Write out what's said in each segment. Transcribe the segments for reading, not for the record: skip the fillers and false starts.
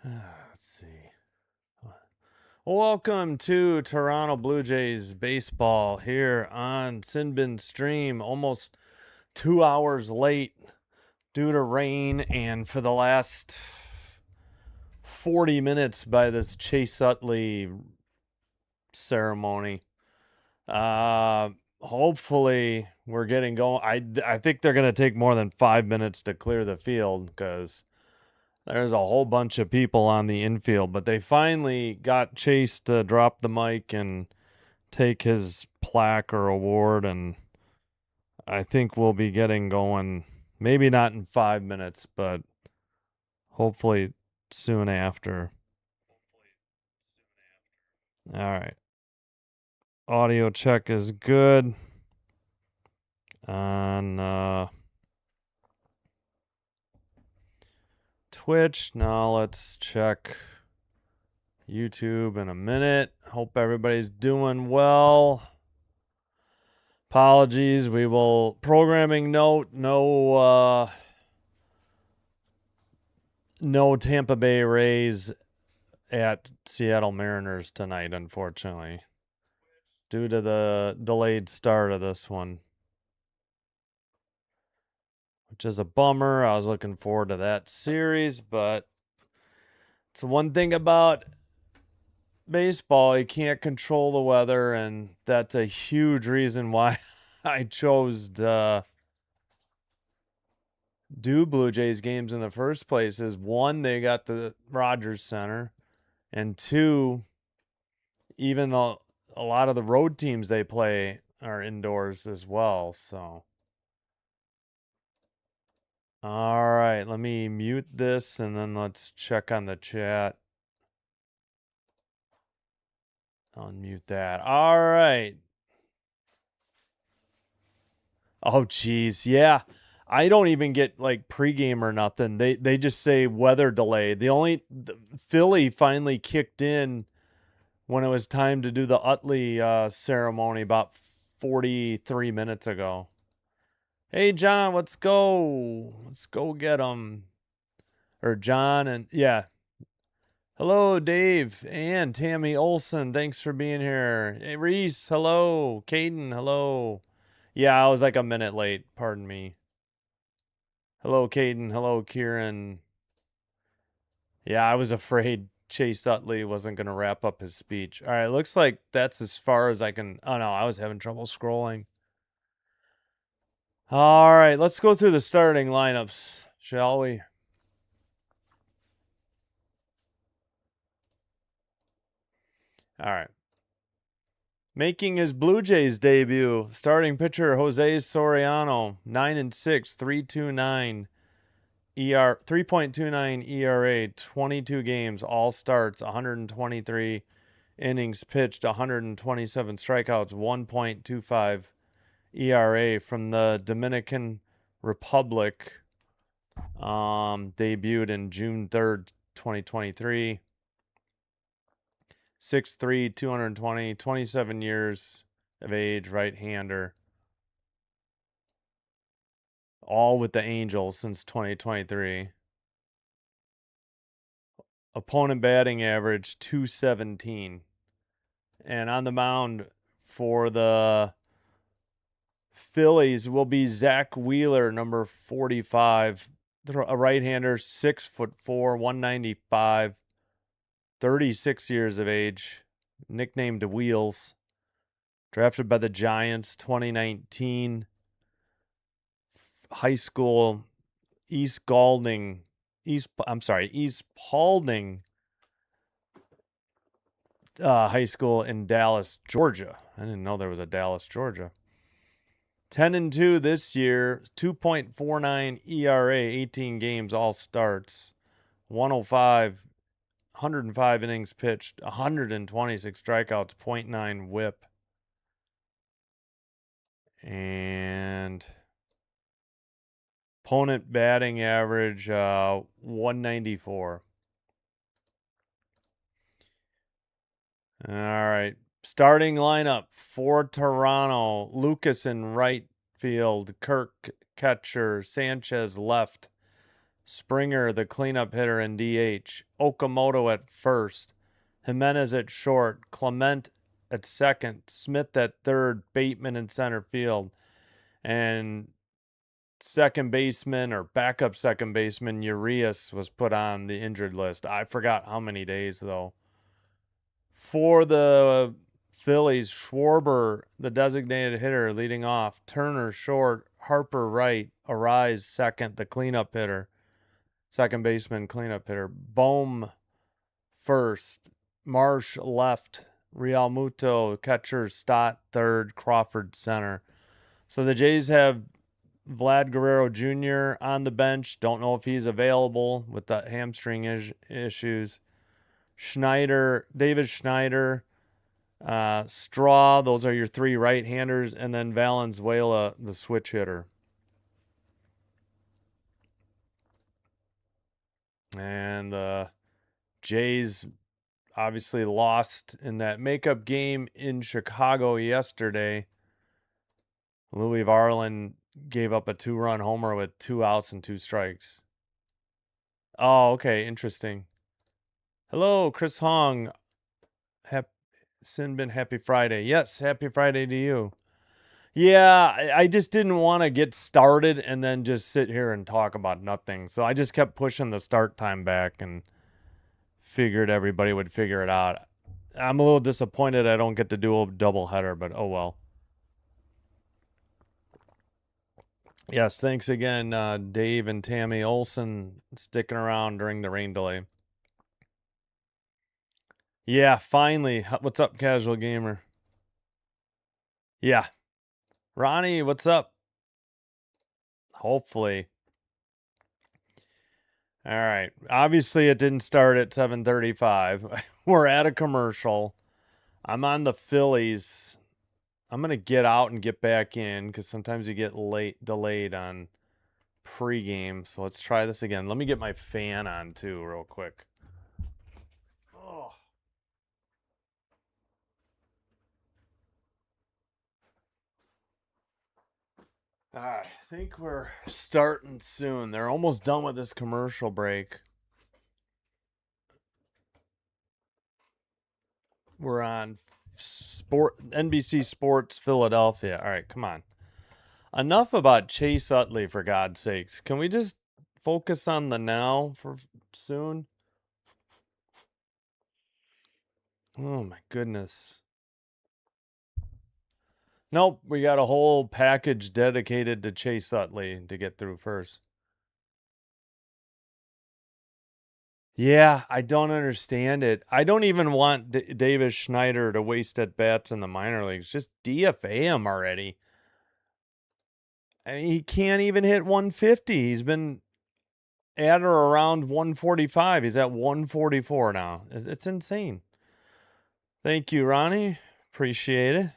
Let's see. Welcome to Toronto Blue Jays baseball here on Sinbin Stream. Almost 2 hours late due to rain, and for the last 40 minutes by this Chase Utley ceremony. Hopefully we're getting going. I think they're going to take more than 5 minutes to clear the field because there's a whole bunch of people on the infield, but they finally got Chase to drop the mic and take his plaque or award, and I think we'll be getting going, maybe not in 5 minutes, but hopefully soon after. All right. Audio check is good on Twitch. Now let's check YouTube in a minute. Hope everybody's doing well. Apologies. We will programming note, no Tampa Bay Rays at Seattle Mariners tonight, unfortunately, due to the delayed start of this one, which is a bummer. I was looking forward to that series, but it's one thing about baseball, you can't control the weather, and that's a huge reason why I chose to do Blue Jays games in the first place. Is one, they got the Rogers Center, and two, even though a lot of the road teams they play are indoors as well. So all right, let me mute this and then let's check on the chat. Unmute that. All right. Oh, geez. Yeah. I don't even get like pregame or nothing. They just say weather delay. The Philly finally kicked in when it was time to do the Utley ceremony about 43 minutes ago. Hey, John, let's go. Let's go get them. Or John and, yeah. Hello, Dave and Tammy Olson. Thanks for being here. Hey, Reese, hello. Caden, hello. Yeah, I was like a minute late. Pardon me. Hello, Caden. Hello, Kieran. Yeah, I was afraid Chase Utley wasn't going to wrap up his speech. All right, looks like that's as far as I can. Oh, no, I was having trouble scrolling. All right, let's go through the starting lineups, shall we? All right. Making his Blue Jays debut, starting pitcher Jose Soriano, 9-6, 3.29 3.29 ERA, 22 games, all starts, 123 innings pitched, 127 strikeouts, 1.25 ERA from the Dominican Republic. Debuted in June 3rd, 2023. 6'3", 220, 27 years of age, right-hander. All with the Angels since 2023. Opponent batting average, 217. And on the mound for the Phillies will be Zach Wheeler, number 45. A right-hander, 6'4", 195. 36 years of age, nicknamed Wheels, drafted by the Giants, 2019. High school, East Paulding High School in Dallas, Georgia. I didn't know there was a Dallas, Georgia. 10-2 this year, 2.49 ERA, 18 games, all starts, 105 innings pitched, 126 strikeouts, 0.9 whip. And opponent batting average, 194. All right. Starting lineup for Toronto: Lucas in right field, Kirk catcher, Sanchez left, Springer, the cleanup hitter in DH. Okamoto at first. Jimenez at short. Clement at second. Smith at third. Bateman in center field. And second baseman or backup second baseman Urias was put on the injured list. I forgot how many days, though. For the Phillies, Schwarber, the designated hitter, leading off. Turner short. Harper right. Arise second, the cleanup hitter. Second baseman, cleanup hitter. Bohm first. Marsh left. Real Muto, catcher. Stott third. Crawford center. So the Jays have Vlad Guerrero Jr. on the bench. Don't know if he's available with the hamstring issues. Schneider, David Schneider, Straw. Those are your three right-handers. And then Valenzuela, the switch hitter. And the Jays obviously lost in that makeup game in Chicago yesterday. Louis Varland gave up a 2-run homer with 2 outs and 2 strikes. Oh, okay. Interesting. Hello, Chris Hong. Sinbin, happy Friday. Yes, happy Friday to you. Yeah, I just didn't want to get started and then just sit here and talk about nothing. So I just kept pushing the start time back and figured everybody would figure it out. I'm a little disappointed I don't get to do a doubleheader, but oh well. Yes, thanks again, Dave and Tammy Olson, sticking around during the rain delay. Yeah, finally. What's up, Casual Gamer? Yeah. Ronnie, what's up? Hopefully. All right. Obviously, it didn't start at 7:35. We're at a commercial. I'm on the Phillies. I'm going to get out and get back in because sometimes you get delayed on pregame. So let's try this again. Let me get my fan on too real quick. Oh. All right, I think we're starting soon. They're almost done with this commercial break. We're on NBC Sports Philadelphia. All right, come on. Enough about Chase Utley, for God's sakes. Can we just focus on the now for soon? Oh, my goodness. Nope, we got a whole package dedicated to Chase Utley to get through first. Yeah, I don't understand it. I don't even want Davis Schneider to waste at bats in the minor leagues. Just DFA him already. I mean, he can't even hit 150. He's been at or around 145. He's at 144 now. It's insane. Thank you, Ronnie. Appreciate it.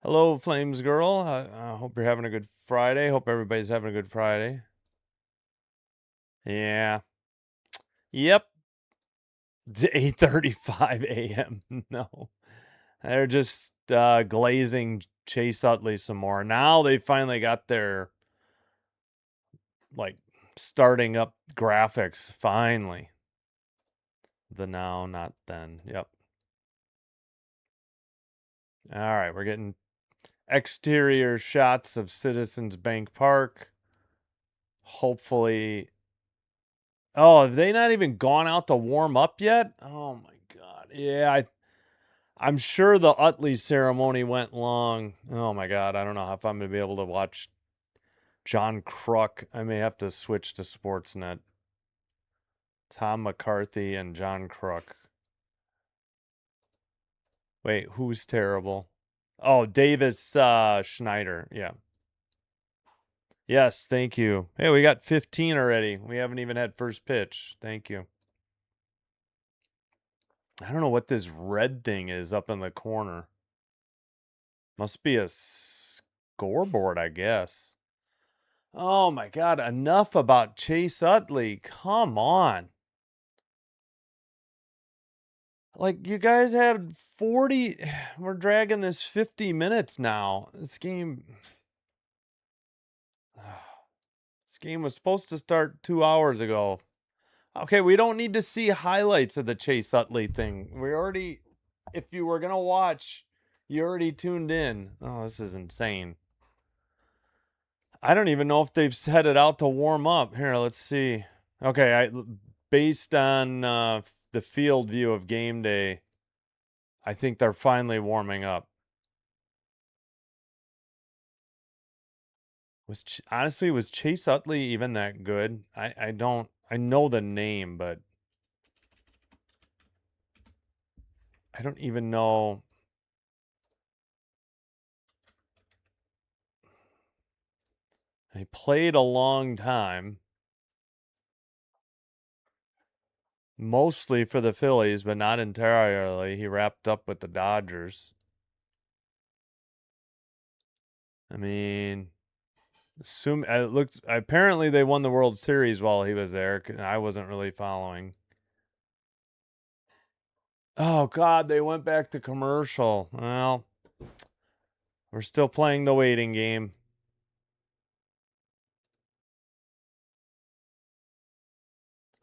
Hello, Flames Girl. I hope you're having a good Friday. Hope everybody's having a good Friday. Yeah. Yep. 8:35 a.m. No. They're just glazing Chase Utley some more. Now they finally got their starting up graphics. Finally. The now, not then. Yep. All right, we're getting exterior shots of Citizens Bank Park. Hopefully. Oh, have they not even gone out to warm up yet? Oh my God. Yeah, I'm sure the Utley ceremony went long. Oh my God, I don't know if I'm gonna be able to watch John Kruk. I may have to switch to Sportsnet. Tom McCarthy and John Kruk. Wait, who's terrible? Oh, Davis Schneider. Yeah. Yes, thank you. Hey, we got 15 already. We haven't even had first pitch. Thank you. I don't know what this red thing is up in the corner. Must be a scoreboard, I guess. Oh my God, enough about Chase Utley. Come on. Like, you guys had 40. We're dragging this 50 minutes now. This game This game was supposed to start 2 hours ago. Okay, we don't need to see highlights of the Chase Utley thing. We already, if you were going to watch, you already tuned in. Oh, this is insane. I don't even know if they've set it out to warm up. Here, let's see. Okay, based on the field view of game day, I think they're finally warming up. Honestly, was Chase Utley even that good? I know the name, but I don't even know. He played a long time. Mostly for the Phillies, but not entirely. He wrapped up with the Dodgers. I mean, it looks apparently they won the World Series while he was there. I wasn't really following. Oh God, they went back to commercial. Well, we're still playing the waiting game.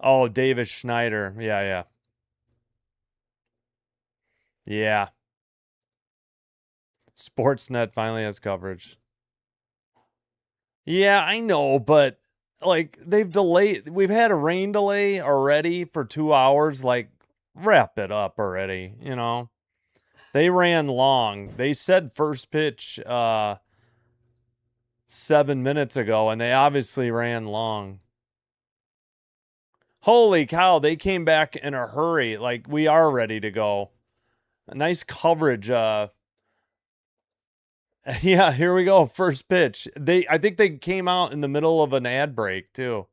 Oh, Davis Schneider. Yeah. Yeah. Sportsnet finally has coverage. Yeah, I know, but like they've delayed. We've had a rain delay already for 2 hours. Like, wrap it up already. You know, they ran long. They said first pitch 7 minutes ago, and they obviously ran long. Holy cow! They came back in a hurry. Like, we are ready to go. Nice coverage. Yeah, here we go. First pitch. I think they came out in the middle of an ad break too.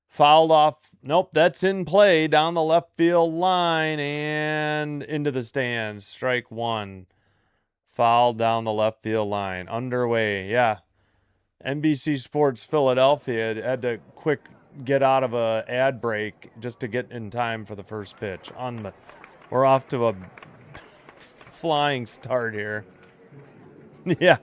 Fouled off. Nope, that's in play down the left field line and into the stands. Strike one. Foul down the left field line. Underway. Yeah. NBC Sports Philadelphia had to quick get out of a ad break just to get in time for the first pitch. We're off to a flying start here. Yeah.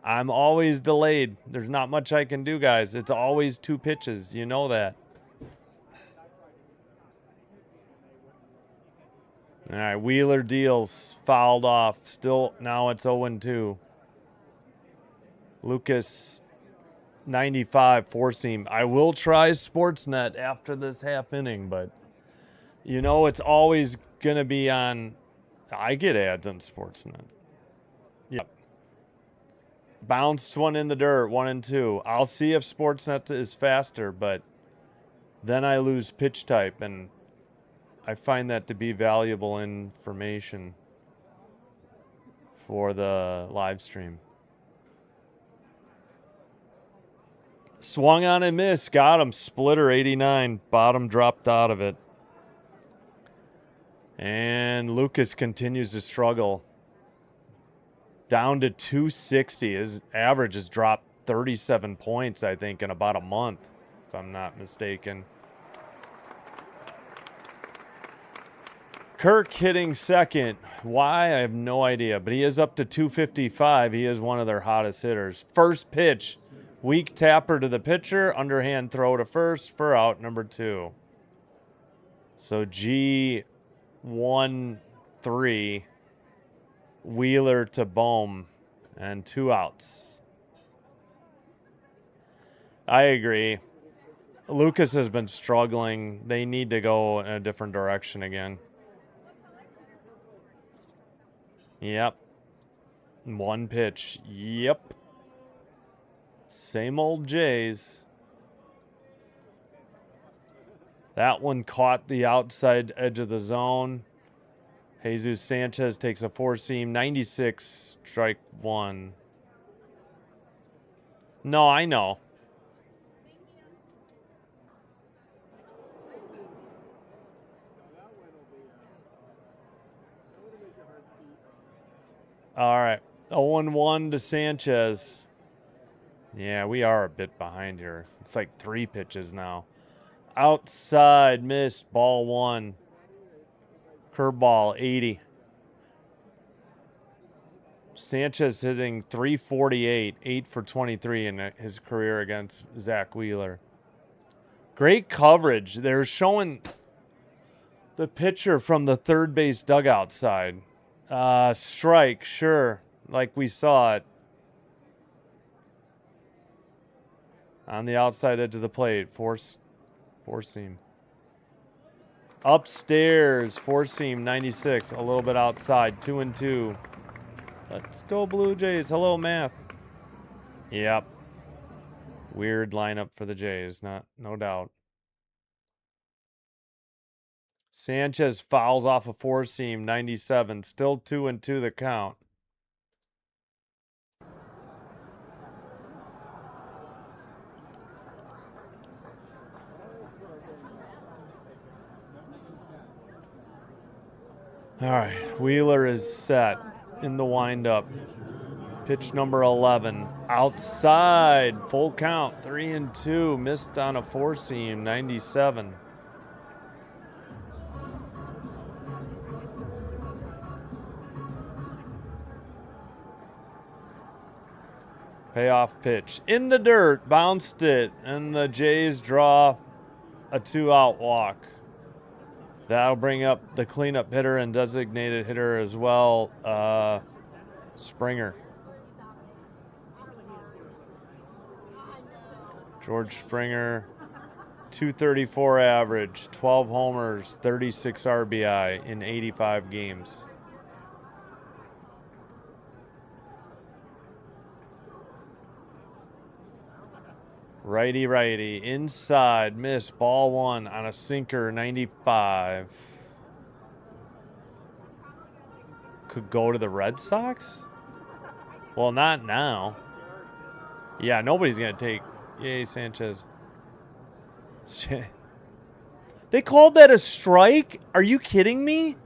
I'm always delayed. There's not much I can do, guys. It's always 2 pitches. You know that. All right, Wheeler deals. Fouled off. Still, now it's 0-2. Lucas, 95, 4-seam. I will try Sportsnet after this half inning, but you know it's always going to be on. I get ads on Sportsnet. Yep. Bounced one in the dirt, 1-2. I'll see if Sportsnet is faster, but then I lose pitch type, and I find that to be valuable information for the live stream. Swung on and missed. Got him. Splitter 89. Bottom dropped out of it. And Lucas continues to struggle. Down to 260. His average has dropped 37 points, I think, in about a month, if I'm not mistaken. Kirk hitting second. Why? I have no idea. But he is up to 255. He is one of their hottest hitters. First pitch. Weak tapper to the pitcher. Underhand throw to first for out number 2. So G1-3. Wheeler to Bohm. And 2 outs. I agree. Lucas has been struggling. They need to go in a different direction again. Yep. 1 pitch. Yep. Same old Jays. That one caught the outside edge of the zone. Jesus Sanchez takes a 4-seam. 96, strike 1. No, I know. All right. 0-1 to Sanchez. Yeah, we are a bit behind here. It's like 3 pitches now. Outside, missed, ball 1. Curveball, 80. Sanchez hitting 348, 8 for 23 in his career against Zach Wheeler. Great coverage. They're showing the pitcher from the third base dugout side. Strike, sure, like we saw it. On the outside edge of the plate, four seam. Upstairs, four seam, 96, a little bit outside, 2-2. Let's go Blue Jays. Hello, Math. Yep. Weird lineup for the Jays, no doubt. Sanchez fouls off a four seam, 97, still 2-2 the count. All right, Wheeler is set in the windup. Pitch number 11, outside, full count, 3-2, missed on a four seam, 97. Payoff pitch in the dirt, bounced it, and the Jays draw a 2-out walk. That'll bring up the cleanup hitter and designated hitter as well, Springer. George Springer, 234 average, 12 homers, 36 RBI in 85 games. Righty, inside, miss, ball one on a sinker, 95. Could go to the Red Sox? Well, not now. Yeah, nobody's going to take... Yay, Sanchez. They called that a strike? Are you kidding me?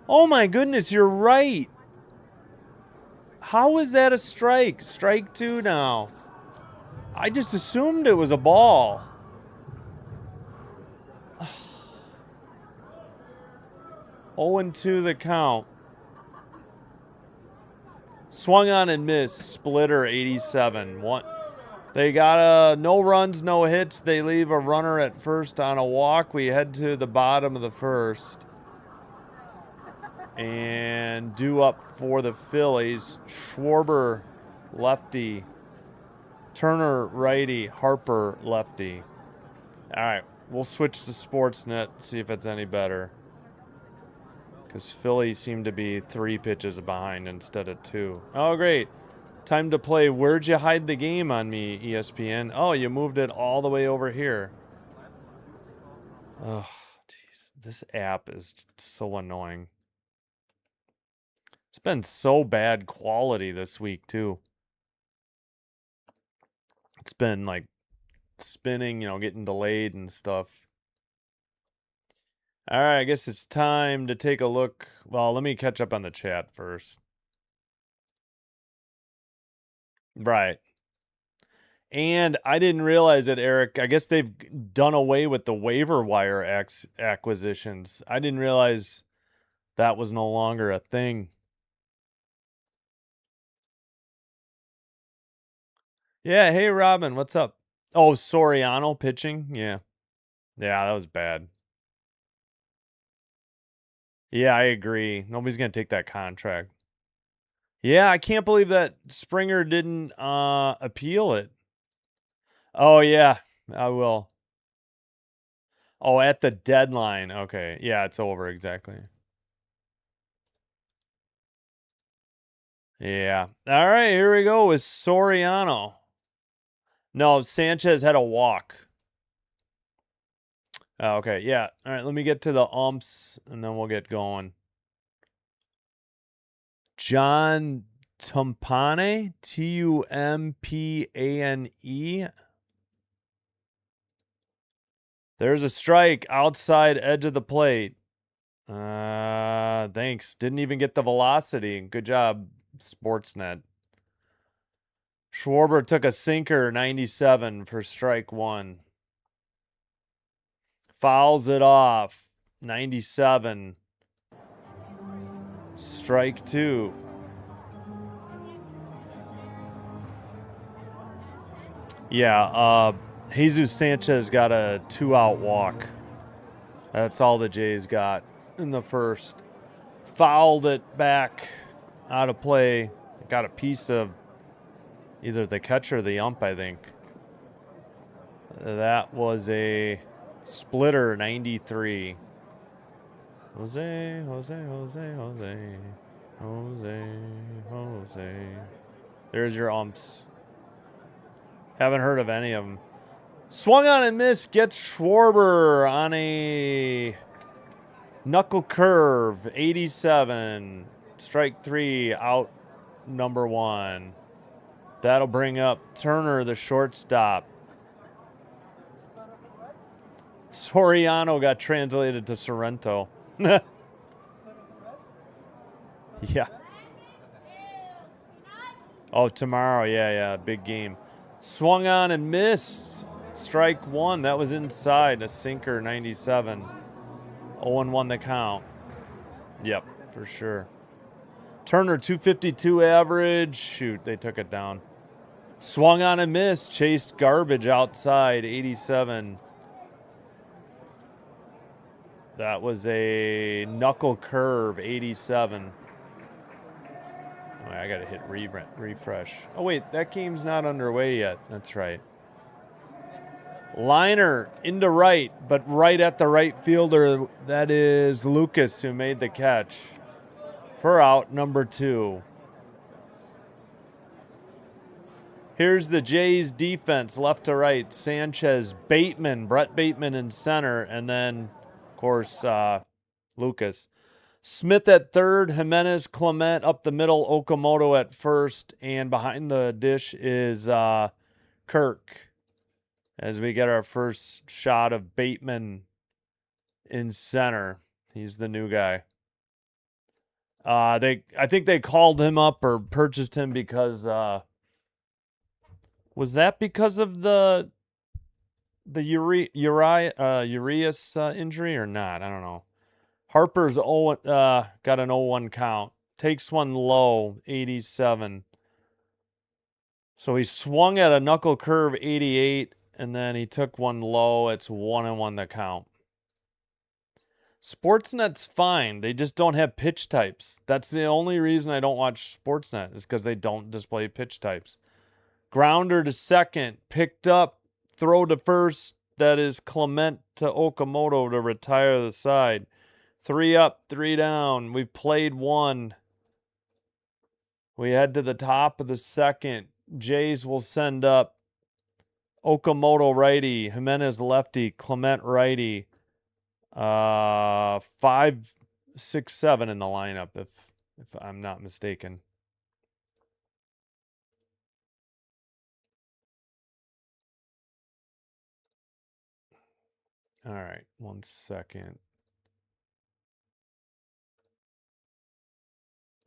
Oh my goodness, you're right. How is that a strike? Strike two now. I just assumed it was a ball. Oh, 0-2 the count. Swung on and missed. Splitter, 87. They got no runs, no hits. They leave a runner at first on a walk. We head to the bottom of the first. And due up for the Phillies. Schwarber, lefty. Turner, righty. Harper, lefty. All right, we'll switch to Sportsnet, see if it's any better. Because Philly seemed to be 3 pitches behind instead of 2. Oh, great. Time to play Where'd You Hide the Game on me, ESPN. Oh, you moved it all the way over here. Oh, jeez. This app is so annoying. It's been so bad quality this week, too. It's been, like, spinning, getting delayed and stuff. All right, I guess it's time to take a look. Well, let me catch up on the chat first. Right. And I didn't realize it, Eric. I guess they've done away with the waiver wire acquisitions. I didn't realize that was no longer a thing. Yeah, hey, Robin, what's up? Oh, Soriano pitching? Yeah. Yeah, that was bad. Yeah, I agree. Nobody's going to take that contract. Yeah, I can't believe that Springer didn't appeal it. Oh, yeah, I will. Oh, at the deadline. Okay. Yeah, it's over. Exactly. Yeah. All right, here we go with Soriano. No, Sanchez had a walk. Oh, okay, yeah. All right, let me get to the umps, and then we'll get going. John Tumpane, Tumpane. There's a strike outside edge of the plate. Thanks. Didn't even get the velocity. Good job, Sportsnet. Schwarber took a sinker, 97 for strike one. Fouls it off, 97. Strike two. Yeah, Jesus Sanchez got a 2-out walk. That's all the Jays got in the first. Fouled it back out of play. Got a piece of either the catcher or the ump, I think. That was a splitter 93. Jose, Jose, Jose, Jose. Jose, Jose. There's your umps. Haven't heard of any of them. Swung on and missed. Gets Schwarber on a knuckle curve. 87. Strike 3. Out number 1. That'll bring up Turner, the shortstop. Soriano got translated to Sorrento. Yeah. Oh, tomorrow. Yeah. Big game. Swung on and missed. Strike 1. That was inside. A sinker, 97. 0-1 the count. Yep, for sure. Turner, 252 average. Shoot, they took it down. Swung on and missed. Chased garbage outside, 87. That was a knuckle curve, 87. Oh, I got to hit refresh. Oh, wait, that game's not underway yet. That's right. Liner into right, but right at the right fielder. That is Lucas who made the catch for out number 2. Here's the Jays defense, left to right. Sanchez, Bateman, Brett Bateman in center, and then, of course, Lucas. Smith at third, Jimenez, Clement up the middle, Okamoto at first, and behind the dish is Kirk. As we get our first shot of Bateman in center. He's the new guy. I think they called him up or purchased him because was that because of the Urias injury or not? I don't know. Harper's got an 0-1 count. Takes one low, 87. So he swung at a knuckle curve, 88, and then he took one low. It's 1-1 the count. Sportsnet's fine. They just don't have pitch types. That's the only reason I don't watch Sportsnet is because they don't display pitch types. Grounder to second. Picked up. Throw to first. That is Clement to Okamoto to retire the side. 3 up, 3 down. We've played 1. We head to the top of the second. Jays will send up Okamoto righty. Jimenez lefty. Clement righty. 5, 6, 7 in the lineup, if I'm not mistaken. All right, 1 second.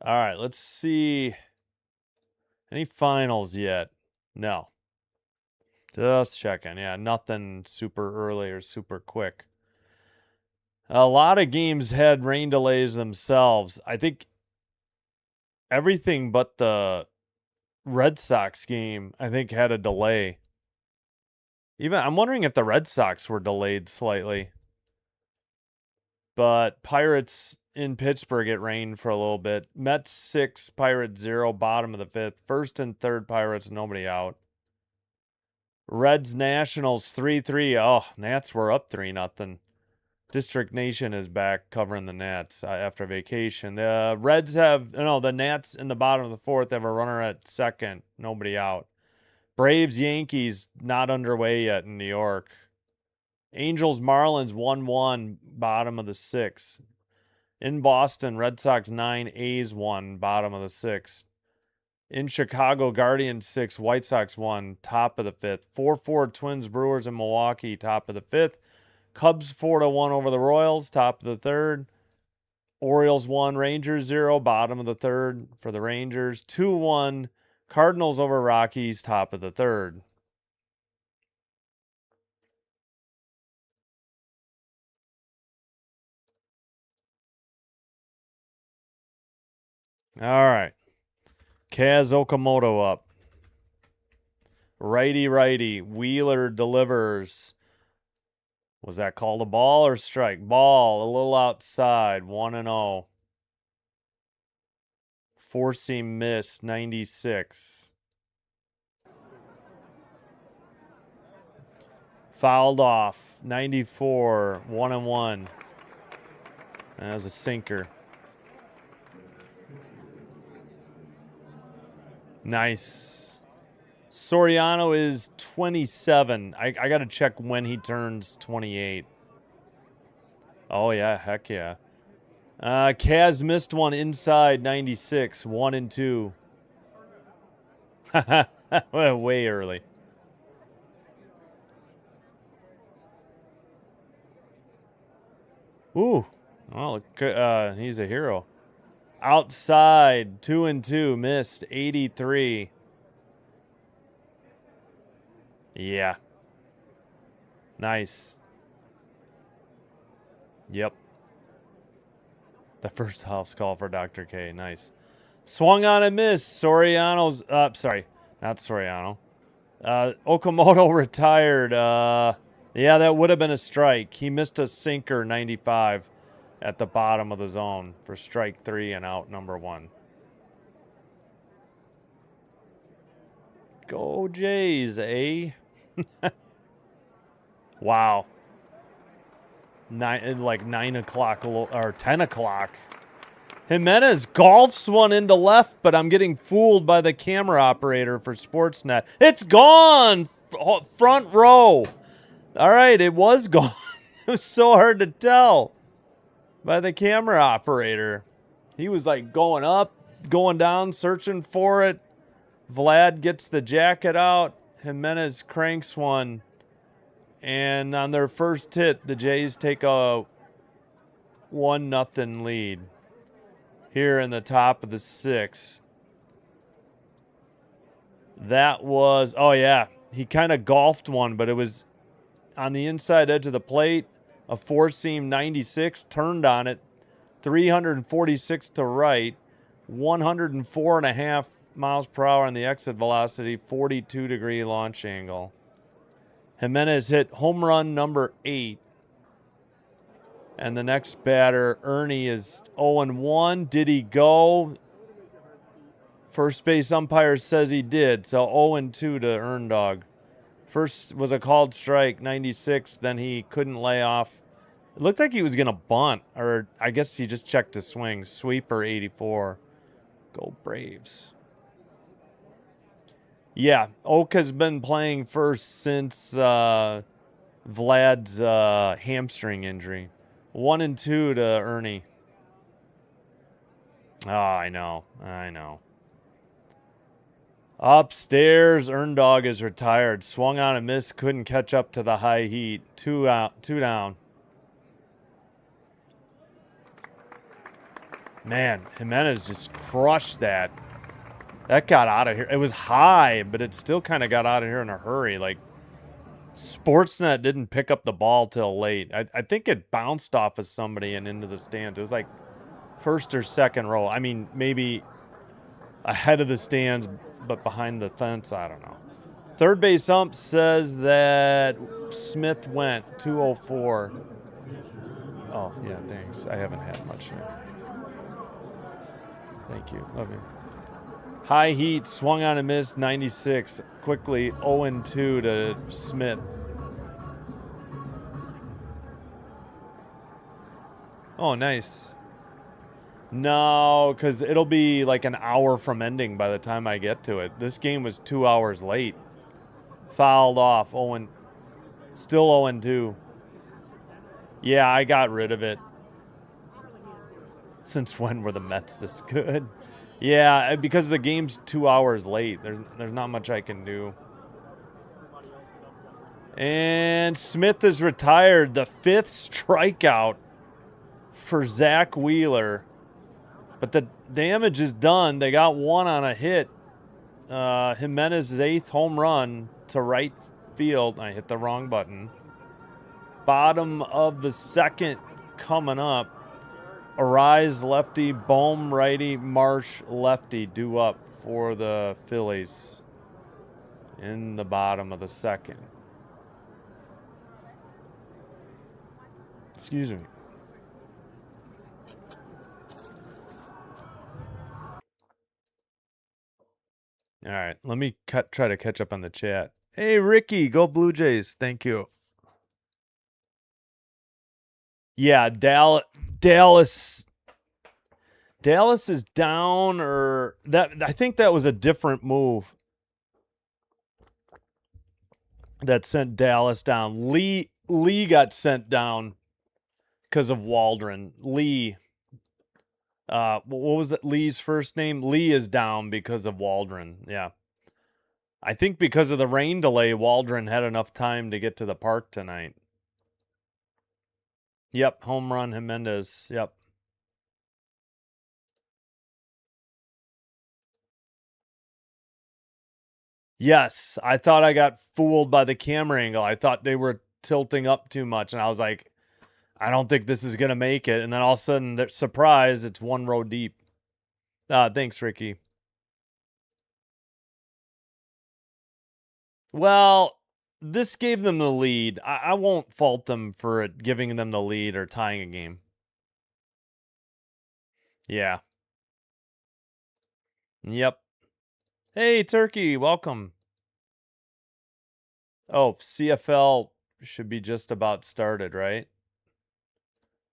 All right, let's see. Any finals yet? No. Just checking. Yeah, nothing super early or super quick. A lot of games had rain delays themselves. I think everything but the Red Sox game, I think, had a delay. Even I'm wondering if the Red Sox were delayed slightly. But Pirates in Pittsburgh, it rained for a little bit. Mets 6, Pirates 0, bottom of the 5th. First and third, Pirates, nobody out. Reds Nationals 3-3. Oh, Nats were up 3-0. District Nation is back covering the Nats after vacation. The Nats in the bottom of the 4th have a runner at second, nobody out. Braves Yankees not underway yet in New York. Angels Marlins 1-1, bottom of the 6th. In Boston, Red Sox 9, A's 1, bottom of the 6th. In Chicago, Guardians 6, White Sox 1, top of the 5th. 4-4 Twins Brewers in Milwaukee, top of the 5th. Cubs 4-1 over the Royals, top of the 3rd. Orioles 1, Rangers 0, bottom of the 3rd for the Rangers. 2-1 Cardinals over Rockies, top of the 3rd. All right. Kaz Okamoto up. Righty. Wheeler delivers. Was that called a ball or strike? Ball, a little outside, 1-0. Four-seam miss, 96. Fouled off, 94, 1-1. That was a sinker. Nice. Soriano is 27. I got to check when he turns 28. Oh, yeah. Heck yeah. Kaz missed one inside 96. 1-2. Way early. Ooh. Oh, look, he's a hero. Outside, 2-2, missed, 83. Yeah. Nice. Yep. The first house call for Dr. K. Nice. Swung on and missed. Soriano's, sorry, not Soriano. Okamoto retired. Yeah, that would have been a strike. He missed a sinker, 95. At the bottom of the zone for strike 3 and out number 1. Go Jays, eh? Wow. 9 o'clock or 10 o'clock. Jimenez golfs one into left, but I'm getting fooled by the camera operator for Sportsnet. It's gone! Front row. All right, it was gone. It was so hard to tell by the camera operator. He was like going up, going down, searching for it. Vlad gets the jacket out. Jimenez cranks one. And on their first hit, the Jays take a 1-0 lead here in the top of the 6th. That was, oh yeah, he kind of golfed one, but it was on the inside edge of the plate. A four-seam 96, turned on it, 346 to right, 104.5 miles per hour on the exit velocity, 42-degree launch angle. Jimenez hit home run number 8. And the next batter, Ernie, is 0-1. Did he go? First base umpire says he did, so 0-2 to Erndog. First was a called strike, 96. Then he couldn't lay off. It looked like he was going to bunt, or I guess he just checked his swing. Sweeper, 84. Go Braves. Yeah, Oak has been playing first since Vlad's hamstring injury. 1-2 to Ernie. Oh, I know. Upstairs, Erndog is retired. Swung on and missed. Couldn't catch up to the high heat. 2 out, 2 down. Man, Jimenez just crushed that. That got out of here. It was high, but it still kind of got out of here in a hurry. Like, Sportsnet didn't pick up the ball till late. I think it bounced off of somebody and into the stands. It was like first or second row. I mean, maybe ahead of the stands, but behind the fence. I don't know. Third base ump says that Smith went 204. Oh, yeah, thanks. I haven't had much yet. Thank you. Love you. High heat, swung on and missed, 96. Quickly, 0-2 to Smith. Oh, nice. No, because it'll be like an hour from ending by the time I get to it. This game was 2 hours late. Fouled off, still 0-2. Yeah, I got rid of it. Since when were the Mets this good? Yeah, because the game's 2 hours late. There's not much I can do. And Smith is retired. The 5th strikeout for Zach Wheeler. But the damage is done. They got one on a hit. Jimenez's 8th home run to right field. I hit the wrong button. Bottom of the 2nd coming up. Arise lefty, Bohm righty, Marsh lefty due up for the Phillies. in the bottom of the second. Excuse me. All right, let me try to catch up on the chat. Hey, Ricky, go Blue Jays. Thank you. Yeah, Dallas is down, or that I think that was a different move that sent Dallas down. Lee got sent down because of Waldron. Lee, what was that? Lee's first name? Lee is down because of Waldron. Yeah. I think because of the rain delay, Waldron had enough time to get to the park tonight. Yep, home run Jimenez. Yep. Yes, I thought I got fooled by the camera angle. I thought they were tilting up too much, and I was like, I don't think this is going to make it. And then all of a sudden, surprise, it's one row deep. Thanks, Ricky. Well, this gave them the lead. I won't fault them for it giving them the lead or tying a game. Yeah. Yep. Hey, Turkey, welcome. Oh, CFL should be just about started, right?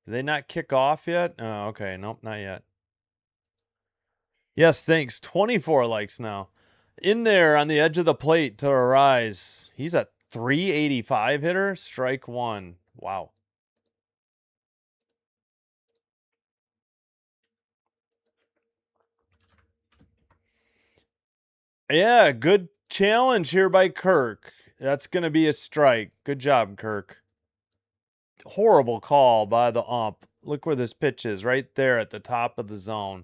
Did they not kick off yet? Oh, okay. Nope, not yet. Yes, thanks. 24 likes now. In there on the edge of the plate to Arise. He's a 385 hitter. Strike one. Wow. Yeah, good challenge here by Kirk. That's going to be a strike. Good job, Kirk. Horrible call by the ump. Look where this pitch is, right there at the top of the zone.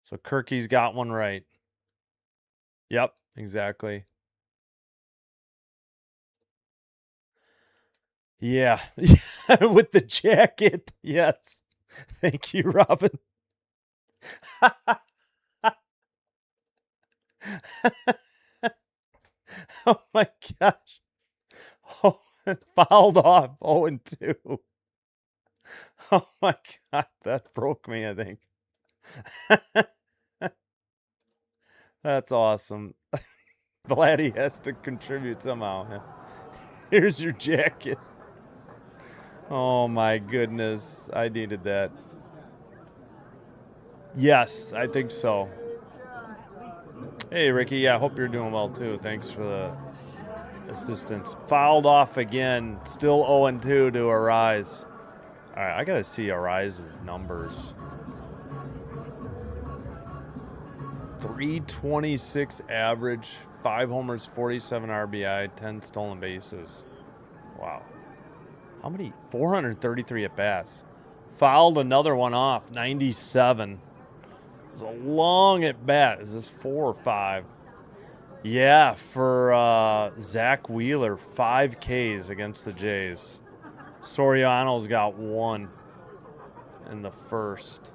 So Kirky's got one right. Yep, exactly. Yeah, with the jacket. Yes. Thank you, Robin. Oh my gosh. Oh, fouled off 0-2. Oh my God, that broke me, I think. That's awesome. Glad he has to contribute somehow. Here's your jacket. Oh my goodness, I needed that. Yes, I think so. Hey, Ricky, yeah, I hope you're doing well too. Thanks for the assistance. Fouled off again. Still 0-2 to Arise. All right, I got to see Arise's numbers. 326 average, 5 homers, 47 RBI, 10 stolen bases. Wow. How many? 433 at bats. Fouled another one off, 97. It was a long at bat. Is this 4 or 5? Yeah, for Zach Wheeler, 5 Ks against the Jays. Soriano's got 1 in the first.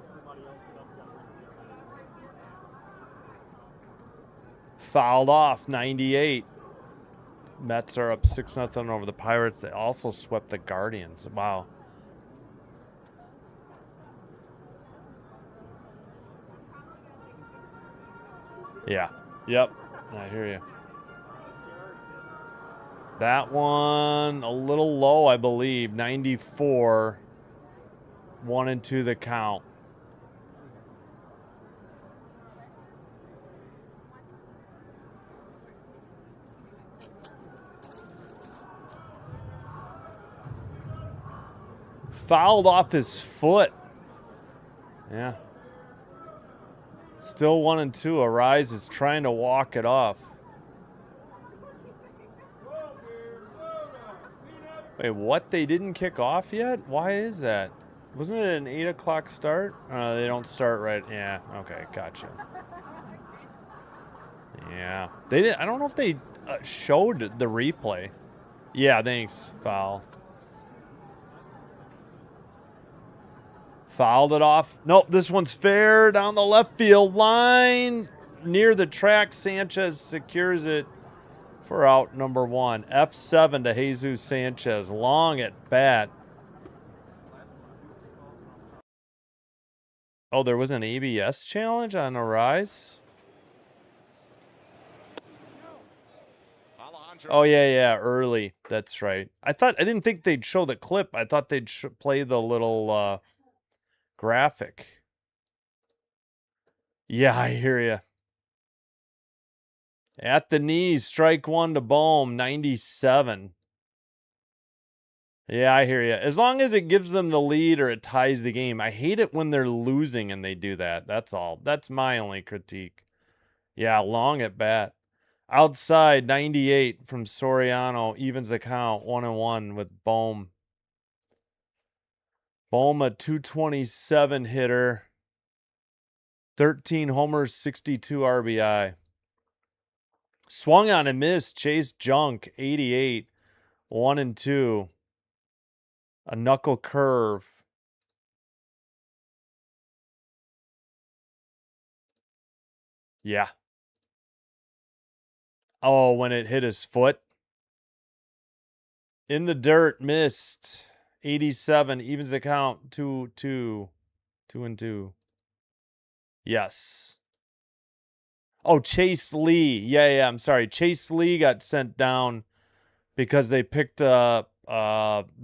Fouled off, 98. Mets are up 6-0 over the Pirates. They also swept the Guardians. Wow. Yeah. Yep. I hear you. That one a little low, I believe. 94. 1-2 the count. Fouled off his foot. Yeah. Still 1-2. Arise is trying to walk it off. Wait, what? They didn't kick off yet? Why is that? Wasn't it an 8 o'clock start? They don't start right. Yeah. Okay. Gotcha. Yeah. They didn't. I don't know if they showed the replay. Yeah. Thanks. Foul. Fouled it off. Nope. This one's fair down the left field line. near the track. Sanchez secures it for out number 1. F7 to Jesus Sanchez. Long at bat. Oh, there was an ABS challenge on Arise? Oh, yeah, early. That's right. I didn't think they'd show the clip. I thought they'd play the little graphic. Yeah, I hear you. At the knees, strike 1 to Bohm, 97. Yeah, I hear you. As long as it gives them the lead or it ties the game. I hate it when they're losing and they do that. That's all. That's my only critique. Yeah, long at bat. Outside, 98 from Soriano. Evens the count, 1-1 with Bohm. Bohm, a 227 hitter. 13 homers, 62 RBI. Swung on and missed. Chase Junk, 88. 1-2. A knuckle curve. Yeah. Oh, when it hit his foot. In the dirt, missed. 87, evens the count. 2-2. 2-2. Yes. Oh, Chase Lee. Yeah, I'm sorry. Chase Lee got sent down because they picked the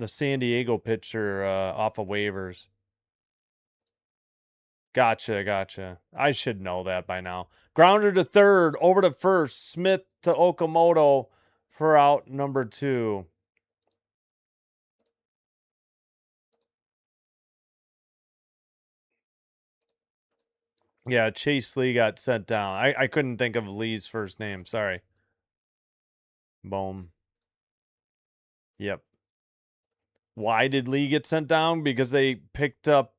San Diego pitcher off of waivers. Gotcha. I should know that by now. Grounder to third, over to first. Smith to Okamoto for out number 2. Yeah, Chase Lee got sent down. I couldn't think of Lee's first name. Sorry. Boom. Yep. Why did Lee get sent down? Because they picked up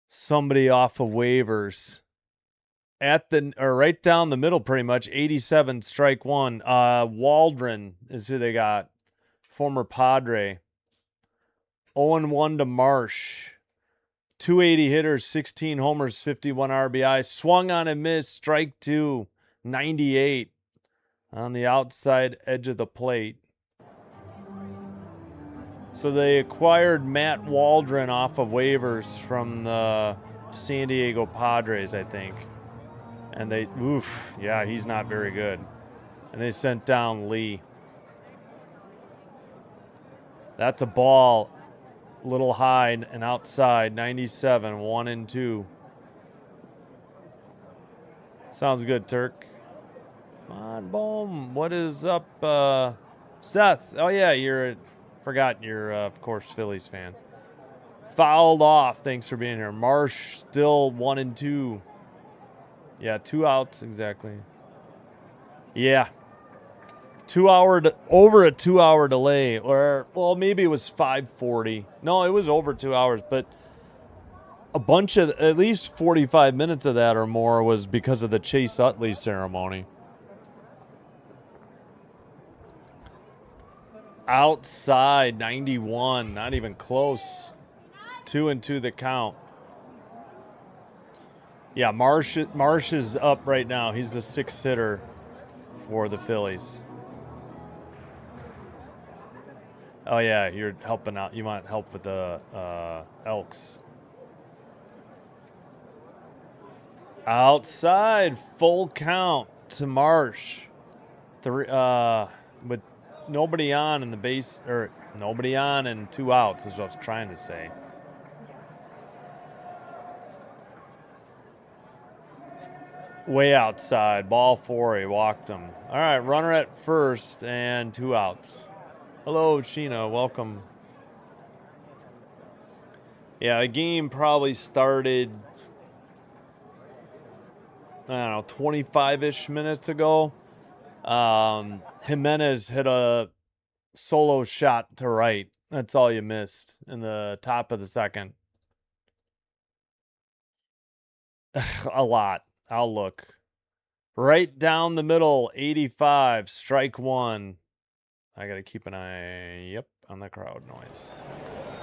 somebody off of waivers. Right down the middle, pretty much. 87, strike 1. Waldron is who they got. Former Padre. 0-1 to Marsh. 280 hitters, 16 homers, 51 RBI. Swung on and missed. Strike 2. 98 on the outside edge of the plate. So they acquired Matt Waldron off of waivers from the San Diego Padres, I think. And he's not very good. And they sent down Lee. That's a ball. A little high and outside. 97, 1-2. Sounds good, Turk. Come on, Boom. What is up, Seth? Oh, yeah, forgot you're, of course, Phillies fan. Fouled off. Thanks for being here. Marsh still 1-2. Yeah, 2 outs, exactly. Yeah. Over a 2-hour delay, or, well, maybe it was 5:40. No, it was over 2 hours, but a bunch of, at least 45 minutes of that or more was because of the Chase Utley ceremony. Outside, 91, not even close. 2-2 the count. Yeah, Marsh is up right now. He's the 6th hitter for the Phillies. Oh, yeah, you're helping out. You want help with the Elks. Outside, full count to Marsh. With nobody on in the base, or nobody on and 2 outs is what I was trying to say. Way outside, ball 4, he walked him. All right, runner at first and 2 outs. Hello, Sheena, welcome. Yeah, the game probably started, I don't know, 25-ish minutes ago. Jimenez hit a solo shot to right. That's all you missed in the top of the second. A lot. I'll look. Right down the middle, 85, strike 1. I got to keep an eye, on the crowd noise.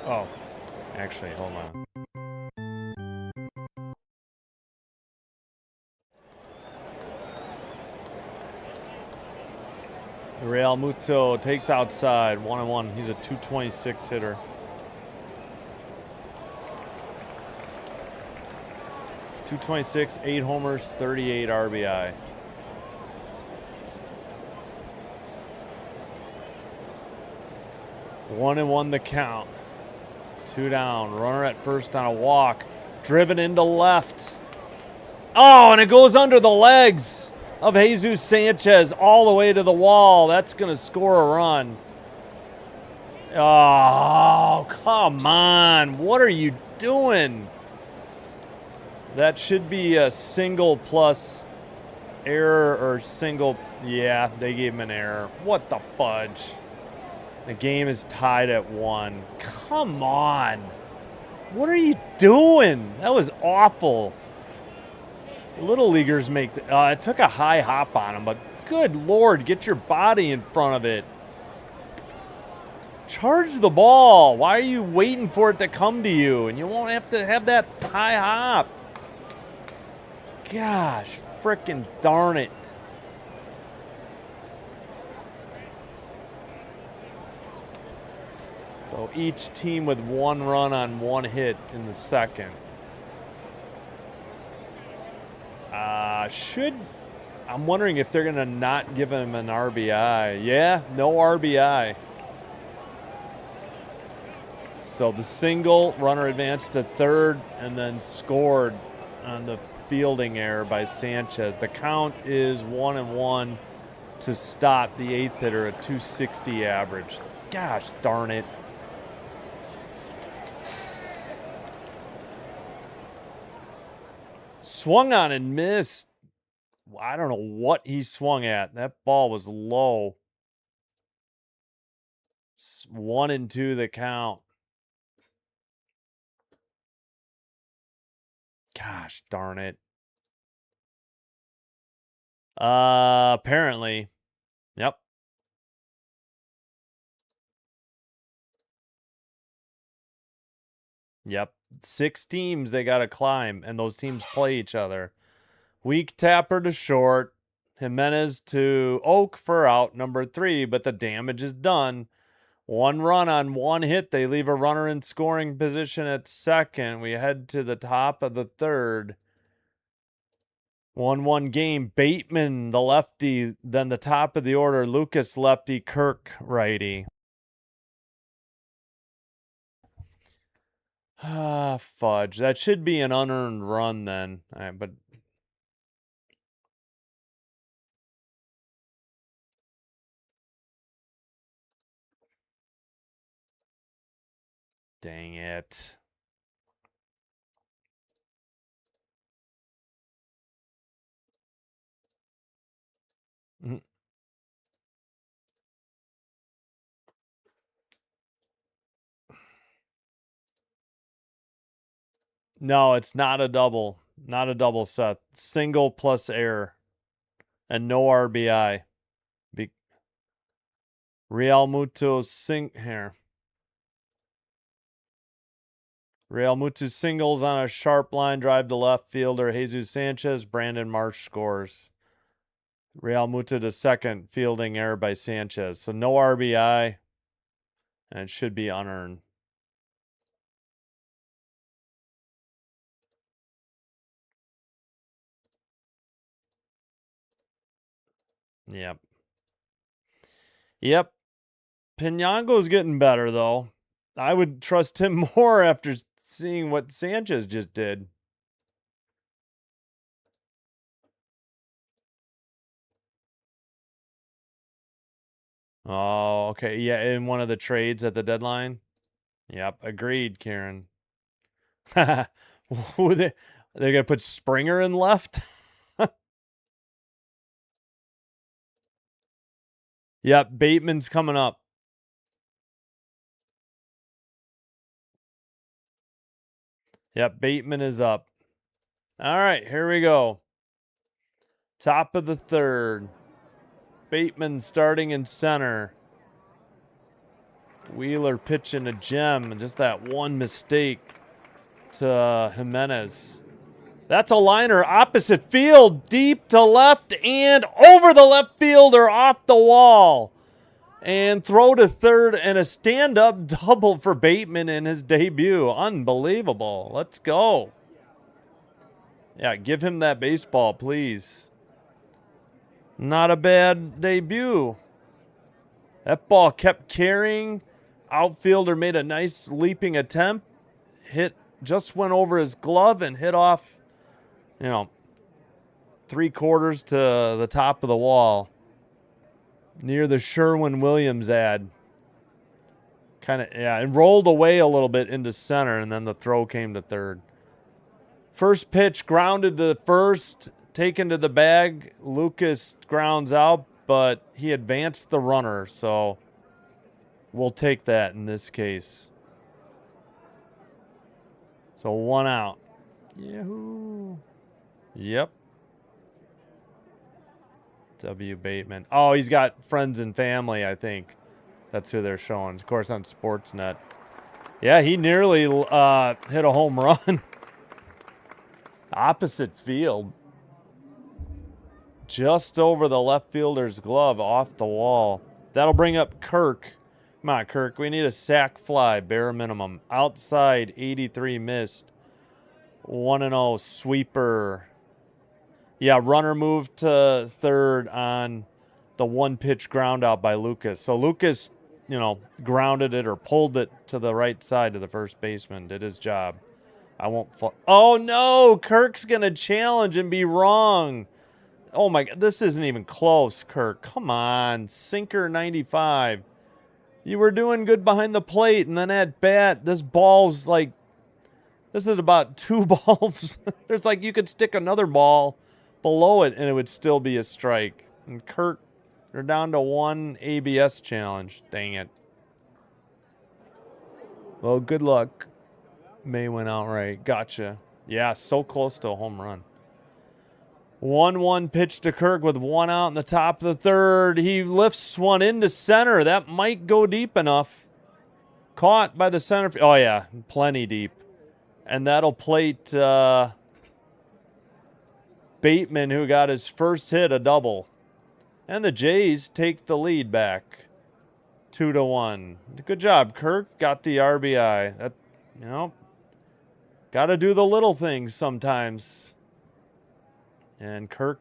Oh, actually, hold on. Real Muto takes outside, 1-1. He's a 226 hitter. .226, 8 homers, 38 RBI. One and one the count. 2 down. Runner at first on a walk. Driven into left. Oh, and it goes under the legs of Jesus Sanchez all the way to the wall. That's going to score a run. Oh, come on. What are you doing? That should be a single plus error or single. Yeah, they gave him an error. What the fudge? The game is tied at 1. Come on. What are you doing? That was awful. Little leaguers make it took a high hop on him, but good Lord, get your body in front of it. Charge the ball. Why are you waiting for it to come to you? And you won't have to have that high hop. Gosh, frickin' darn it. So each team with 1 run on 1 hit in the second. I'm wondering if they're going to not give him an RBI. Yeah, no RBI. So the single, runner advanced to third, and then scored on the fielding error by Sanchez. The count is 1-1 to stop the 8th hitter at .260 average. Gosh darn it. Swung on and missed. I don't know what he swung at. That ball was low. 1-2 the count. Gosh darn it. Apparently. Yep. Yep. 6 teams they got to climb, and those teams play each other. Weak tapper to short. Jimenez to Oak for out number 3, but the damage is done. 1 run on 1 hit. They leave a runner in scoring position at second. We head to the top of the third. 1-1 game. Bateman, the lefty. Then the top of the order, Lucas, lefty. Kirk, righty. Ah, fudge. That should be an unearned run then. But dang it. No, it's not a double. Not a double set. Single plus error. And no RBI. Real Muto here. Real Muto singles on a sharp line drive to left fielder Jesus Sanchez. Brandon Marsh scores. Real Muto to second, fielding error by Sanchez. So no RBI, and it should be unearned. Yep. Yep. Pinango's getting better, though. I would trust him more after seeing what Sanchez just did. Oh, okay. Yeah, in one of the trades at the deadline. Yep, agreed, Karen. They're going to put Springer in left? Yep, Bateman's coming up. Yep, Bateman is up. All right, here we go. Top of the third. Bateman starting in center. Wheeler pitching a gem, and just that one mistake to Jimenez. That's a liner opposite field, deep to left and over the left fielder off the wall. And throw to third and a stand-up double for Bateman in his debut. Unbelievable. Let's go. Yeah, give him that baseball, please. Not a bad debut. That ball kept carrying. Outfielder made a nice leaping attempt. Just went over his glove and hit off, 3/4 to the top of the wall. Near the Sherwin-Williams ad. And rolled away a little bit into center, and then the throw came to third. First pitch grounded to first, taken to the bag. Lucas grounds out, but he advanced the runner, so we'll take that in this case. So 1 out. Yahoo! Yep. W. Bateman. Oh, he's got friends and family, I think. That's who they're showing. Of course, on Sportsnet. Yeah, he nearly hit a home run. Opposite field. Just over the left fielder's glove, off the wall. That'll bring up Kirk. Come on, Kirk. We need a sac fly, bare minimum. Outside, 83 missed. 1-0 sweeper. Yeah, runner moved to third on the 1-pitch ground out by Lucas. So Lucas, grounded it or pulled it to the right side of the first baseman. Did his job. I won't. Oh, no. Kirk's going to challenge and be wrong. Oh, my God. This isn't even close, Kirk. Come on. Sinker 95. You were doing good behind the plate, and then at bat, this ball's like, this is about 2 balls. There's you could stick another ball below it, and it would still be a strike. And Kirk, they're down to 1 ABS challenge. Dang it. Well, good luck. May went out right. Gotcha. Yeah, so close to a home run. 1-1 pitch to Kirk with 1 out in the top of the third. He lifts one into center. That might go deep enough. Caught by the center. Oh, yeah, plenty deep. And that'll plate Bateman, who got his first hit, a double. And the Jays take the lead back. 2-1. Good job, Kirk. Got the RBI. That, got to do the little things sometimes. And Kirk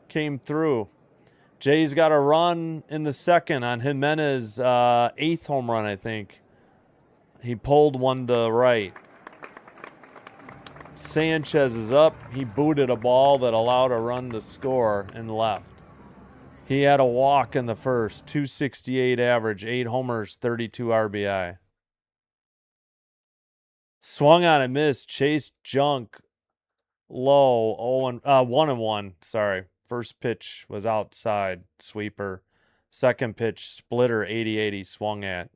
came through. Jays got a run in the second on Jimenez's 8th home run, I think. He pulled one to right. Sanchez is up. He booted a ball that allowed a run to score and left. He had a walk in the first. 268 average, 8 homers, 32 RBI. Swung on and missed. Chase Junk low. 1-1. Sorry. First pitch was outside. Sweeper. Second pitch, splitter, 80-80 he swung at.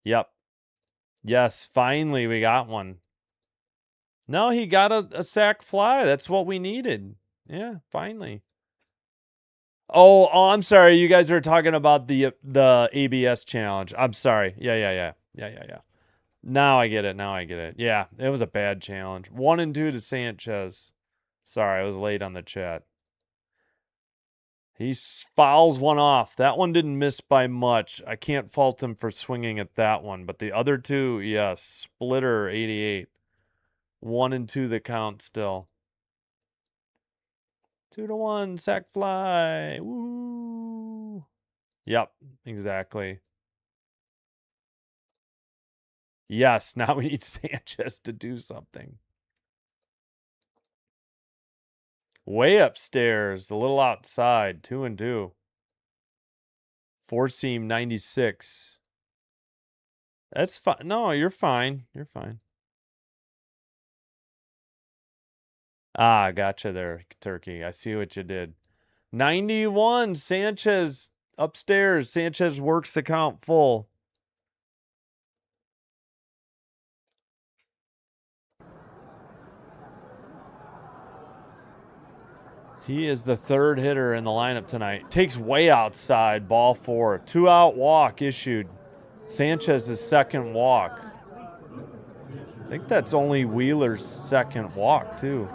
Yep. Yes, finally we got one. No, he got a sac fly. That's what we needed. Yeah, finally. Oh, I'm sorry. You guys are talking about the ABS challenge. I'm sorry. Yeah. Now I get it. Yeah, it was a bad challenge. 1-2 to Sanchez. Sorry, I was late on the chat. He fouls one off. That one didn't miss by much. I can't fault him for swinging at that one. But the other two, yes. Splitter, 88. 1-2 the count still. 2-1, sac fly. Woo. Yep, exactly. Yes, now we need Sanchez to do something. Way upstairs, a little outside, 2-2. 4-seam 96. That's fine. No, you're fine. You're fine. Ah, gotcha there, Turkey. I see what you did. 91, Sanchez upstairs. Sanchez works the count full. He is the third hitter in the lineup tonight. Takes way outside, ball 4. 2-out walk issued. Sanchez's second walk. I think that's only Wheeler's second walk, too.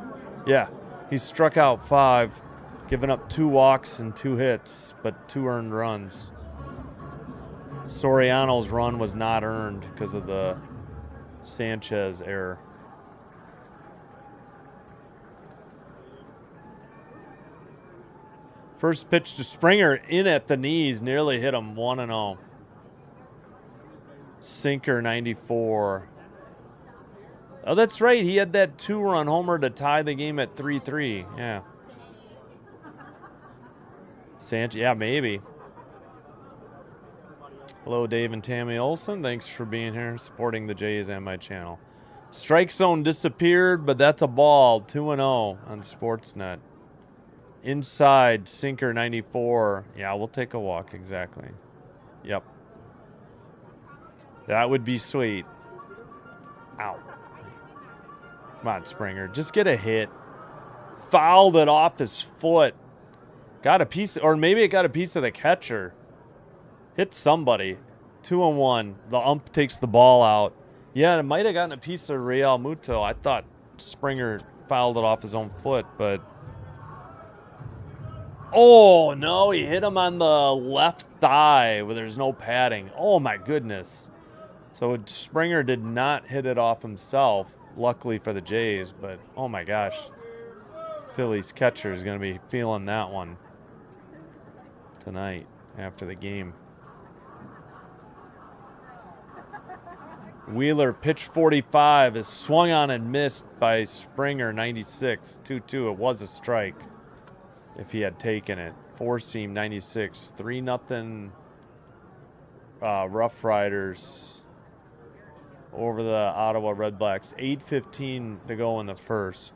Yeah, he struck out 5. Giving up 2 walks and 2 hits, but 2 earned runs. Soriano's run was not earned because of the Sanchez error. First pitch to Springer in at the knees, nearly hit him 1-0. Sinker 94. Oh, that's right. He had that 2-run homer to tie the game at 3-3. Yeah. Sanchez, yeah, maybe. Hello, Dave and Tammy Olson. Thanks for being here, supporting the Jays and my channel. Strike zone disappeared, but that's a ball. 2-0 on Sportsnet. Inside, sinker 94. Yeah, we'll take a walk, exactly. Yep. That would be sweet. Ow. Come on, Springer. Just get a hit. Fouled it off his foot. Got a piece, or maybe it got a piece of the catcher. Hit somebody. 2-1. The ump takes the ball out. Yeah, it might have gotten a piece of Real Muto. I thought Springer fouled it off his own foot, but... Oh, no, he hit him on the left thigh where there's no padding. Oh, my goodness. So Springer did not hit it off himself, luckily for the Jays, but oh, my gosh. Phillies catcher is going to be feeling that one tonight after the game. Wheeler, pitch 45, is swung on and missed by Springer, 96. 2-2, it was a strike if he had taken it. Four-seam, 96. 3-0 Rough Riders over the Ottawa Red Blacks. 8:15 to go in the first.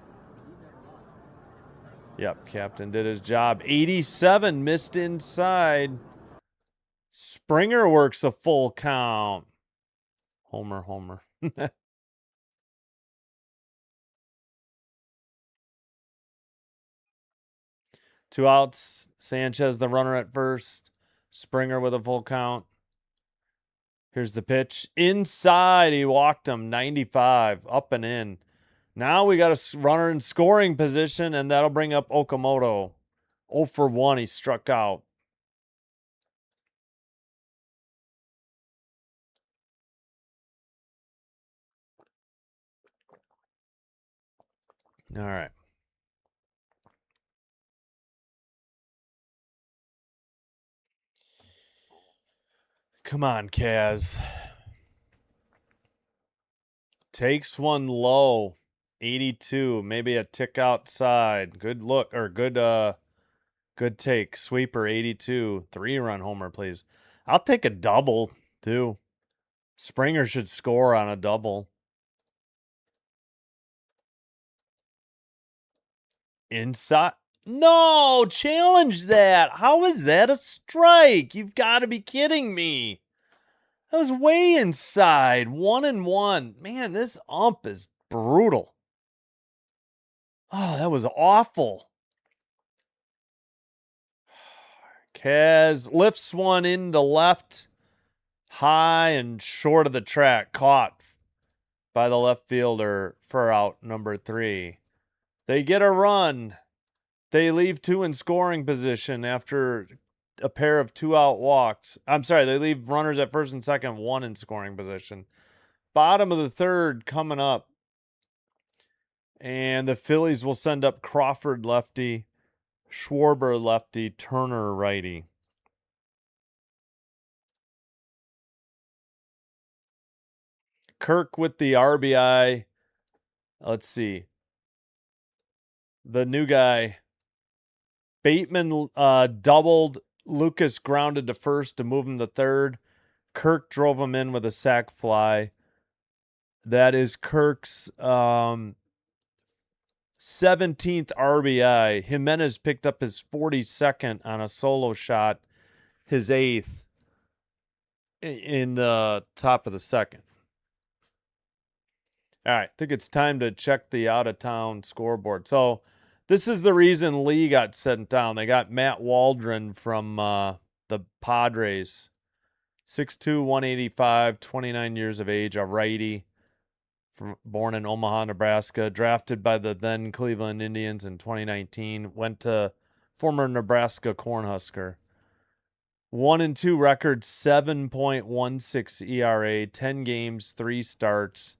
Yep, captain did his job. 87 missed inside. Springer works a full count. Homer, homer. 2 outs. Sanchez, the runner at first. Springer with a full count. Here's the pitch. Inside, he walked him. 95, up and in. Now we got a runner in scoring position, and that'll bring up Okamoto. 0 for 1, he struck out. All right. Come on, Kaz. Takes one low. 82. Maybe a tick outside. Good look, or good take. Sweeper, 82. 3-run homer, please. I'll take a double, too. Springer should score on a double. Inside. No, challenge that. How is that a strike? You've got to be kidding me. That was way inside. 1-1. Man, this ump is brutal. Oh, that was awful. Kaz lifts one into left, high and short of the track. Caught by the left fielder for out number 3. They get a run. They leave 2 in scoring position after a pair of 2-out walks. I'm sorry, they leave runners at first and second, 1 in scoring position. Bottom of the 3rd coming up. And the Phillies will send up Crawford lefty, Schwarber lefty, Turner righty. Kirk with the RBI. Let's see. The new guy, Bateman, doubled. Lucas grounded to first to move him to third. Kirk drove him in with a sac fly. That is Kirk's 17th RBI. Jimenez picked up his 42nd on a solo shot, his 8th in the top of the 2nd. All right, I think it's time to check the out-of-town scoreboard. So this is the reason Lee got sent down. They got Matt Waldron from the Padres. 6'2", 185, 29 years of age, a righty, born in Omaha, Nebraska, drafted by the then Cleveland Indians in 2019, went to Former Nebraska Cornhusker. 1-2 record, 7.16 ERA, 10 games, 3 starts,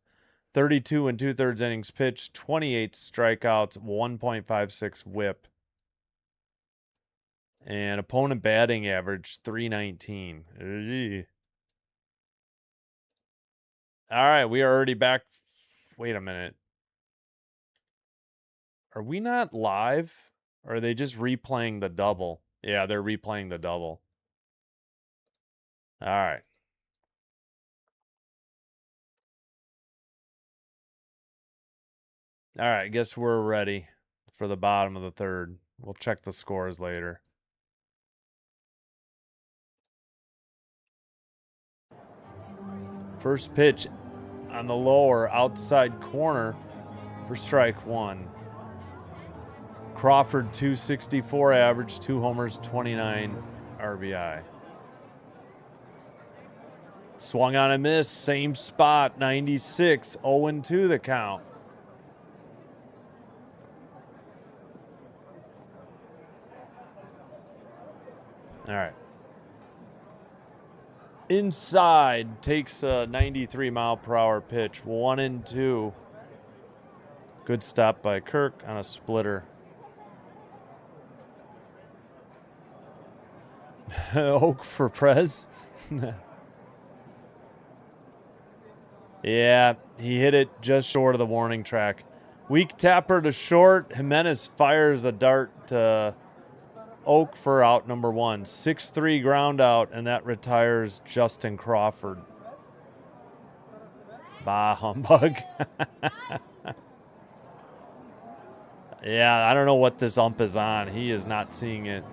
32 and 2/3 innings pitched, 28 strikeouts, 1.56 whip. And opponent batting average, 319. All right, we are already back. Wait a minute. Are we not live? Or are they just replaying the double? Yeah, they're replaying the double. All right. All right, I guess we're ready for the bottom of the third. We'll check the scores later. First pitch on the lower outside corner for strike one. Crawford, 264 average, 2 homers, 29 RBI. Swung on a miss, same spot, 96, 0-2 the count. All right. Inside, takes a 93-mile-per-hour pitch, 1-2. Good stop by Kirk on a splitter. Oak for Prez. Yeah, he hit it just short of the warning track. Weak tapper to short. Jimenez fires a dart to Oak for out number 1. 6-3 ground out, and that retires Justin Crawford. Bah, humbug. Yeah, I don't know what this ump is on. He is not seeing it.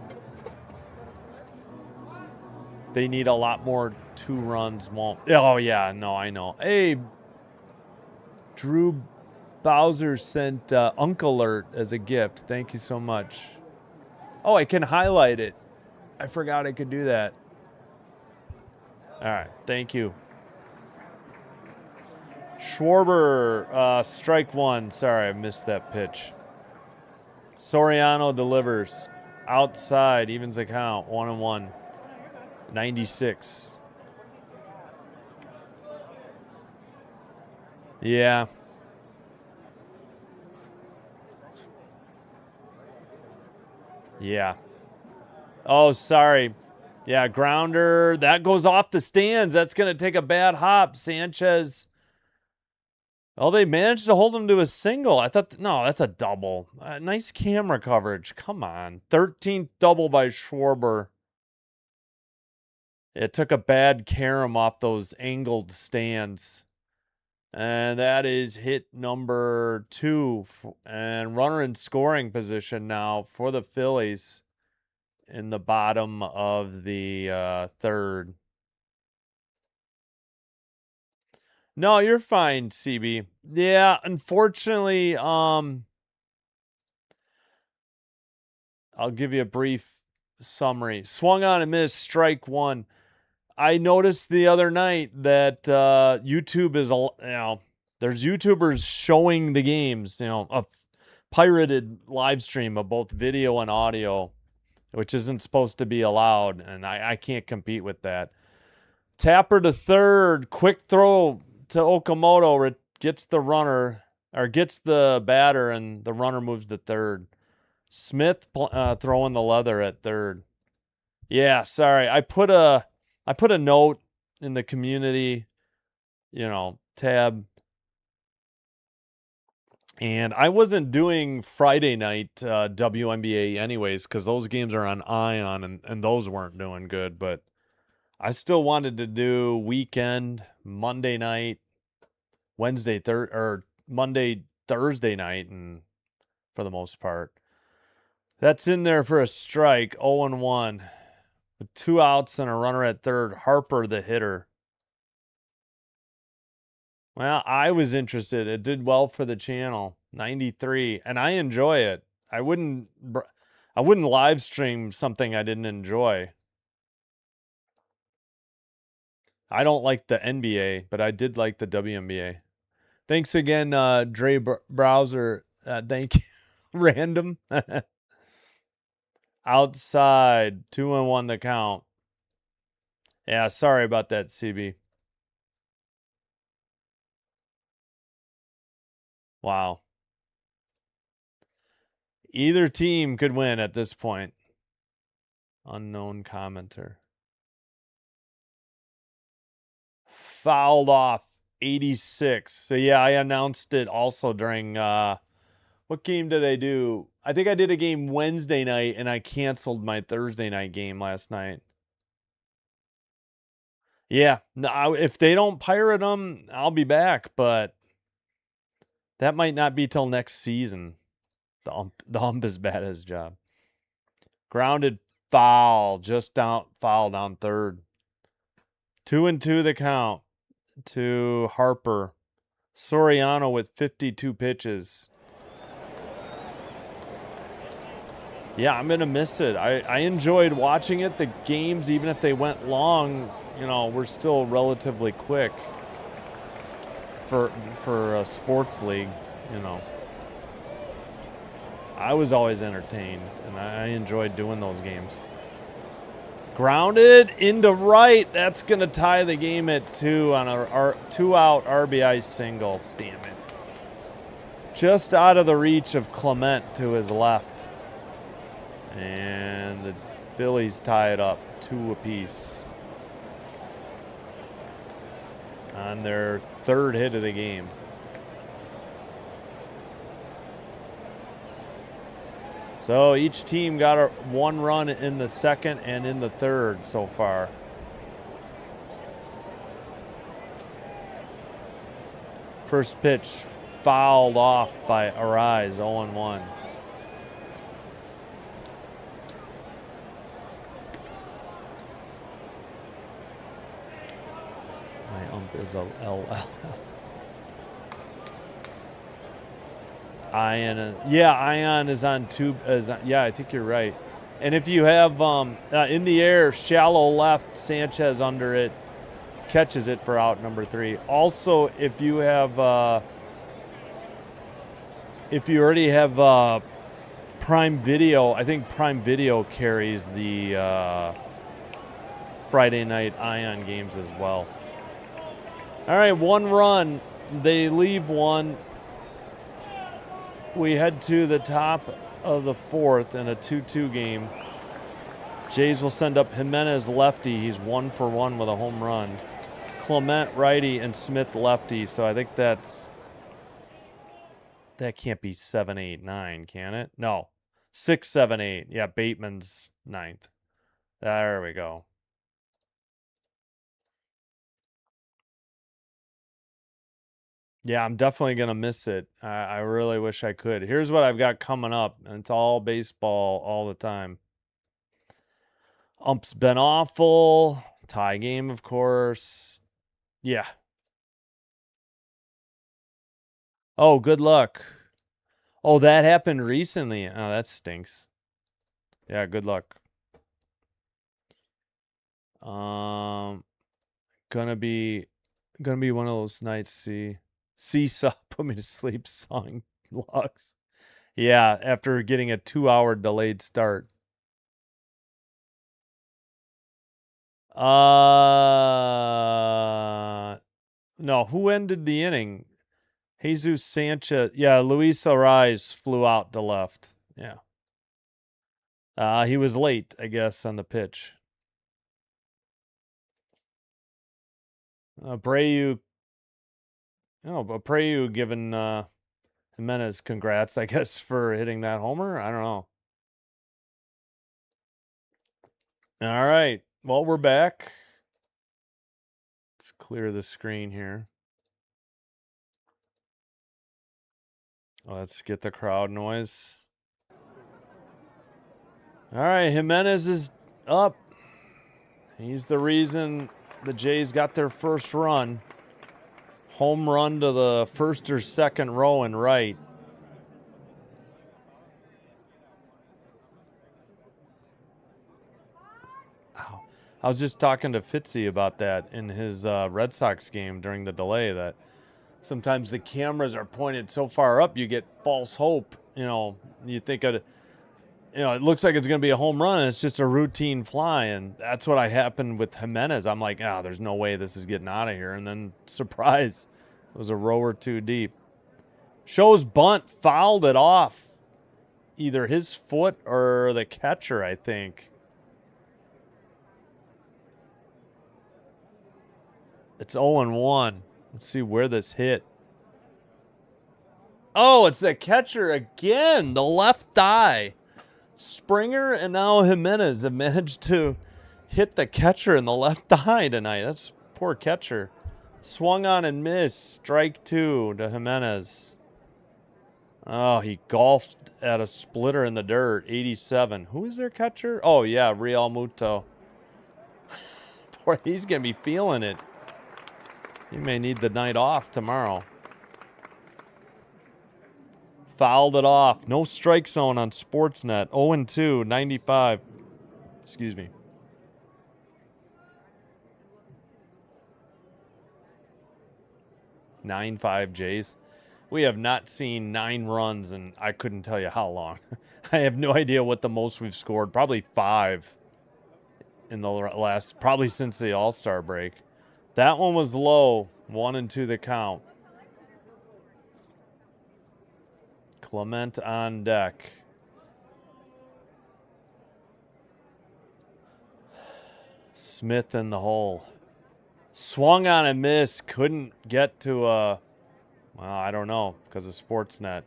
They need a lot more 2 runs. Won't. Oh, yeah, no, I know. Hey, Drew Bowser sent Uncle Alert as a gift. Thank you so much. Oh, I can highlight it. I forgot I could do that. All right, thank you. Schwarber, strike one. Sorry, I missed that pitch. Soriano delivers. Outside, evens the count, 1-1. 96. Yeah. Yeah. Oh, sorry. Yeah, grounder. That goes off the stands. That's going to take a bad hop. Sanchez. Oh, they managed to hold him to a single. I thought, no, that's a double. Nice camera coverage. Come on. 13th double by Schwarber. It took a bad carom off those angled stands. And that is hit number 2. And runner in scoring position now for the Phillies in the bottom of the third. No, you're fine, CB. Yeah, unfortunately, I'll give you a brief summary. Swung on and missed, strike one. I noticed the other night that YouTube is, there's YouTubers showing the games, a pirated live stream of both video and audio, which isn't supposed to be allowed, and I can't compete with that. Tapper to third, quick throw to Okamoto, gets the runner, or gets the batter, and the runner moves to third. Smith throwing the leather at third. Yeah, sorry. I put a note in the community, tab. And I wasn't doing Friday night WNBA anyways, because those games are on Ion, and those weren't doing good. But I still wanted to do weekend, Monday night, Monday, Thursday night, and for the most part. That's in there for a strike, 0-1. With 2 outs and a runner at third. Harper, the hitter. Well, I was interested. It did well for the channel, 93, and I enjoy it. I wouldn't live stream something I didn't enjoy. I don't like the NBA, but I did like the WNBA. Thanks again, Dre Browser. Thank you. Random. Outside. 2-1 the count. Yeah, sorry about that, CB. Wow. Either team could win at this point. Unknown commenter. Fouled off 86. So yeah, I announced it also during what game did I do? I think I did a game Wednesday night and I canceled my Thursday night game last night. Yeah, no, if they don't pirate them, I'll be back, but that might not be till next season. The ump is bad at his job. Grounded foul, just down foul down third. 2-2 the count to Harper. Soriano with 52 pitches. Yeah, I'm going to miss it. I enjoyed watching it. The games, even if they went long, you know, were still relatively quick for a sports league, you know. I was always entertained, and I enjoyed doing those games. Grounded into right. That's going to tie the game at 2 on a 2-out RBI single. Damn it. Just out of the reach of Clement to his left. And the Phillies tie it up 2 apiece on their 3rd hit of the game. So each team got 1 run in the 2nd and in the 3rd so far. First pitch fouled off by Arise, 0-1. My ump is a LL. Ion, yeah, Ion is on 2. Yeah, I think you're right. And if you have in the air, shallow left, Sanchez under it, catches it for out number 3. Also, if you have, if you already have Prime Video, I think Prime Video carries the Friday night Ion games as well. All right, 1 run. They leave 1. We head to the top of the 4th in a 2-2 game. Jays will send up Jimenez lefty. He's 1 for 1 with a home run. Clement righty and Smith lefty. So I think that can't be 7, 8, 9, can it? No, 6, 7, 8. Yeah, Bateman's 9th. There we go. Yeah, I'm definitely going to miss it. I really wish I could. Here's what I've got coming up. And it's all baseball all the time. Ump's been awful. Tie game, of course. Yeah. Oh, good luck. Oh, that happened recently. Oh, that stinks. Yeah, good luck. Gonna be one of those nights. Seesaw put me to sleep song logs. Yeah, after getting a 2-hour delayed start. No, who ended the inning? Jesus Sanchez. Yeah, Luis Ariz flew out to left. Yeah. He was late, I guess, on the pitch. Abreu giving Jimenez congrats, I guess, for hitting that homer. I don't know. All right. Well, we're back. Let's clear the screen here. Let's get the crowd noise. All right, Jimenez is up. He's the reason the Jays got their first run. Home run to the 1st or 2nd row and right. Ow. I was just talking to Fitzy about that in his Red Sox game during the delay, that sometimes the cameras are pointed so far up you get false hope. You know, you think it looks like it's going to be a home run, and it's just a routine fly, and that's what happened with Jimenez. I'm like, there's no way this is getting out of here, and then surprise, it was a row or two deep. Shows bunt, fouled it off, either his foot or the catcher, I think. It's 0-1. Let's see where this hit. Oh, it's the catcher again, the left thigh. Springer and now Jimenez have managed to hit the catcher in the left thigh tonight. That's poor catcher. Swung on and missed. Strike 2 to Jimenez. Oh, he golfed at a splitter in the dirt. 87. Who is their catcher? Oh, yeah, Real Muto. Boy, he's going to be feeling it. He may need the night off tomorrow. Fouled it off. No strike zone on Sportsnet. 0-2, 95. Excuse me. (9-5) Jays. We have not seen 9 runs, and I couldn't tell you how long. I have no idea what the most we've scored. Probably 5 in the last, probably since the All-Star break. That one was low. 1-2 the count. Clement on deck. Smith in the hole. Swung on and missed. Couldn't get to a... Well, I don't know, because of Sportsnet.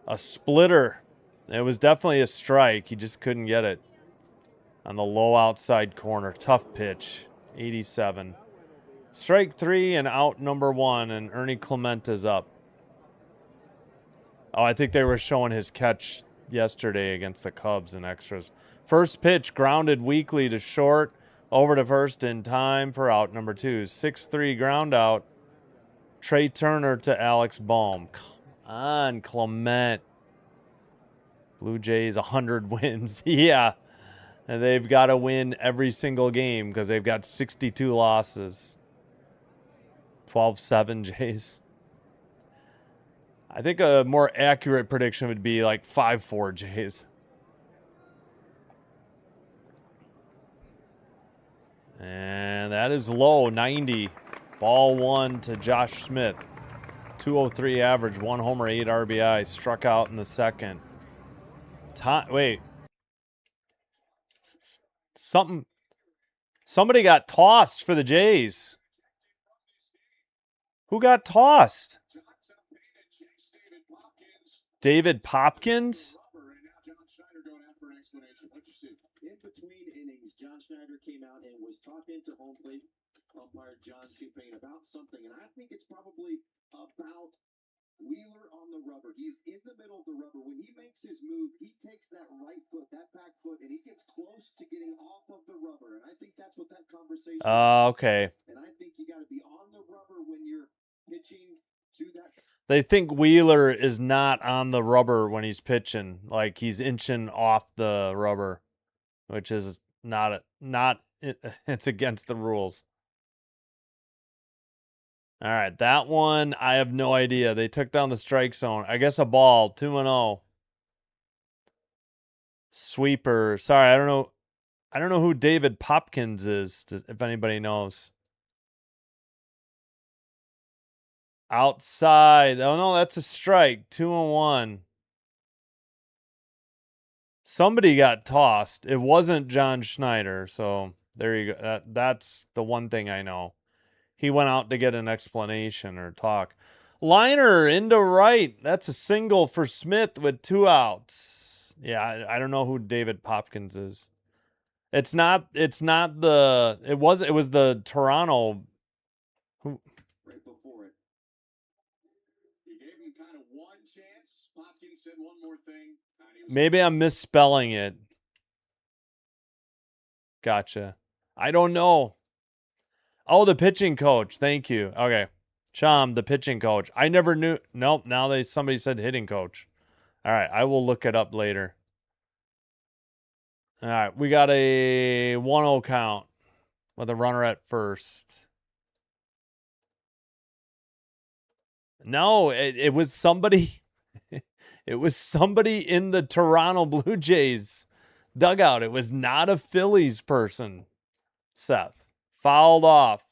A splitter. It was definitely a strike. He just couldn't get it. On the low outside corner. Tough pitch. 87. Strike 3 and out number 1, and Ernie Clement is up. Oh, I think they were showing his catch yesterday against the Cubs in extras. First pitch grounded weakly to short. Over to first in time for out number 2. 6-3 ground out. Trey Turner to Alex Baum. Come on, Clement. Blue Jays 100 wins. Yeah. And they've got to win every single game because they've got 62 losses. 12-7 Jays. I think a more accurate prediction would be like 5-4 Jays. And that is low, 90. Ball 1 to Josh Smith. 203 average, 1 homer, 8 RBI. Struck out in the second. Wait. Somebody got tossed for the Jays. Who got tossed? David Popkins? In between innings, John Schneider came out and was talking to home plate umpire John Stupane about something, and I think it's probably about Wheeler on the rubber. He's in the middle of the rubber. When he makes his move, he takes that right foot, that back foot, and he gets close to getting off of the rubber. And I think that's what that conversation is. Okay. And I think you got to be on the rubber when you're pitching to that. They think Wheeler is not on the rubber when he's pitching. Like he's inching off the rubber, which is not it's against the rules. All right, that one, I have no idea. They took down the strike zone. I guess a ball, 2-0. Sweeper. Sorry, I don't know who David Popkins is, if anybody knows. Outside. Oh, no, that's a strike. 2-1. Somebody got tossed. It wasn't John Schneider, so there you go. That's the one thing I know. He went out to get an explanation or talk. Liner into right. That's a single for Smith with 2 outs. Yeah, I don't know who David Popkins is. It was the Toronto who Right before it. He gave him kind of one chance. Popkins said one more thing. Maybe I'm misspelling it. Gotcha. I don't know. Oh, the pitching coach. Thank you. Okay. Cham, the pitching coach. I never knew. Nope. Now somebody said hitting coach. All right. I will look it up later. All right. We got a 1-0 count with a runner at first. No, it was somebody. It was somebody in the Toronto Blue Jays dugout. It was not a Phillies person, Seth. Fouled off.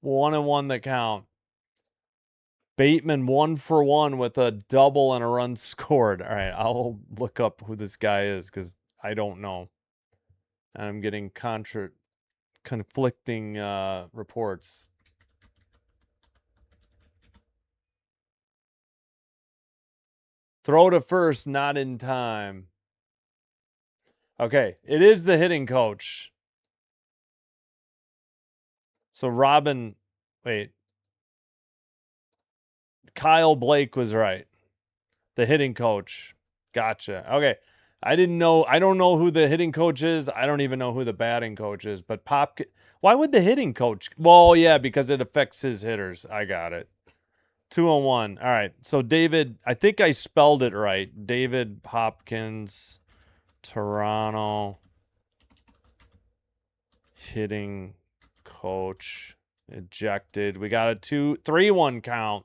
1-1 the count. Bateman 1 for 1 with a double and a run scored. All right, I'll look up who this guy is because I don't know. And I'm getting conflicting reports. Throw to first, not in time. Okay, it is the hitting coach. So Kyle Blake was right. The hitting coach. Gotcha. Okay. I don't know who the hitting coach is. I don't even know who the batting coach is. But why would the hitting coach? Well, yeah, because it affects his hitters. I got it. 2-1. All right. So David, I think I spelled it right. David Hopkins, Toronto hitting coach ejected. We got a 3-1 count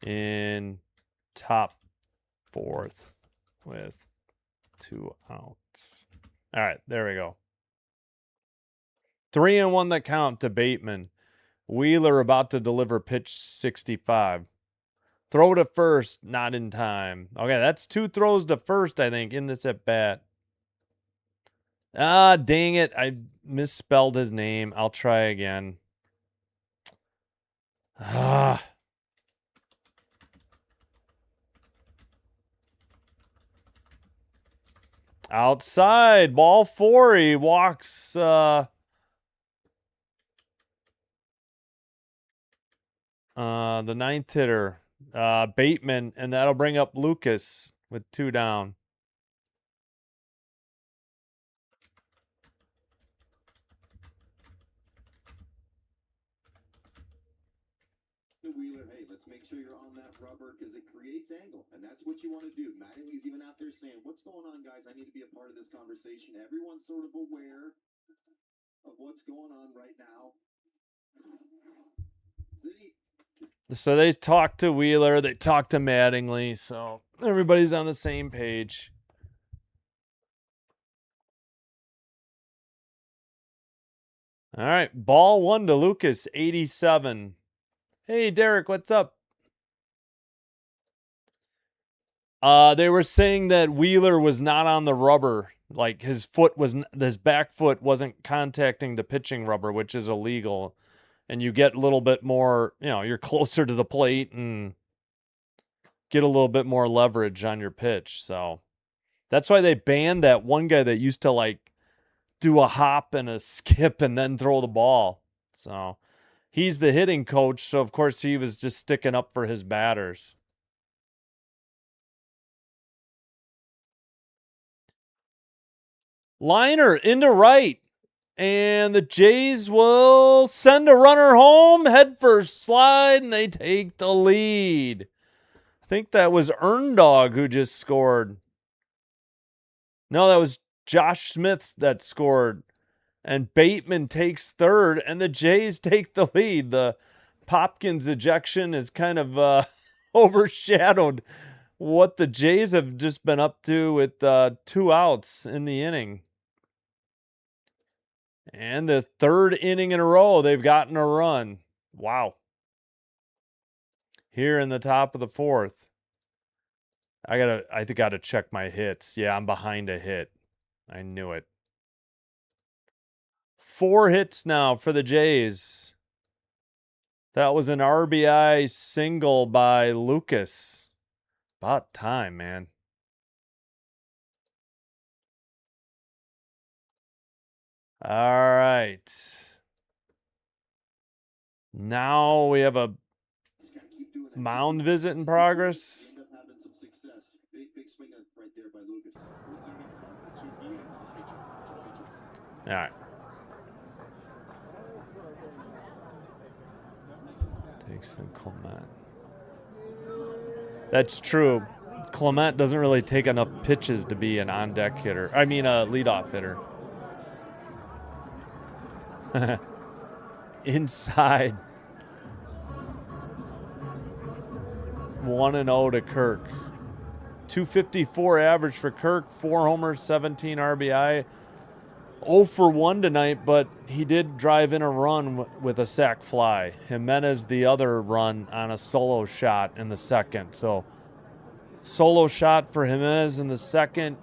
in top fourth with 2 outs. All right, there we go. 3-1 the count to Bateman. Wheeler about to deliver pitch 65. Throw to first, not in time. Okay, that's 2 throws to first, I think, in this at bat. Ah, dang it. I misspelled his name. I'll try again. Ah. Outside, ball 4. He walks the 9th hitter, Bateman, and that'll bring up Lucas with 2 down. Wheeler, hey, let's make sure you're on that rubber because it creates angle, and that's what you want to do. Mattingly's even out there saying, "What's going on, guys? I need to be a part of this conversation." Everyone's sort of aware of what's going on right now. So they talked to Wheeler, they talked to Mattingly, so everybody's on the same page. All right, ball 1 to Lucas, 87. Hey, Derek, what's up? They were saying that Wheeler was not on the rubber. Like his back foot wasn't contacting the pitching rubber, which is illegal. And you get a little bit more, you're closer to the plate and get a little bit more leverage on your pitch. So that's why they banned that one guy that used to like do a hop and a skip and then throw the ball. So he's the hitting coach. So of course he was just sticking up for his batters. Liner into right. And the Jays will send a runner home, head first slide, and they take the lead. I think that was Erndog who just scored. No, that was Josh Smith that scored. And Bateman takes third, and the Jays take the lead. The Hopkins ejection is kind of overshadowed what the Jays have just been up to with 2 outs in the inning. And the 3rd inning in a row, they've gotten a run. Wow. Here in the top of the 4th. I think I gotta check my hits. Yeah, I'm behind a hit. I knew it. 4 hits now for the Jays. That was an RBI single by Lucas. About time, man. All right. Now we have a mound visit in progress. All right. Takes the Clement. That's true. Clement doesn't really take enough pitches to be an on-deck hitter. I mean, a leadoff hitter. Inside. 1-0 to Kirk. .254 average for Kirk, 4 homers, 17 RBI. 0 for 1 tonight, but he did drive in a run with a sac fly. Jimenez the other run on a solo shot in the second. So solo shot for Jimenez in the second,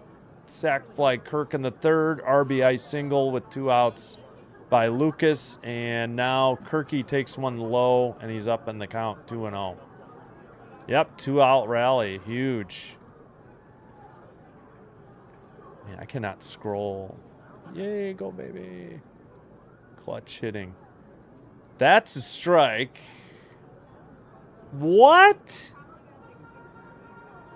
sac fly Kirk in the third, RBI single with 2 outs by Lucas, and now Kirky takes one low and he's up in the count 2-0. Yep, 2-out rally, huge. Man, I cannot scroll. Yay, go baby. Clutch hitting. That's a strike. What?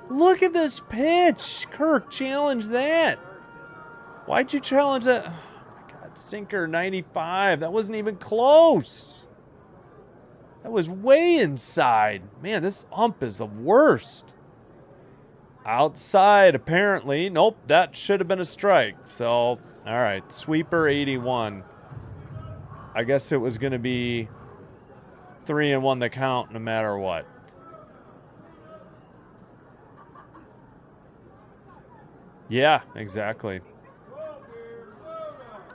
Look at this pitch. Kirk, challenge that. Why'd you challenge that? Oh my God, sinker 95. That wasn't even close. That was way inside. Man, this ump is the worst. Outside, apparently. Nope, that should have been a strike. So, all right, sweeper 81. I guess it was going to be 3-1 the count no matter what. Yeah, exactly.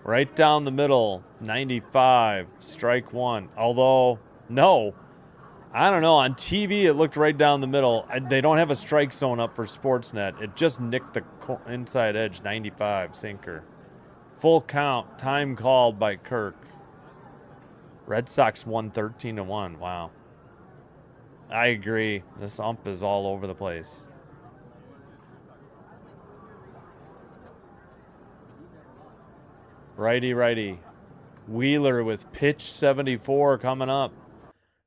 Right down the middle, 95, strike 1. Although, no, I don't know. On TV, it looked right down the middle. They don't have a strike zone up for Sportsnet. It just nicked the inside edge, 95, sinker. Full count, time called by Kirk. Red Sox won 13-1. Wow. I agree. This ump is all over the place. Righty. Wheeler with pitch 74 coming up.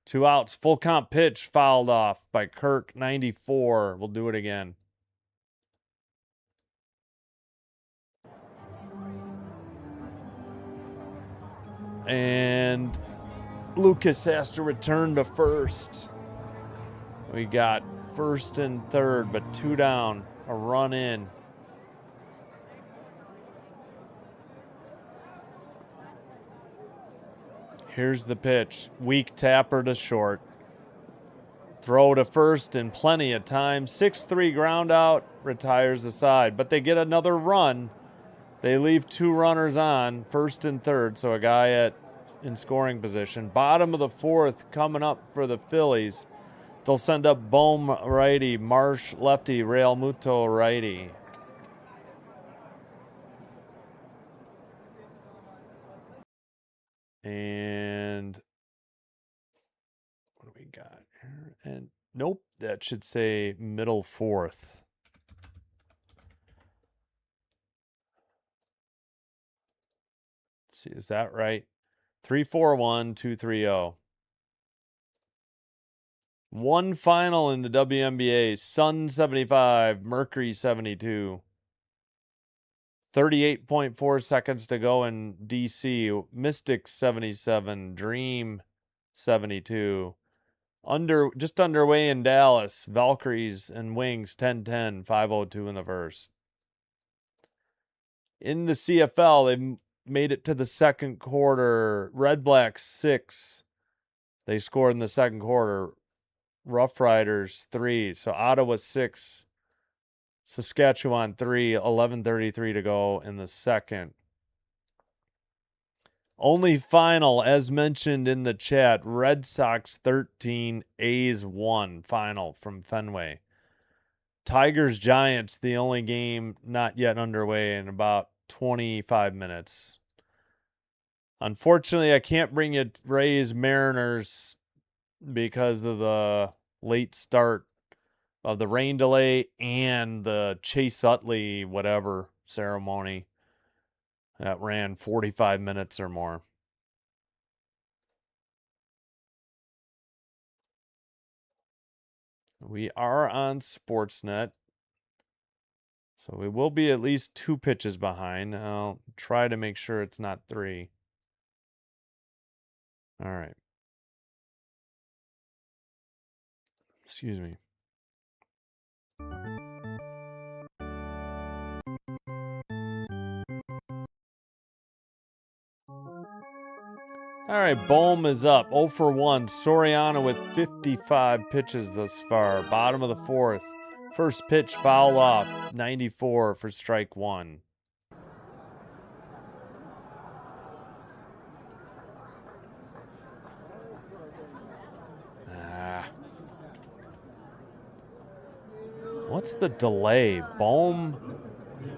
2 outs. Full count pitch fouled off by Kirk, 94. We'll do it again. And Lucas has to return to first. We got first and third, but 2 down. A run in. Here's the pitch. Weak tapper to short. Throw to first in plenty of time. 6-3 ground out. Retires the side. But they get another run. They leave 2 runners on, first and third. So a guy in scoring position. Bottom of the 4th coming up for the Phillies. They'll send up Bohm righty, Marsh lefty, Real Muto righty. And what do we got here? And nope, that should say middle 4th. Let's see, is that right? 3-4-1, 2-3-0. One final in the WNBA. Sun 75, Mercury 72. 38.4 seconds to go in DC. Mystics 77, Dream 72. Just underway in Dallas. Valkyries and Wings 10-10, 5:02 in the first. In the CFL, they made it to the second quarter. Red Blacks 6. They scored in the second quarter. Rough Riders 3. So Ottawa 6. Saskatchewan 3, 11:33 to go in the second. Only final, as mentioned in the chat, Red Sox 13, A's 1 final from Fenway. Tigers Giants, the only game not yet underway in about 25 minutes. Unfortunately, I can't bring you Rays Mariners because of the late start of the rain delay and the Chase Utley whatever ceremony that ran 45 minutes or more. We are on Sportsnet, so we will be at least 2 pitches behind. I'll try to make sure it's not 3. All right. Excuse me. All right, Bohm is up. 0 for 1. Soriano with 55 pitches thus far. Bottom of the 4th. First pitch fouled off. 94 for strike one. What's the delay? Bohm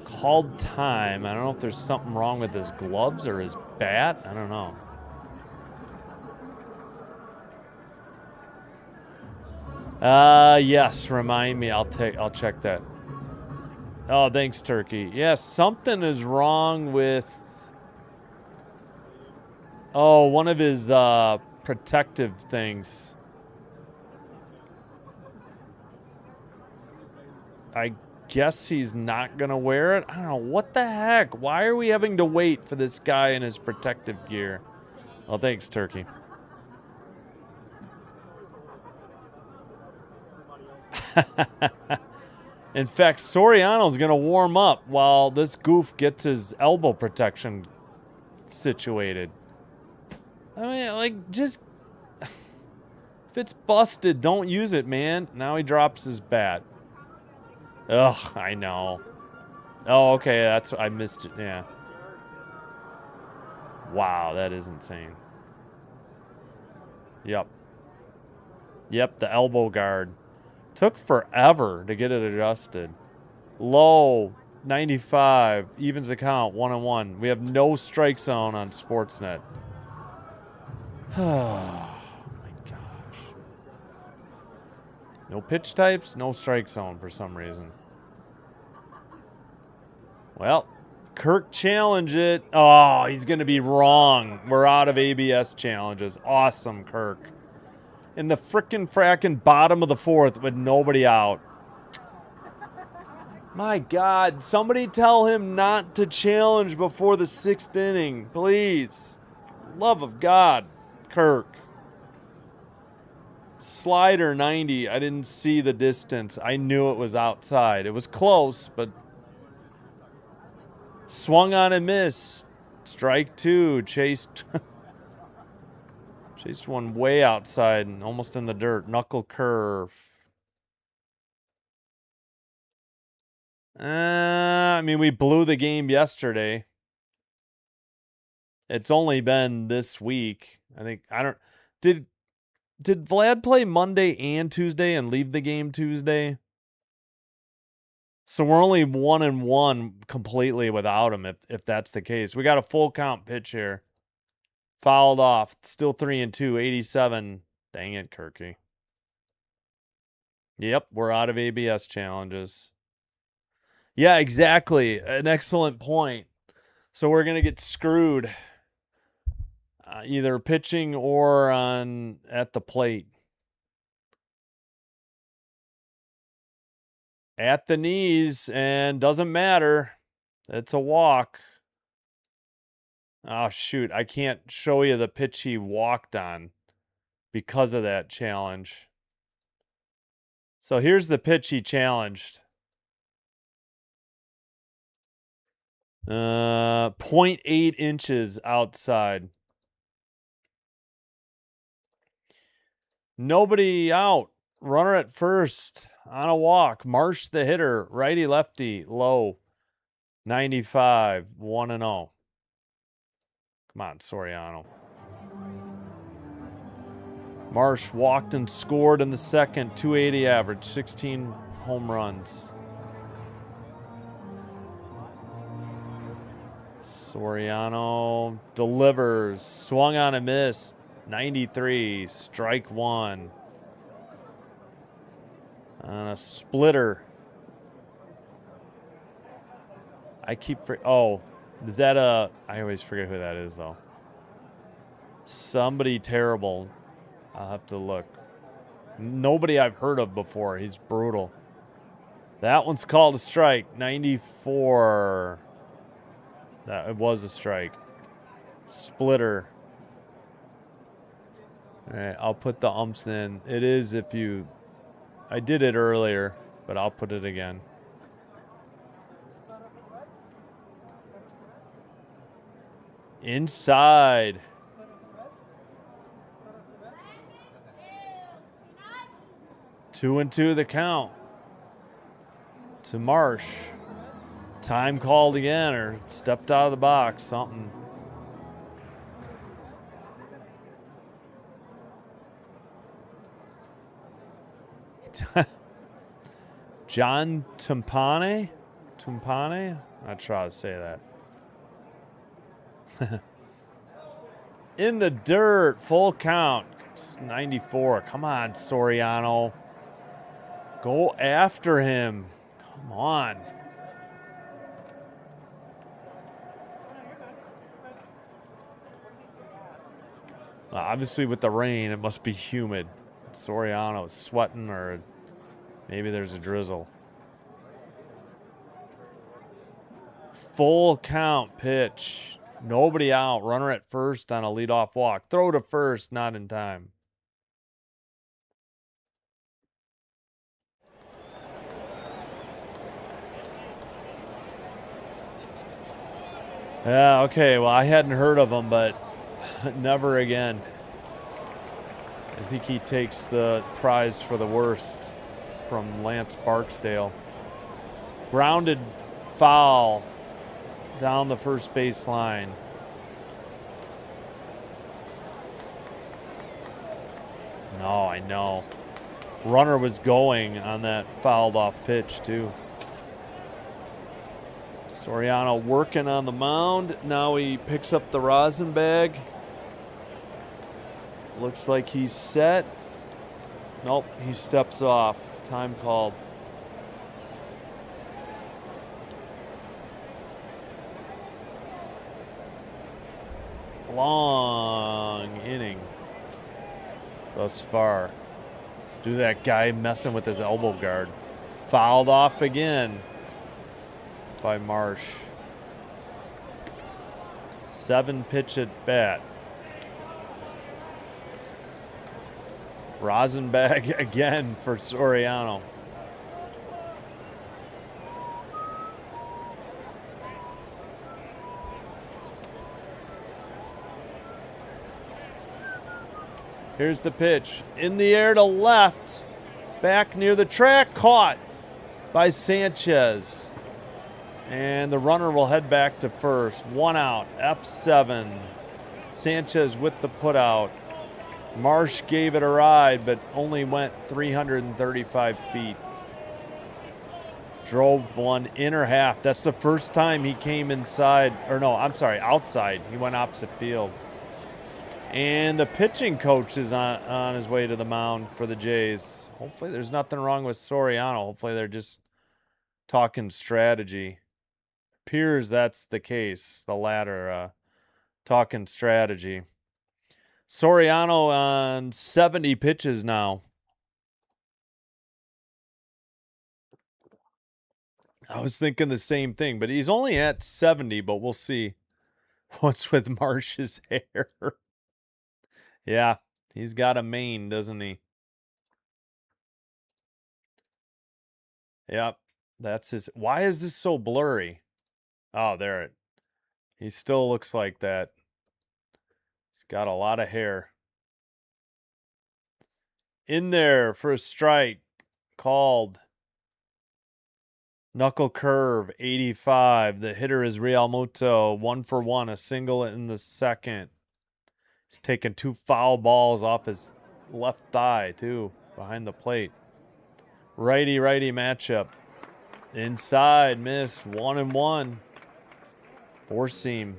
called time. I don't know if there's something wrong with his gloves or his bat. I don't know. Yes. Remind me. I'll check that. Oh, thanks, Turkey. Yeah, something is wrong with. Oh, one of his protective things. I guess he's not gonna wear it. I don't know. What the heck? Why are we having to wait for this guy in his protective gear? Oh, thanks, Turkey. In fact, Soriano's gonna warm up while this goof gets his elbow protection situated. I mean, like, just if it's busted, don't use it, man. Now he drops his bat. Ugh, I know. Oh, okay, I missed it, yeah. Wow, that is insane. Yep. Yep, the elbow guard. Took forever to get it adjusted. Low, 95, evens the count, 1-1. We have no strike zone on Sportsnet. Oh my gosh. No pitch types, no strike zone for some reason. Well, Kirk challenge it. Oh, he's going to be wrong. We're out of ABS challenges. Awesome, Kirk. In the frickin' bottom of the fourth with nobody out. My God, somebody tell him not to challenge before the 6th inning, please. For the love of God, Kirk. Slider 90. I didn't see the distance. I knew it was outside. It was close, but swung on and missed. Strike two. Chased one way outside and almost in the dirt. Knuckle curve. I mean, we blew the game yesterday. It's only been this week. I think did Vlad play Monday and Tuesday and leave the game Tuesday? So we're only 1-1 completely without him if that's the case. We got a full count pitch here. Fouled off. Still 3-2, 87. Dang it, Kirky. Yep, we're out of ABS challenges. Yeah, exactly. An excellent point. So we're going to get screwed. Either pitching or at the plate. At the knees, and doesn't matter. It's a walk. Oh, shoot. I can't show you the pitch he walked on because of that challenge. So here's the pitch he challenged. 0.8 inches outside. Nobody out. Runner at first on a walk. Marsh the hitter. Righty lefty. Low. 95. 1-0. Come on, Soriano. Marsh walked and scored in the second. 280 average. 16 home runs. Soriano delivers. Swung on and missed. 93. Strike one. On a splitter. Is that I always forget who that is, though. Somebody terrible. I'll have to look. Nobody I've heard of before. He's brutal. That one's called a strike. 94. It was a strike. Splitter. All right, I'll put the umps in. It is if you... I did it earlier, but I'll put it again. Inside. Two and two the count. to Marsh. Time called again, or stepped out of the box, something. John Tumpane? Not sure how to say that. In the dirt, full count. It's 94. Come on, Soriano. Go after him. Come on. Obviously, with the rain, it must be humid. Soriano is sweating, or maybe there's a drizzle. Full count pitch. Nobody out. Runner at first on a leadoff walk. Throw to first, not in time. Yeah, okay. Well, I hadn't heard of him, but never again. I think he takes the prize for the worst from Lance Barksdale. Grounded foul down the first base line. No, I know. Runner was going on that fouled off pitch, too. Soriano working on the mound. Now he picks up the rosin bag. Looks like he's set. Nope, he steps off. Time called. Long inning thus far. Do that guy messing with his elbow guard. Fouled off again by Marsh. 7 pitch at bat. Rosin bag again for Soriano. Here's the pitch. In the air to left. Back near the track. Caught by Sanchez. And the runner will head back to first. 1 out. F7. Sanchez with the putout. Marsh gave it a ride, but only went 335 feet. Drove one inner half. That's the first time he came inside. Or no, I'm sorry, outside. He went opposite field. And the pitching coach is on his way to the mound for the Jays. Hopefully there's nothing wrong with Soriano. Hopefully they're just talking strategy. Appears that's the case, the latter, talking strategy. Soriano on 70 pitches now. I was thinking the same thing, but he's only at 70, but we'll see what's with Marsh's hair. Yeah, he's got a mane, doesn't he? Yep, that's his. Why is this so blurry? Oh, there it. He still looks like that. He's got a lot of hair. In there for a strike. Called. Knuckle curve, 85. The hitter is Real Muto. 1 for 1. A single in the second. He's taking 2 foul balls off his left thigh, too, behind the plate. Righty-righty matchup. Inside, missed. 1-1. 4-seam.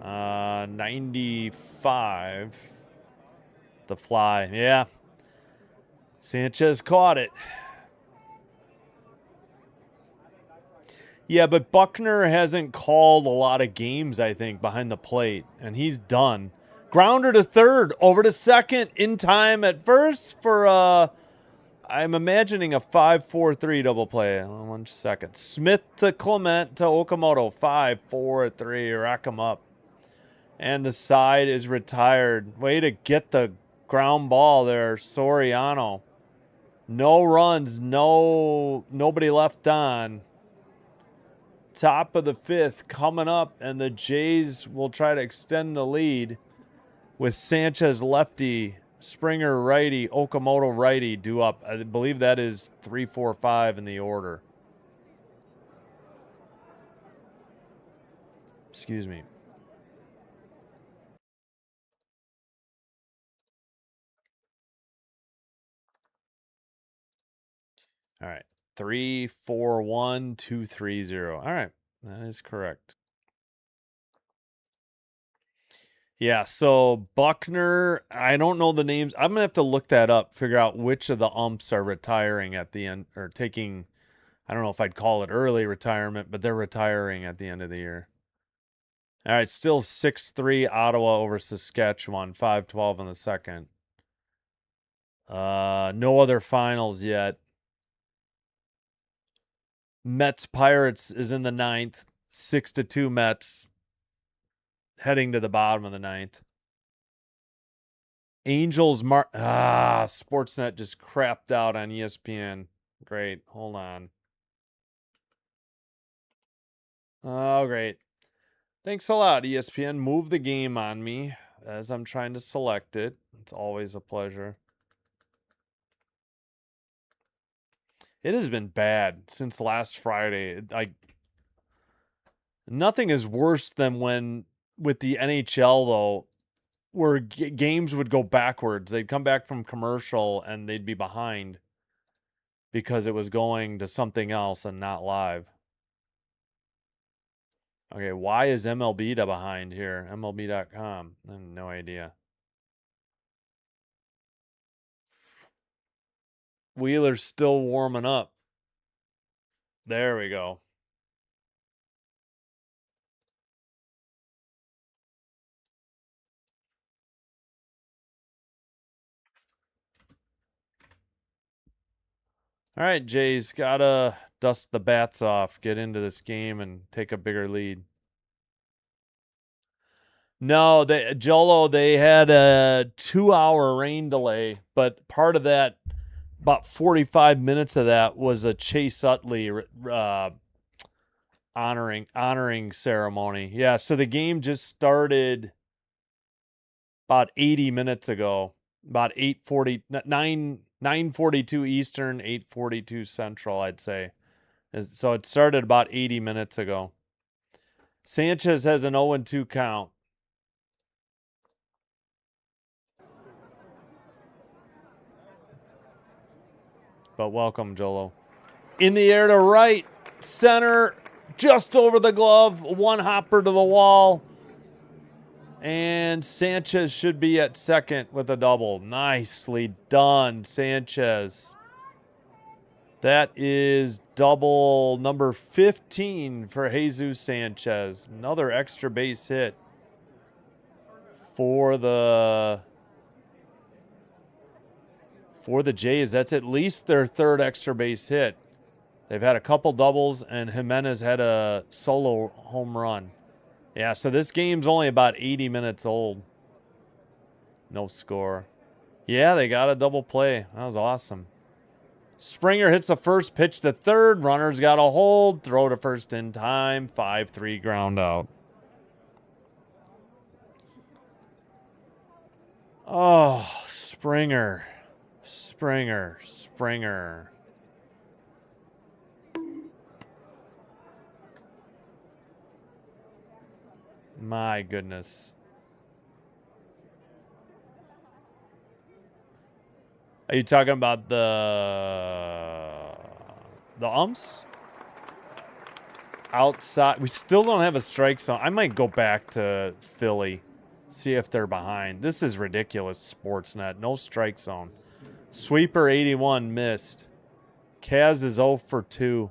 95. The fly. Yeah. Sanchez caught it. Yeah, but Buckner hasn't called a lot of games, I think, behind the plate. And he's done. Grounder to third, over to second, in time at first for, I'm imagining a 5-4-3 double play. 1 second. Smith to Clement to Okamoto. 5-4-3, rack him up. And the side is retired. Way to get the ground ball there, Soriano. No runs, nobody left on. Top of the 5th coming up, and the Jays will try to extend the lead with Sanchez lefty, Springer righty, Okamoto righty due up. I believe that is 3-4-5 in the order. Excuse me. All right. 341-230. All right. That is correct. Yeah, so Buckner, I don't know the names. I'm gonna have to look that up, figure out which of the umps are retiring at the end or taking, I don't know if I'd call it early retirement, but they're retiring at the end of the year. All right, still 6-3 Ottawa over Saskatchewan, 5-12 in the second. No other finals yet. Mets Pirates is in the ninth, 6-2 Mets, heading to the bottom of the ninth. Angels Sportsnet just crapped out on ESPN. Great. Hold on. Oh, great. Thanks a lot, ESPN. Move the game on me as I'm trying to select it. It's always a pleasure. It has been bad since last Friday. Nothing is worse than when with the NHL though, where games would go backwards. They'd come back from commercial and they'd be behind because it was going to something else and not live. Okay, why is MLB behind here? MLB.com. I have no idea. Wheeler's still warming up. There we go. All right, Jays, gotta dust the bats off, get into this game, and take a bigger lead. No, they had a 2-hour rain delay, but part of that, about 45 minutes of that, was a Chase Utley honoring ceremony. Yeah, so the game just started about 80 minutes ago, about 9:42 Eastern, 8:42 Central, I'd say. So it started about 80 minutes ago. Sanchez has an 0-2 count. But welcome, Jolo. In the air to right, center, just over the glove, one hopper to the wall. And Sanchez should be at second with a double. Nicely done, Sanchez. That is double number 15 for Jesus Sanchez. Another extra base hit for the Jays. That's at least their third extra base hit. They've had a couple doubles, and Jimenez had a solo home run. Yeah, so this game's only about 80 minutes old. No score. Yeah, they got a double play. That was awesome. Springer hits the first pitch to third. Runner's got a hold. Throw to first in time. 5-3 ground out. Oh, Springer. My goodness. Are you talking about the umps? Outside. We still don't have a strike zone. I might go back to Philly, see if they're behind. This is ridiculous, Sportsnet. No strike zone. Sweeper 81 missed. Kaz is 0 for 2.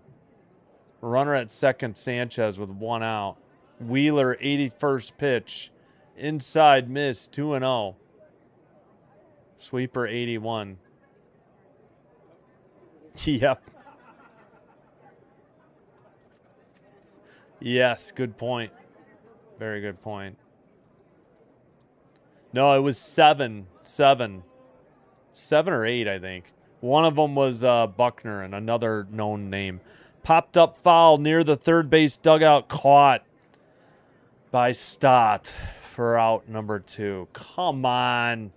Runner at second, Sanchez with 1 out. Wheeler 81st pitch. Inside miss, 2-0. Sweeper 81. Yep. Yes, good point. Very good point. No, it was 7 or 8, I think. One of them was Buckner and another known name. Popped up foul near the third base dugout, caught by Stott for out number 2. Come on.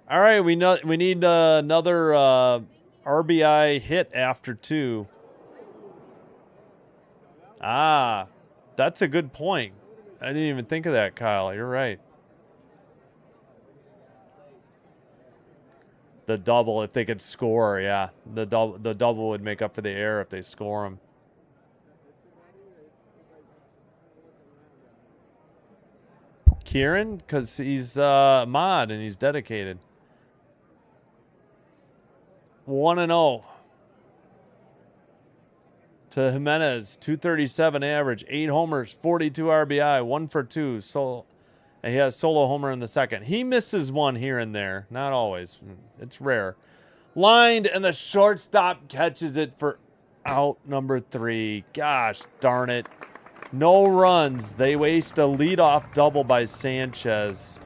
All right, we need another RBI hit after 2. That's a good point. I didn't even think of that, Kyle. You're right. The double, if they could score, yeah. The double would make up for the error if they score them. Kieran, because he's mod and he's dedicated. 1-0 to Jimenez, 237 average, 8 homers, 42 RBI, 1 for 2. So he has solo homer in the second. He misses one here and there, not always. It's rare. Lined, and the shortstop catches it for out number 3. Gosh darn it. No runs. They waste a leadoff double by Sanchez.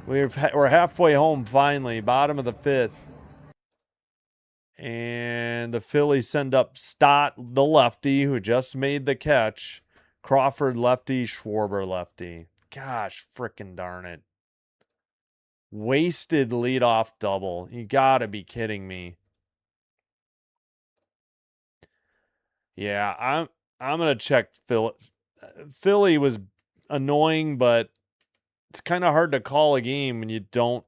We're halfway home finally, bottom of the 5th. And the Phillies send up Stott, the lefty, who just made the catch. Crawford, lefty. Schwarber, lefty. Gosh, frickin' darn it. Wasted leadoff double. You gotta be kidding me. Yeah, I'm gonna check Philly. Philly was annoying, but it's kind of hard to call a game when you don't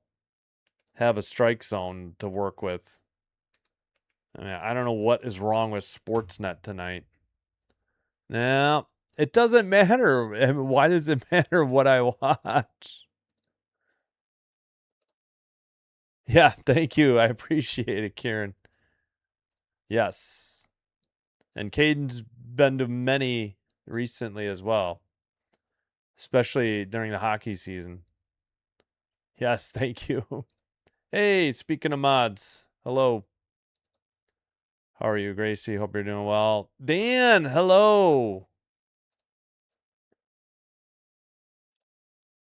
have a strike zone to work with. I mean, I don't know what is wrong with Sportsnet tonight. No, it doesn't matter. I mean, why does it matter what I watch? Yeah, thank you. I appreciate it, Kieran. Yes. And Caden's been to many recently as well, especially during the hockey season. Yes, thank you. Hey, speaking of mods, hello. How are you, Gracie? Hope you're doing well. Dan, hello.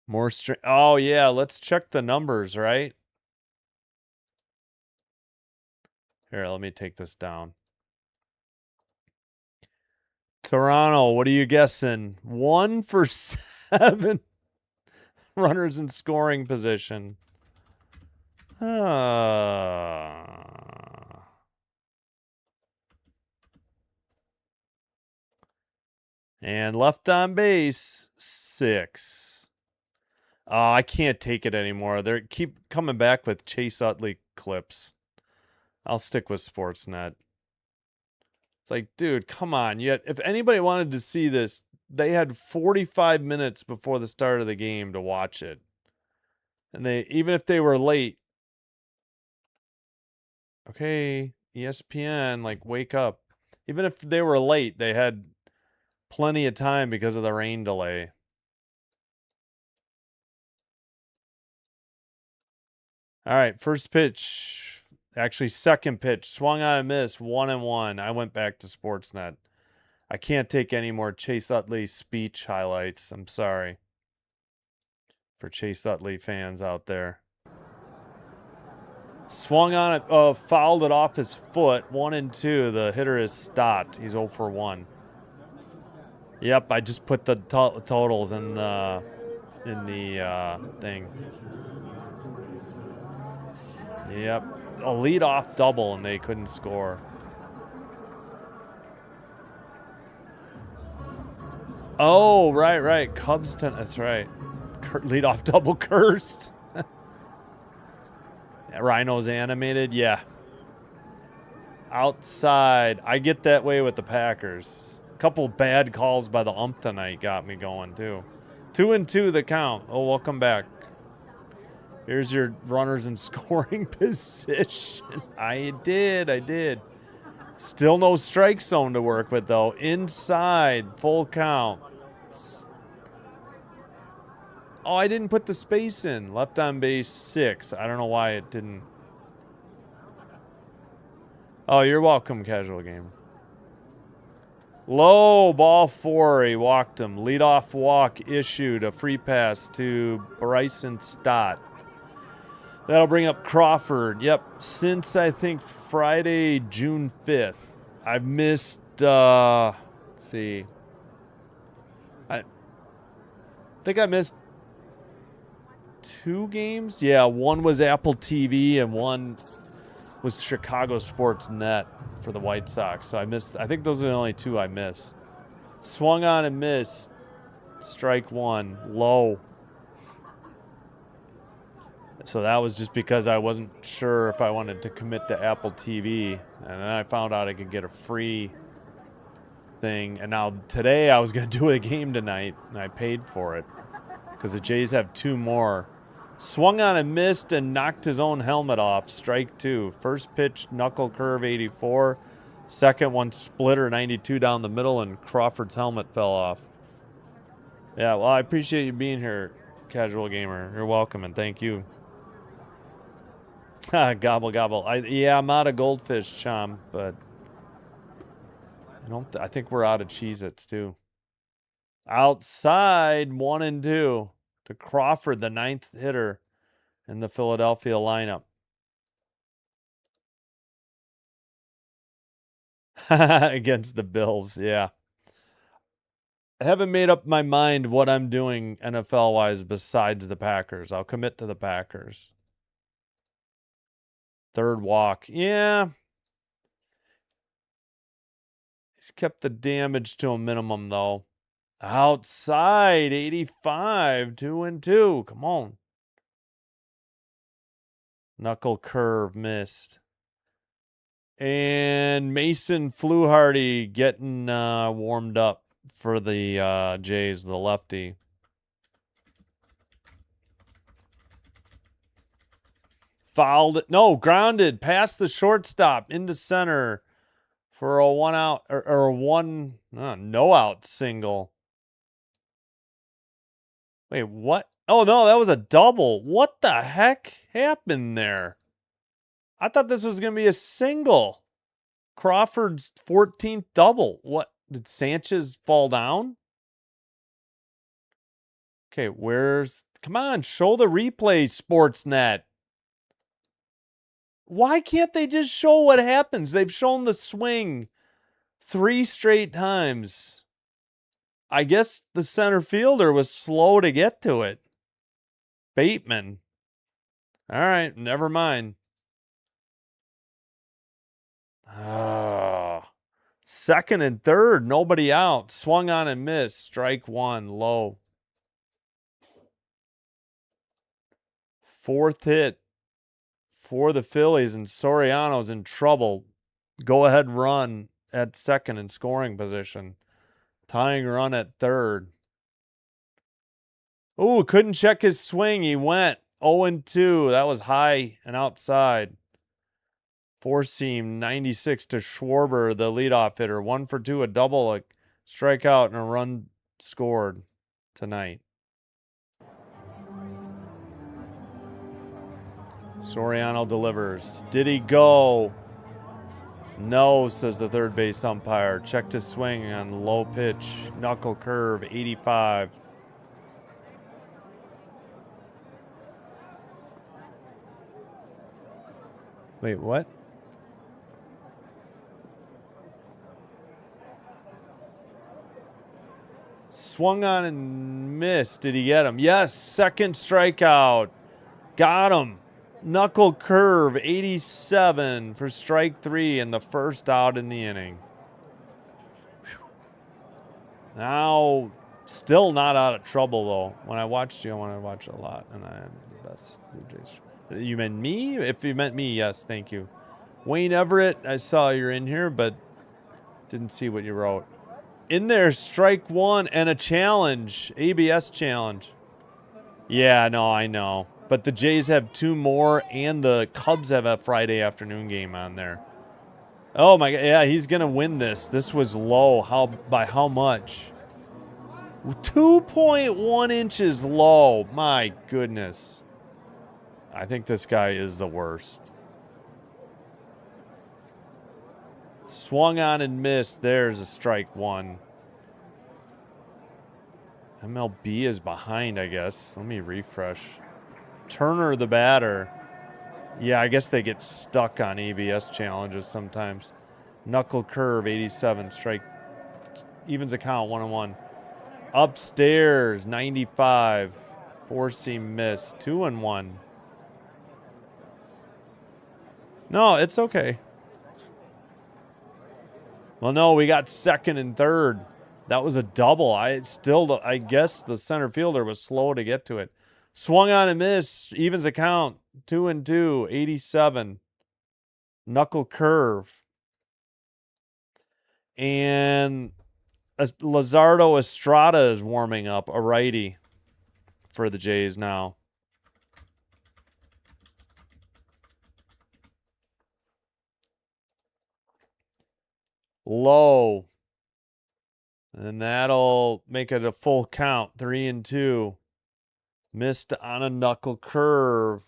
More string. Oh, yeah. Let's check the numbers, right? Here, let me take this down. Toronto, what are you guessing? 1 for 7 runners in scoring position. And left on base, 6. Oh, I can't take it anymore. They keep coming back with Chase Utley clips. I'll stick with Sportsnet. It's like, dude, come on. Yet, if anybody wanted to see this, they had 45 minutes before the start of the game to watch it. And even if they were late, okay, ESPN, like, wake up. Even if they were late, they had plenty of time because of the rain delay. All right, first pitch. Actually, second pitch. Swung on and missed. 1-1. I went back to Sportsnet. I can't take any more Chase Utley speech highlights. I'm sorry for Chase Utley fans out there. Swung on it, fouled it off his foot. 1-2. The hitter is Stott. He's 0 for 1. Yep, I just put the totals in the thing. Yep, a leadoff double and they couldn't score. Oh, right. Cubs, that's right. Leadoff double cursed. Rhinos animated, yeah. Outside, I get that way with the Packers. A couple bad calls by the ump tonight got me going too. 2-2 the count. Oh, welcome back. Here's your runners in scoring position. I did. Still no strike zone to work with, though. Inside, full count. Oh, I didn't put the space in. Left on base, 6. I don't know why it didn't. Oh, you're welcome, casual game. Low, ball 4. He walked him. Leadoff walk issued. A free pass to Bryson Stott. That'll bring up Crawford. Yep, since I think Friday, June 5th. I've missed, let's see. I think I missed 2 games. Yeah, one was Apple TV and one was Chicago Sports Net for the White Sox. So I think those are the only 2 I missed. Swung on and missed. Strike one. Low. So that was just because I wasn't sure if I wanted to commit to Apple TV. And then I found out I could get a free thing. And now today I was going to do a game tonight, and I paid for it because the Jays have 2 more. Swung on and missed and knocked his own helmet off. Strike 2. First pitch, knuckle curve 84. Second one, splitter 92 down the middle, and Crawford's helmet fell off. Yeah, well, I appreciate you being here, Casual Gamer. You're welcome, and thank you. Gobble, gobble. Yeah, I'm out of goldfish, Chom, but I think we're out of Cheez-Its, too. Outside, 1 and 2 to Crawford, the 9th hitter in the Philadelphia lineup. Against the Bills, yeah. I haven't made up my mind what I'm doing NFL-wise besides the Packers. I'll commit to the Packers. 3rd walk. Yeah. He's kept the damage to a minimum, though. Outside, 85, 2 and 2. Come on. Knuckle curve missed. And Mason Fluharty getting warmed up for the Jays, the lefty. Fouled it. No, grounded past the shortstop into center for a 1 out or a 1 no out single. Wait, what? Oh, no, that was a double. What the heck happened there? I thought this was going to be a single. Crawford's 14th double. What? Did Sanchez fall down? Okay, come on, show the replay, Sportsnet. Why can't they just show what happens? They've shown the swing 3 straight times. I guess the center fielder was slow to get to it. Bateman. All right, never mind. Second and third, nobody out. Swung on and missed. Strike 1, low. 4th hit for the Phillies, and Soriano's in trouble. Go ahead run at second in scoring position. Tying run at third. Ooh, couldn't check his swing. He went 0-2. That was high and outside. 4-seam 96 to Schwarber, the leadoff hitter. 1 for 2, a double, a strikeout, and a run scored tonight. Soriano delivers. Did he go? No, says the third base umpire. Checked his swing on low pitch. Knuckle curve, 85. Wait, what? Swung on and missed. Did he get him? Yes, second strikeout. Got him. Knuckle curve, 87 for strike 3 and the first out in the inning. Whew. Now, still not out of trouble, though. When I watched you, I wanted to watch a lot, and I am the best Blue Jays. You meant me? If you meant me, yes, thank you. Wayne Everett, I saw you're in here, but didn't see what you wrote. In there, strike 1 and a challenge, ABS challenge. Yeah, no, I know. But the Jays have 2 more, and the Cubs have a Friday afternoon game on there. Oh, my God. Yeah, he's going to win this. This was low. By how much? 2.1 inches low. My goodness. I think this guy is the worst. Swung on and missed. There's a strike 1. MLB is behind, I guess. Let me refresh. Turner, the batter. Yeah, I guess they get stuck on ABS challenges sometimes. Knuckle curve, 87. Strike. Evens a count, 1-1. Upstairs, 95. 4-seam miss. 2-1. No, it's okay. Well, no, we got second and third. That was a double. I guess the center fielder was slow to get to it. Swung on and missed. Evens the count. 2-2. 87. Knuckle curve. And Lazardo Estrada is warming up, a righty for the Jays now. Low. And that'll make it a full count. 3-2. Missed on a knuckle curve.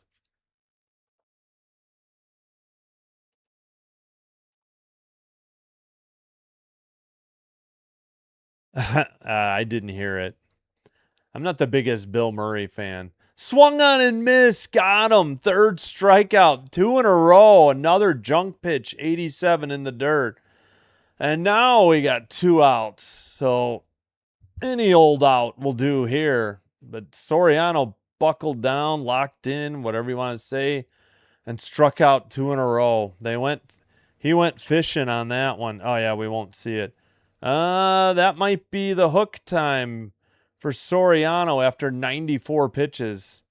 I didn't hear it. I'm not the biggest Bill Murray fan. Swung on and missed. Got him. Third strikeout. 2 in a row. Another junk pitch. 87 in the dirt. And now we got 2 outs. So any old out will do here. But Soriano buckled down, locked in, whatever you want to say, and struck out 2 in a row. He went fishing on that one. Oh yeah, we won't see it. That might be the hook time for Soriano after 94 pitches.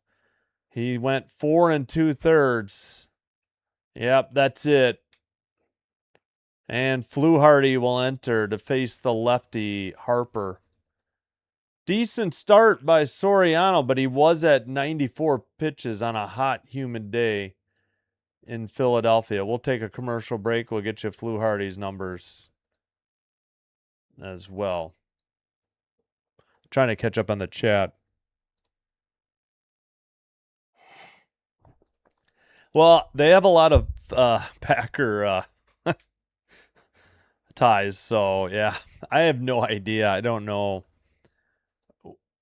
He went 4 2/3. Yep, that's it. And Fluharty will enter to face the lefty Harper. Decent start by Soriano, but he was at 94 pitches on a hot, humid day in Philadelphia. We'll take a commercial break. We'll get you Fluharty's numbers as well. Trying to catch up on the chat. Well, they have a lot of Packer ties, so yeah, I have no idea. I don't know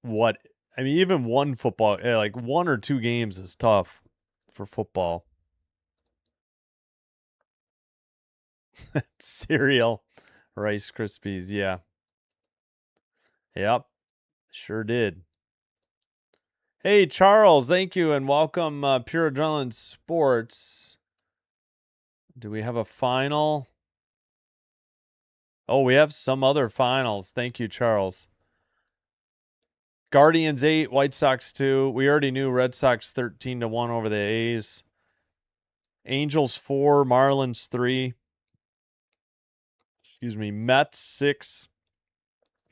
what. I mean, even one football, like 1 or 2 games is tough for football. Cereal, Rice Krispies, yeah. Yep, sure did. Hey, Charles, thank you, and welcome, Pure Adrenaline Sports. Do we have a final? Oh, we have some other finals. Thank you, Charles. Guardians 8, White Sox 2. We already knew Red Sox 13-1 over the A's. Angels 4, Marlins 3. Excuse me, Mets 6.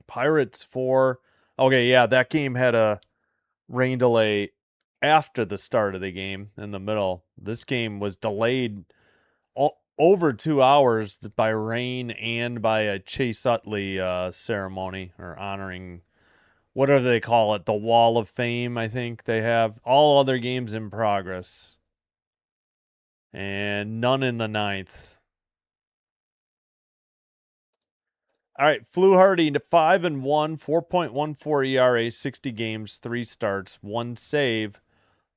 Pirates 4. Okay, yeah, that game had a rain delay after the start of the game in the middle. This game was delayed over 2 hours by rain and by a Chase Utley ceremony or honoring whatever they call it, the Wall of Fame, I think they have. All other games in progress. And none in the 9th. All right, Fluharty to 5-1, 4.14 ERA, 60 games, 3 starts, 1 save,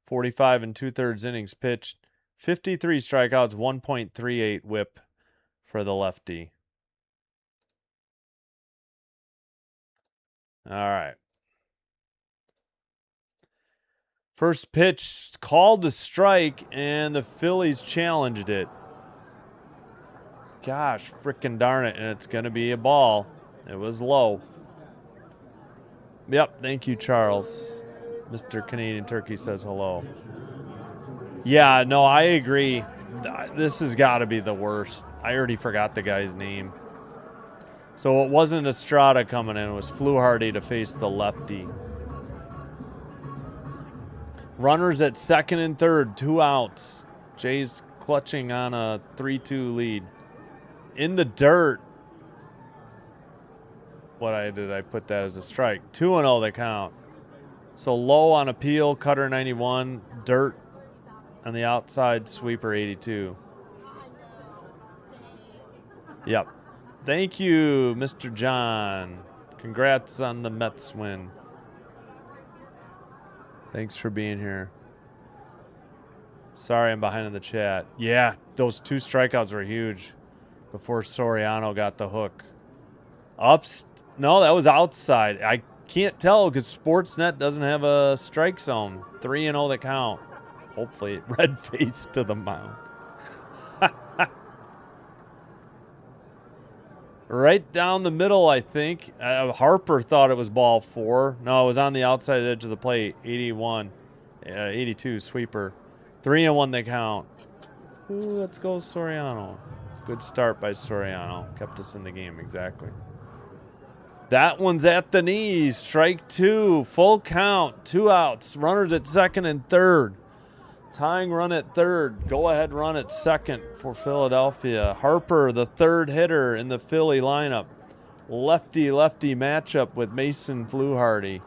45 2/3 innings pitched, 53 strikeouts, 1.38 WHIP for the lefty. All right. First pitch called the strike, and the Phillies challenged it. Gosh, frickin' darn it, and it's going to be a ball. It was low. Yep, thank you, Charles. Mr. Canadian Turkey says hello. Yeah, no, I agree. This has got to be the worst. I already forgot the guy's name. So it wasn't Estrada coming in. It was Fluharty to face the lefty. Runners at second and third, 2 outs. Jays clutching on a 3-2 lead. In the dirt. Did I put that as a strike? 2-0 the count. So low on appeal, cutter 91, dirt on the outside, sweeper 82. Yep. Thank you, Mr. John. Congrats on the Mets win. Thanks for being here. Sorry I'm behind in the chat. Yeah, those 2 strikeouts were huge before Soriano got the hook. No, that was outside. I can't tell because Sportsnet doesn't have a strike zone. 3-0 the count. Hopefully, red face to the mound. Right down the middle, I think. Harper thought it was ball 4. No, it was on the outside edge of the plate. 81. 82, sweeper. 3-1 they count. Ooh, let's go Soriano. Good start by Soriano. Kept us in the game, exactly. That one's at the knees. Strike 2. Full count. 2 outs. Runners at second and third. Tying run at third. Go-ahead run at second for Philadelphia. Harper, the third hitter in the Philly lineup. Lefty-lefty matchup with Mason Fluharty.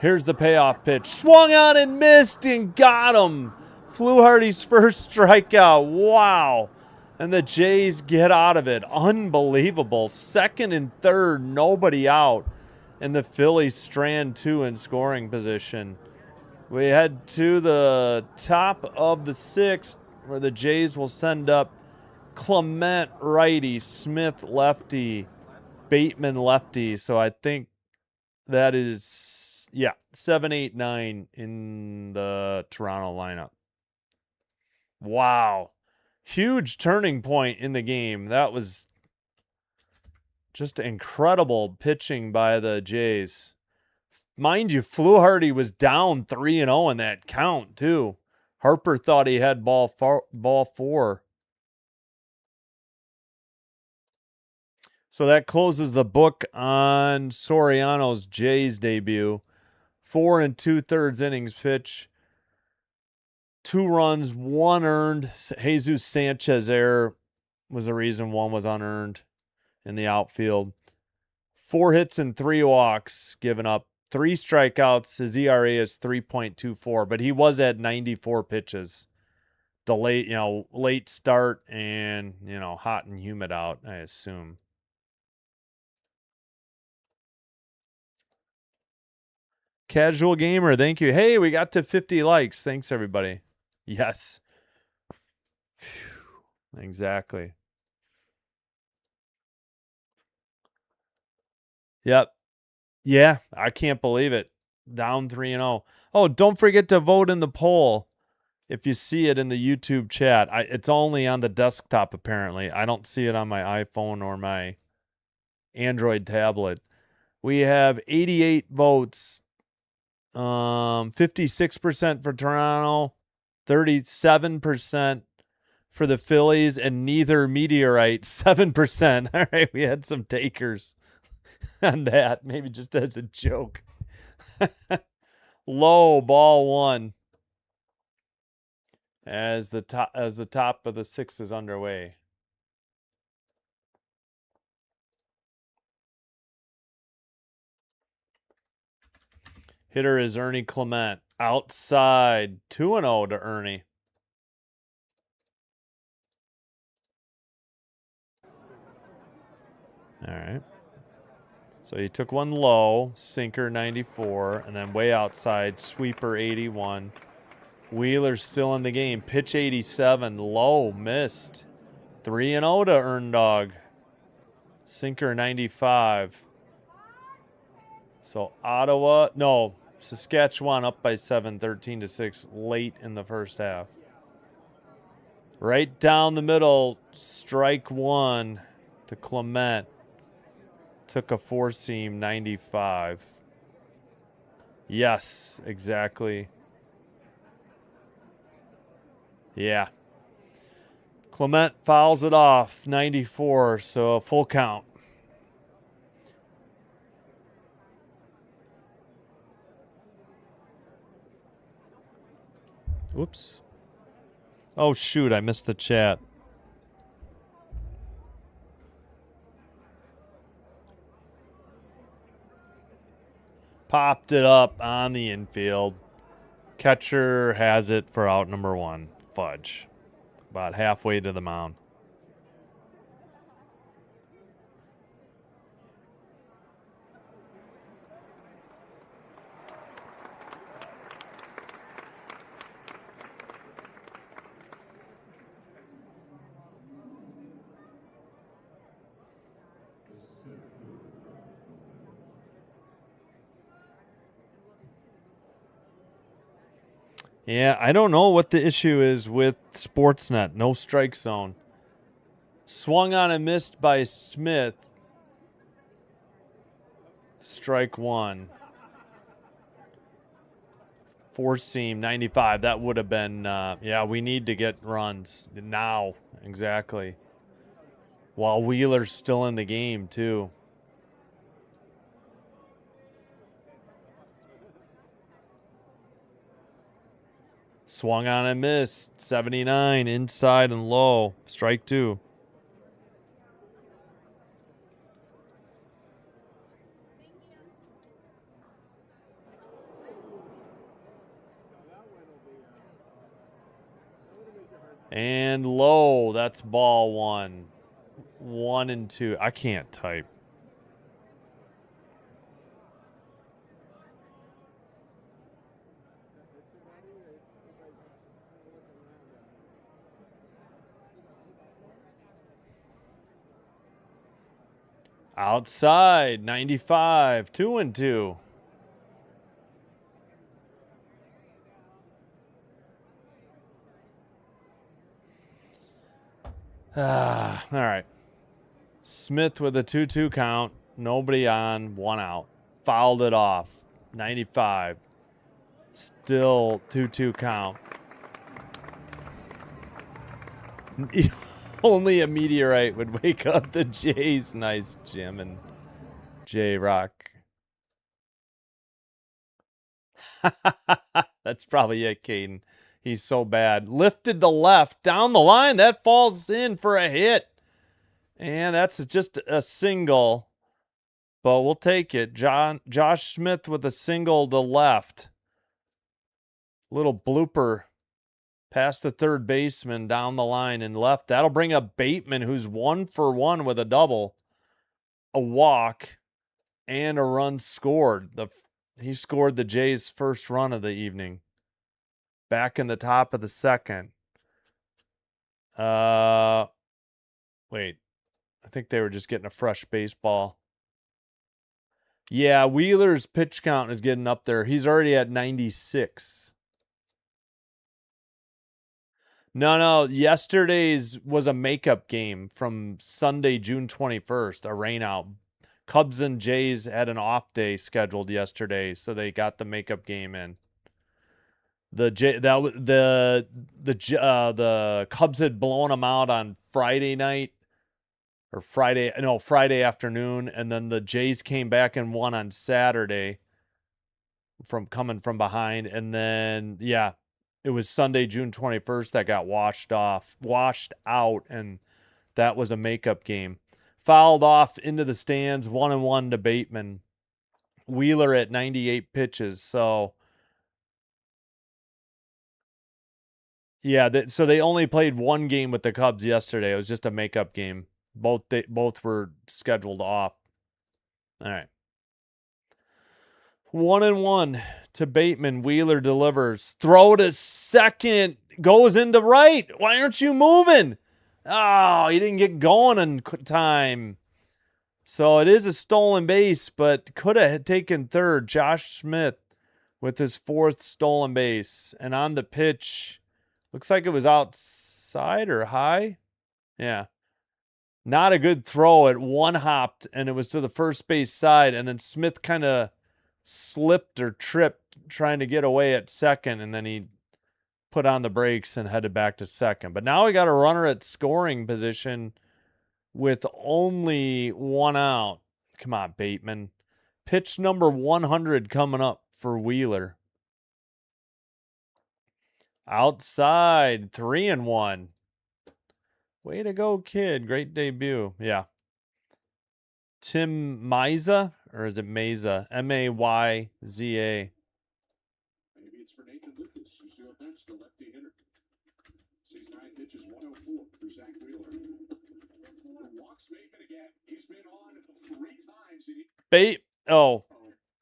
Here's the payoff pitch. Swung on and missed and got him. Fluharty's first strikeout. Wow. And the Jays get out of it. Unbelievable. Second and third, nobody out. And the Phillies strand 2 in scoring position. We head to the top of the 6th, where the Jays will send up Clement righty, Smith lefty, Bateman lefty. So I think that is, 7, 8, 9 in the Toronto lineup. Wow. Huge turning point in the game. That was just incredible pitching by the Jays. Mind you, Fluharty was down 3-0 in that count, too. Harper thought he had ball 4. So that closes the book on Soriano's Jays debut. 4 2/3 innings pitch. 2 runs, 1 earned. Jesus Sanchez error was the reason 1 was unearned in the outfield. 4 hits and 3 walks given up. 3 strikeouts. His ERA is 3.24, but he was at 94 pitches. Delayed, late start and, hot and humid out, I assume. Casual Gamer, thank you. Hey, we got to 50 likes. Thanks, everybody. Yes. Phew. Exactly. Yep. Yeah, I can't believe it. Down 3-0. Oh, don't forget to vote in the poll if you see it in the YouTube chat. It's only on the desktop, apparently. I don't see it on my iPhone or my Android tablet. We have 88 votes. 56% for Toronto, 37% for the Phillies, and neither meteorite, 7%. All right, we had some takers on that, maybe just as a joke. Low, ball 1 as the top of the 6th is underway. Hitter is Ernie Clement. Outside, 2-0 to Ernie. All right. So he took one low, sinker 94, and then way outside, sweeper 81. Wheeler's still in the game. Pitch 87, low, missed. 3-0 to Erndog. Sinker 95. So Saskatchewan up by 7, 13-6, late in the first half. Right down the middle, strike 1 to Clement. Took a 4-seam, 95. Yes, exactly. Yeah. Clement fouls it off, 94, so a full count. Oops. Oh, shoot, I missed the chat. Popped it up on the infield. Catcher has it for out number 1. Fudge. About halfway to the mound. Yeah, I don't know what the issue is with Sportsnet. No strike zone. Swung on and missed by Smith. Strike one. Four seam, 95. That would have been, yeah, we need to get runs now. Exactly. While Wheeler's still in the game, too. Swung on and missed. 79, inside and low. Strike two. And low. That's ball one. 1 and 2. I can't type. Outside. 95. 2 and 2. All right. Smith with a 2-2 count. Nobody on. 1 out. Fouled it off. 95. Still 2-2 count. Only a meteorite would wake up the Jays. Nice, Jim and J-Rock. That's probably it, Caden. He's so bad. Lifted to left. Down the line. That falls in for a hit. And that's just a single. But we'll take it. Josh Smith with a single to left. Little blooper past the third baseman down the line and left. That'll bring up Bateman, who's 1 for 1 with a double, a walk, and a run scored. He scored the Jays' first run of the evening. Back in the top of the second. Wait. I think they were just getting a fresh baseball. Yeah, Wheeler's pitch count is getting up there. He's already at 96. No. Yesterday's was a makeup game from Sunday, June 21st, a rainout. Cubs and Jays had an off day scheduled yesterday, so they got the makeup game in. The Cubs had blown them out on Friday night or Friday afternoon, and then the Jays came back and won on Saturday from coming from behind, and then it was Sunday, June 21st that got washed out, and that was a makeup game. Fouled off into the stands, 1-1 to Bateman. Wheeler at 98 pitches, so yeah, so they only played one game with the Cubs yesterday. It was just a makeup game. Both were scheduled off. All right. 1-1 to Bateman. Wheeler delivers. Throw to second. Goes into right. Why aren't you moving? Oh, he didn't get going in time. So it is a stolen base, but could have taken third. Josh Smith with his 4th stolen base. And on the pitch, looks like it was outside or high. Yeah. Not a good throw. It one-hopped, and it was to the first base side, and then Smith kind of slipped or tripped trying to get away at second, and then he put on the brakes and headed back to second. But now we got a runner at scoring position with only 1 out. Come on, Bateman. Pitch number 100 coming up for Wheeler. Outside, 3-1. Way to go, kid. Great debut. Yeah. Tim Mayza, or is it Mayza? Mayza. Maybe it's for Nathan Lucas, who's due up next, the lefty hitter. Sees 9 pitches, 104 for Zach Wheeler. Walks Bateman again. He's been on 3 times.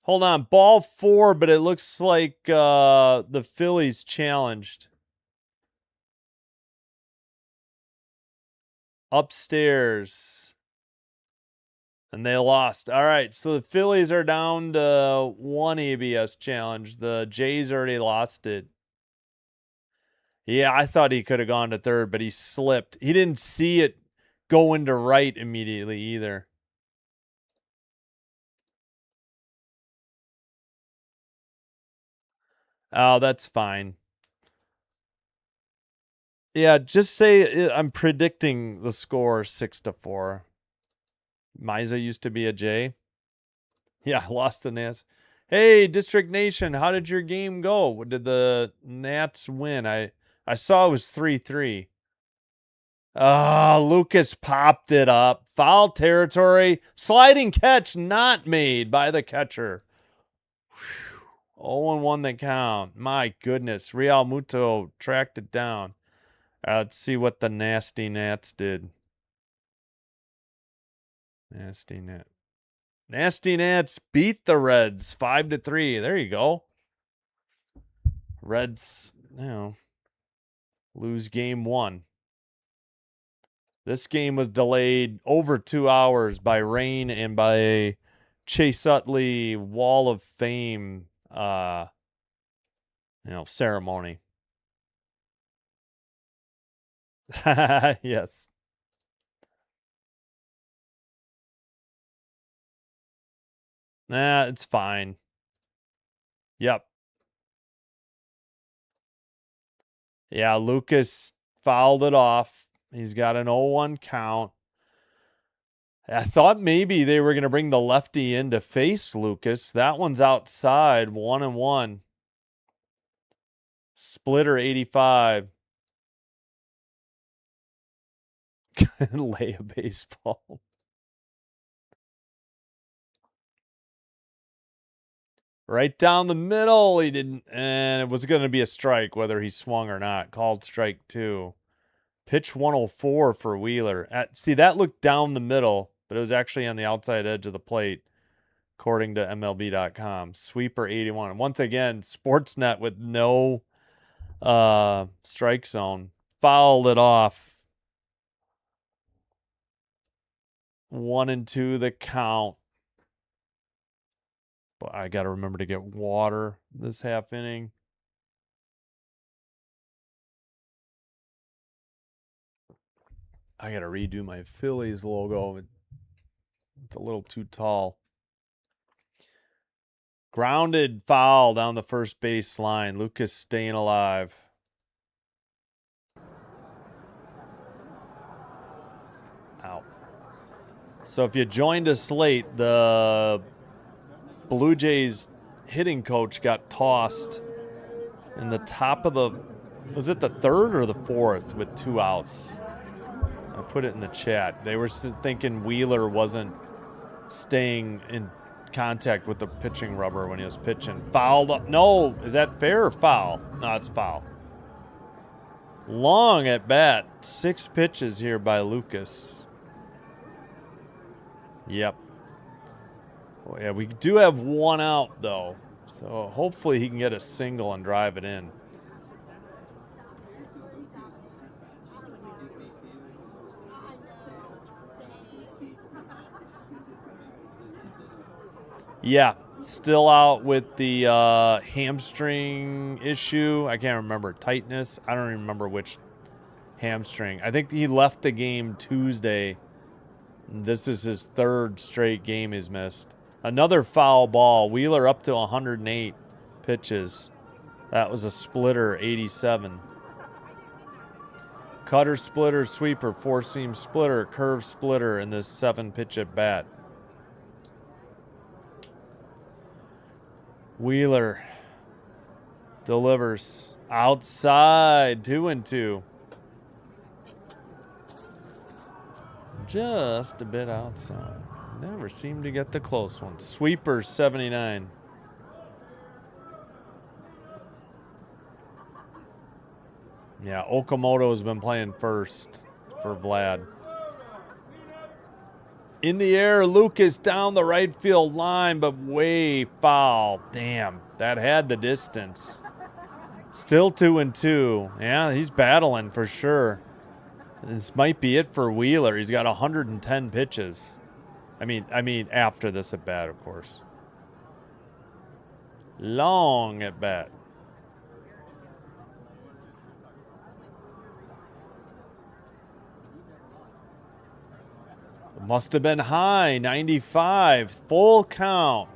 Hold on. Ball 4, but it looks like the Phillies challenged. Upstairs. And they lost. All right, so the Phillies are down to 1 ABS challenge. The Jays already lost it. Yeah, I thought he could have gone to third, but he slipped. He didn't see it go into right immediately either. Oh, that's fine. Yeah, just say I'm predicting the score 6-4. Miza used to be a J. Yeah, lost the Nats. Hey, District Nation, how did your game go? Did the Nats win? I saw it was 3-3. Lucas popped it up. Foul territory. Sliding catch not made by the catcher. 0-1 the count. My goodness. Real Muto tracked it down. Let's see what the Nasty Nats did. Nasty Nats. Nasty Nats beat the Reds 5-3. There you go. Reds, lose game 1. This game was delayed over 2 hours by rain and by a Chase Utley Wall of Fame ceremony. Yes. Nah, it's fine. Yep. Yeah, Lucas fouled it off. He's got an 0-1 count. I thought maybe they were going to bring the lefty in to face Lucas. That one's outside, 1-1. Splitter 85. Lay a baseball. Right down the middle. He didn't, and it was going to be a strike, whether he swung or not. Called strike 2. Pitch 104 for Wheeler. See, that looked down the middle, but it was actually on the outside edge of the plate, according to MLB.com. Sweeper 81. Once again, Sportsnet with no strike zone. Fouled it off. 1-2 the count. But I got to remember to get water this half inning. I got to redo my Phillies logo. It's a little too tall. Grounded foul down the first base line. Lucas staying alive. Out. So if you joined us late, the Blue Jays hitting coach got tossed in the top of the, was it the 3rd or the 4th with 2 outs? I put it in the chat. They were thinking Wheeler wasn't staying in contact with the pitching rubber when he was pitching. Fouled up. No, is that fair or foul? No, it's foul. Long at bat. 6 pitches here by Lucas. Yep. Oh, yeah, we do have 1 out, though. So hopefully he can get a single and drive it in. Yeah, still out with the hamstring issue. I can't remember. Tightness. I don't even remember which hamstring. I think he left the game Tuesday. This is his 3rd straight game he's missed. Another foul ball. Wheeler up to 108 pitches. That was a splitter, 87. Cutter, splitter, sweeper, 4-seam splitter, curve splitter in this 7-pitch at bat. Wheeler delivers outside, 2-2. Just a bit outside. Never seem to get the close one. Sweeper 79. Yeah, Okamoto's been playing first for Vlad. In the air, Lucas down the right field line, but way foul. Damn, that had the distance. Still 2-2. Yeah, he's battling for sure. This might be it for Wheeler. He's got 110 pitches. I mean, after this at bat, of course. Long at bat. Must have been high, 95, full count.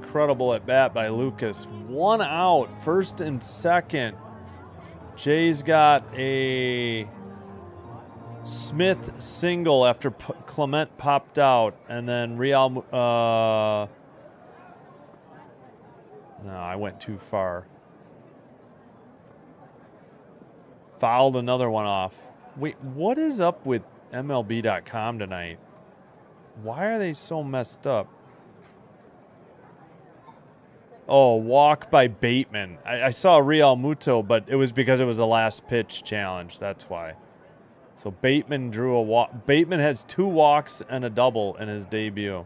incredible at bat by Lucas. 1 out, first and second. Jays got a Smith single after Clement popped out, and then Real. No, I went too far. Fouled another one off. Wait, what is up with MLB.com tonight? Why are they so messed up? Oh, walk by Bateman. I saw Real Muto, but it was because it was a last pitch challenge. That's why. So Bateman drew a walk. Bateman has 2 walks and a double in his debut.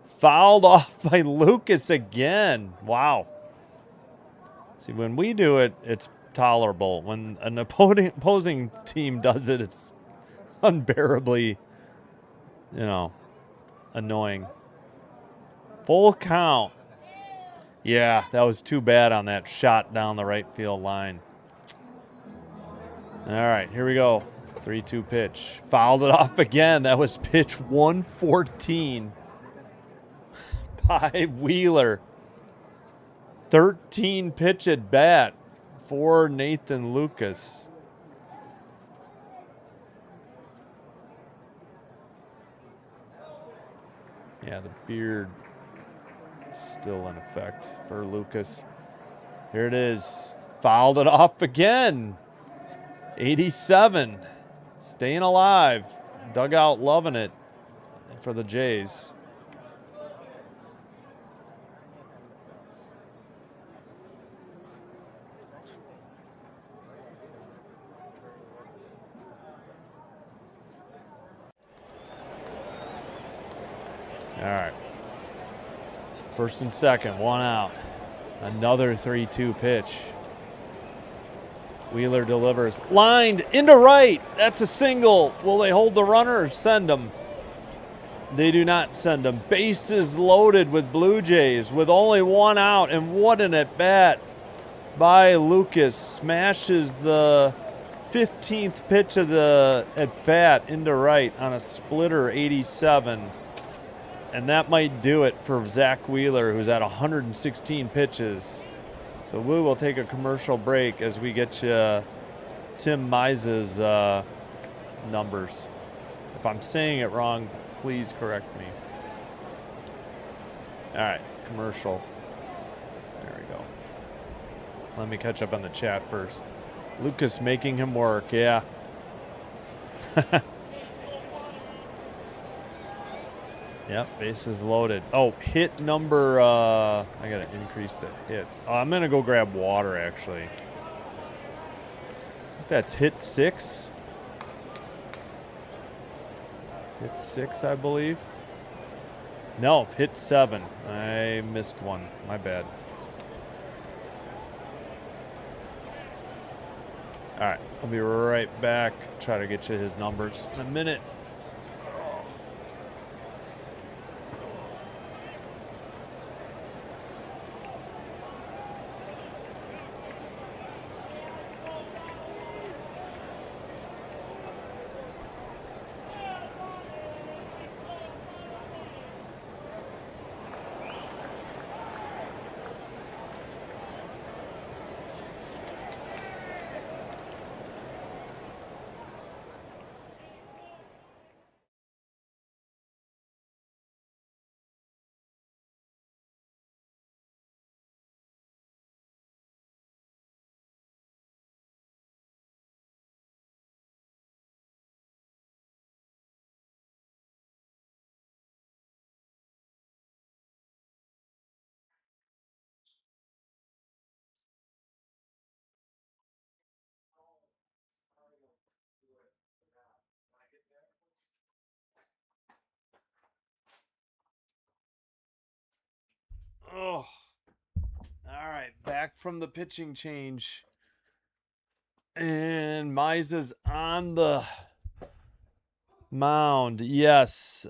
Fouled off by Lucas again. Wow. See, when we do it, it's tolerable. When an opposing team does it, it's unbearably, annoying. Full count. Yeah, that was too bad on that shot down the right field line. All right, here we go. 3-2 pitch. Fouled it off again. That was pitch 114 by Wheeler. 13 pitch at bat for Nathan Lucas. Yeah, the beard still in effect for Lucas. Here it is. Fouled it off again. 87. Staying alive. Dugout loving it for the Jays. All right. First and second, 1 out. Another 3-2 pitch. Wheeler delivers. Lined into right. That's a single. Will they hold the runner or send him? They do not send him. Bases loaded with Blue Jays with only 1 out. And what an at-bat by Lucas. Smashes the 15th pitch of the at-bat into right on a splitter 87. And that might do it for Zach Wheeler, who's at 116 pitches. So we will take a commercial break as we get you Tim Mize's numbers. If I'm saying it wrong, please correct me. All right, commercial. There we go. Let me catch up on the chat first. Lucas making him work, yeah. Yep, bases loaded. Oh, hit number, I gotta increase the hits. Oh, I'm gonna go grab water, actually. That's hit 6. Hit 6, I believe. No, hit 7. I missed one, my bad. All right, I'll be right back. Try to get you his numbers in a minute. Oh, all right. Back from the pitching change. And Mize's on the mound. Yes.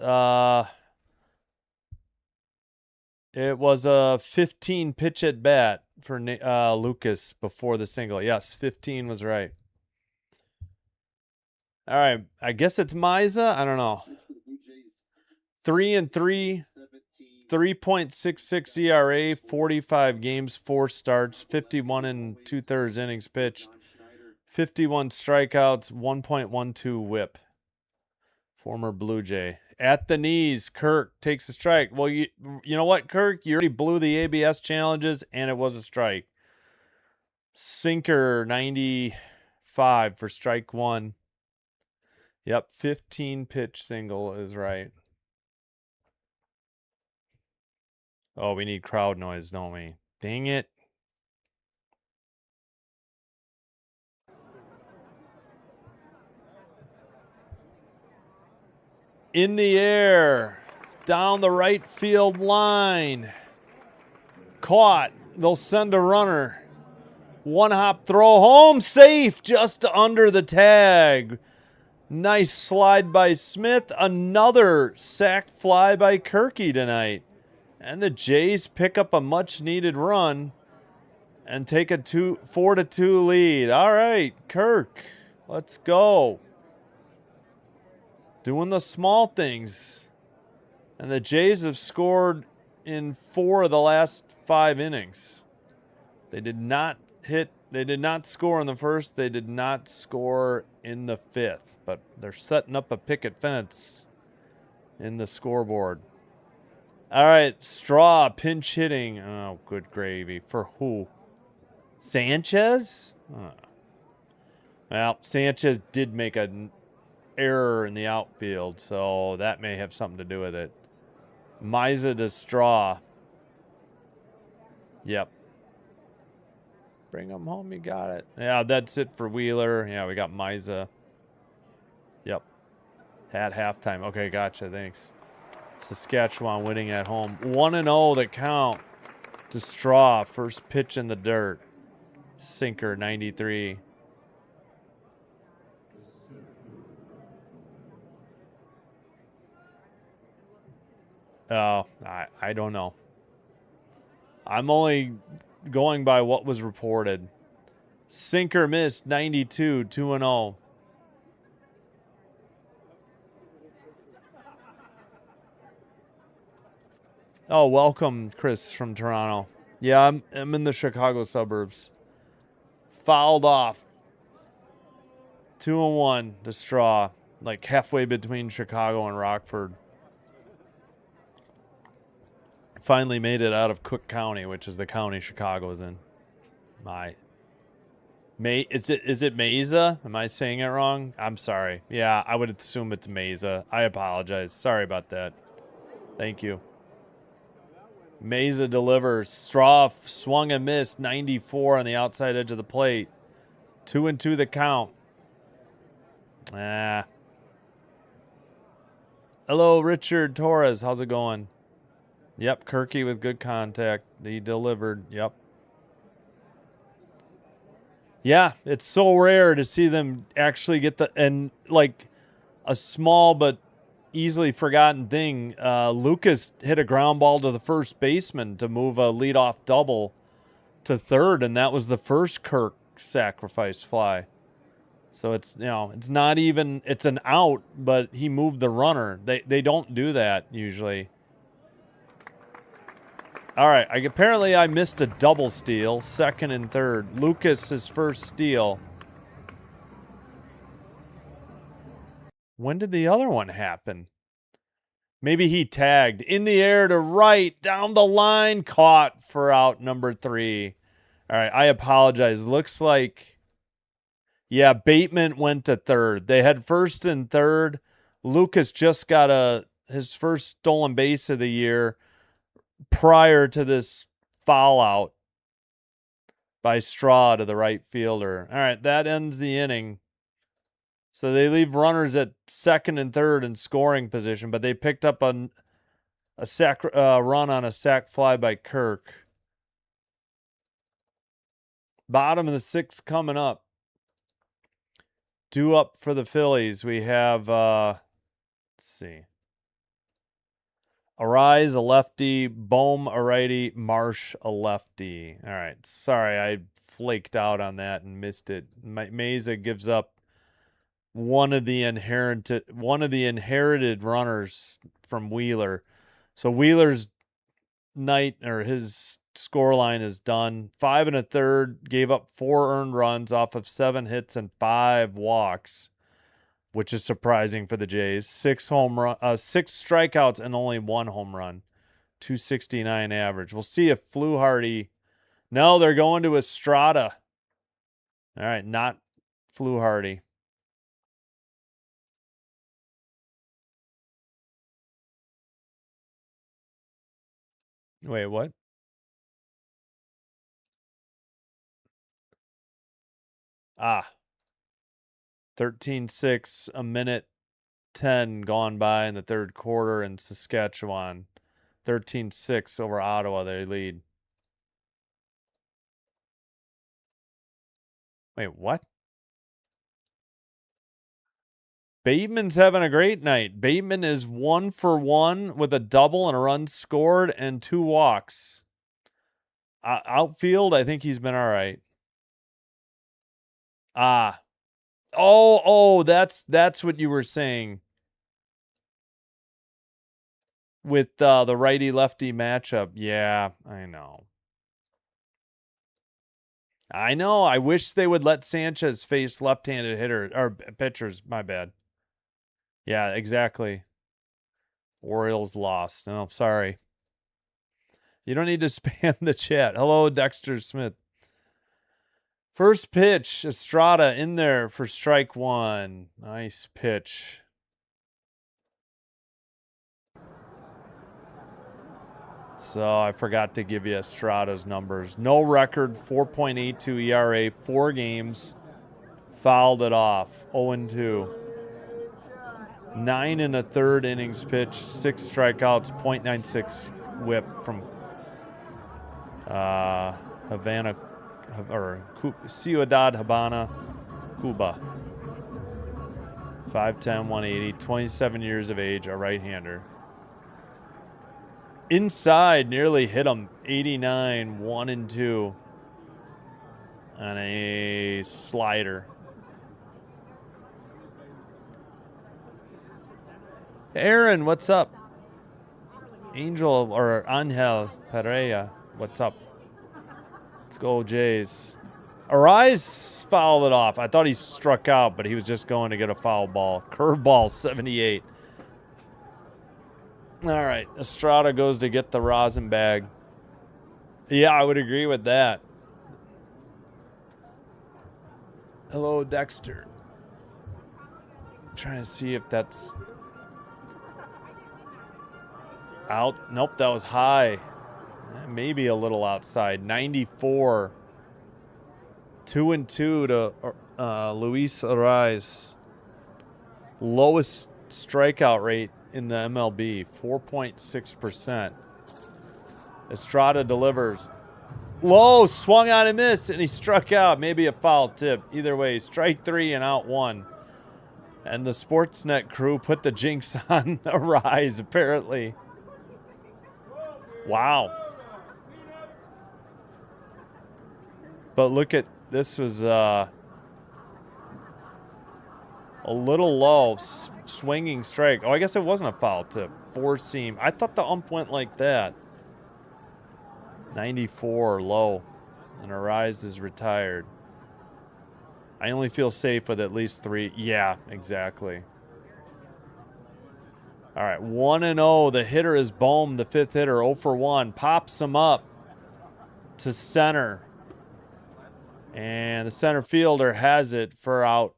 It was a 15 pitch at bat for Lucas before the single. Yes, 15 was right. All right. I guess it's Mize. I don't know. 3-3. 3.66 ERA, 45 games, 4 starts, 51 and 2/3 innings pitched, 51 strikeouts, 1.12 whip. Former Blue Jay. At the knees, Kirk takes a strike. Well, you know what, Kirk? You already blew the ABS challenges, and it was a strike. Sinker, 95 for strike 1. Yep, 15 pitch single is right. Oh, we need crowd noise, don't we? Dang it. In the air, down the right field line. Caught. They'll send a runner. One hop throw home, safe, just under the tag. Nice slide by Smith. Another sac fly by Kirky tonight. And the Jays pick up a much needed run and take a 4-2 lead. All right, Kirk, let's go. Doing the small things. And the Jays have scored in 4 of the last 5 innings. They did not score in the first. They did not score in the 5th. But they're setting up a picket fence in the scoreboard. All right, Straw pinch hitting. Oh, good gravy. For who? Sanchez? Oh. Well, Sanchez did make an error in the outfield, so that may have something to do with it. Miza to Straw. Yep. Bring him home, you got it. Yeah, that's it for Wheeler. Yeah, we got Miza. Yep. At halftime. Okay, gotcha, thanks. Saskatchewan winning at home. 1-0 the count to Straw. First pitch in the dirt. Sinker, 93. Oh, I don't know. I'm only going by what was reported. Sinker missed, 92, 2-0. Oh, welcome, Chris from Toronto. Yeah, I'm in the Chicago suburbs. Fouled off. 2-1 to Straw. Like halfway between Chicago and Rockford. Finally made it out of Cook County, which is the county Chicago's in. Is it Mesa? Am I saying it wrong? I'm sorry. Yeah, I would assume it's Mesa. I apologize. Sorry about that. Thank you. Mesa delivers. Straw swung and missed. 94 on the outside edge of the plate. 2-2 the count. Hello, Richard Torres. How's it going? Yep, Kirky with good contact. He delivered. Yep. Yeah, it's so rare to see them actually get like a small but easily forgotten thing. Lucas hit a ground ball to the first baseman to move a leadoff double to third, and that was the first Kirk sacrifice fly. So it's not even, it's an out, but he moved the runner. They don't do that usually. All right, apparently I missed a double steal, second and third. Lucas, his first steal. When did the other one happen? Maybe he tagged. In the air to right, down the line, caught for out number 3. All right, I apologize. Looks like, yeah, Bateman went to third. They had first and third. Lucas just got his first stolen base of the year prior to this foul out by Straw to the right fielder. All right, that ends the inning. So they leave runners at second and third in scoring position, but they picked up a run on a sac fly by Kirk. Bottom of the 6th coming up. Due up for the Phillies. We have, let's see. Arise, a lefty. Bohm, a righty. Marsh, a lefty. All right. Sorry, I flaked out on that and missed it. Mesa gives up one of the inherited runners from Wheeler. So Wheeler's night, or his score line is done. 5 1/3, gave up 4 earned runs off of 7 hits and 5 walks, which is surprising for the Jays. 6 strikeouts and only 1 home run. 269 average. We'll see if Fluharty. No, they're going to Estrada. All right, not Fluharty. Wait, what? Ah, 13-6, a minute 10 gone by in the third quarter in Saskatchewan. 13-6 over Ottawa, they lead. Wait, what? Bateman's having a great night. Bateman is 1 for 1 with a double and a run scored and 2 walks. Outfield, I think he's been all right. That's what you were saying with the righty-lefty matchup. Yeah, I know. I wish they would let Sanchez face left-handed hitters or pitchers. My bad. Yeah, exactly. Orioles lost. No, sorry. You don't need to spam the chat. Hello, Dexter Smith. First pitch, Estrada in there for strike 1. Nice pitch. So I forgot to give you Estrada's numbers. No record, 4.82 ERA, 4 games. Fouled it off, 0-2. 9 1/3 innings pitched, 6 strikeouts, .96 whip from Havana, or Ciudad Habana, Cuba. 5'10", 180, 27 years of age, a right-hander. Inside, nearly hit him. 89, 1-2 on a slider. Aaron, what's up? Angel or Angel Pereira, what's up? Let's go, Jays. Arise fouled it off. I thought he struck out, but he was just going to get a foul ball. Curveball, 78. All right, Estrada goes to get the rosin bag. Yeah, I would agree with that. Hello, Dexter. I'm trying to see if that's out. Nope, that was high. Maybe a little outside. 94. 2-2 to Luis Arise. Lowest strikeout rate in the MLB, 4.6%. Estrada delivers. Low, swung on and missed, and he struck out. Maybe a foul tip. Either way, strike 3 and out 1. And the Sportsnet crew put the jinx on Arise, apparently. Wow. But look at, this was a little low, swinging strike. Oh, I guess it wasn't a foul tip. 4-seam. I thought the ump went like that. 94, low. And Arise is retired. I only feel safe with at least 3. Yeah, exactly. All right, 1-0. The hitter is Bohm, the 5th hitter, 0 for 1. Pops him up to center. And the center fielder has it for out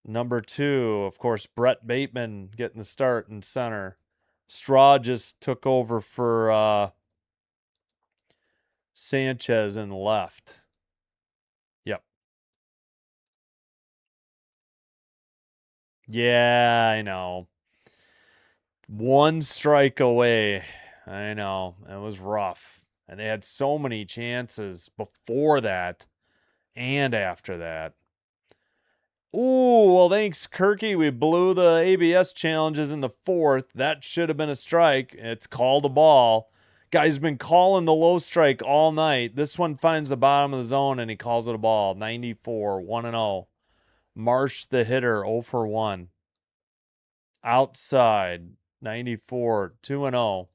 number 2. Of course, Brett Bateman getting the start in center. Straw just took over for Sanchez in left. Yep. Yeah, I know. 1 strike away. I know. It was rough. And they had so many chances before that and after that. Ooh, well, thanks, Kirky. We blew the ABS challenges in the 4th. That should have been a strike. It's called a ball. Guy's been calling the low strike all night. This one finds the bottom of the zone, and he calls it a ball. 94, 1-0. Marsh, the hitter, 0 for 1. Outside, 94, 2-0.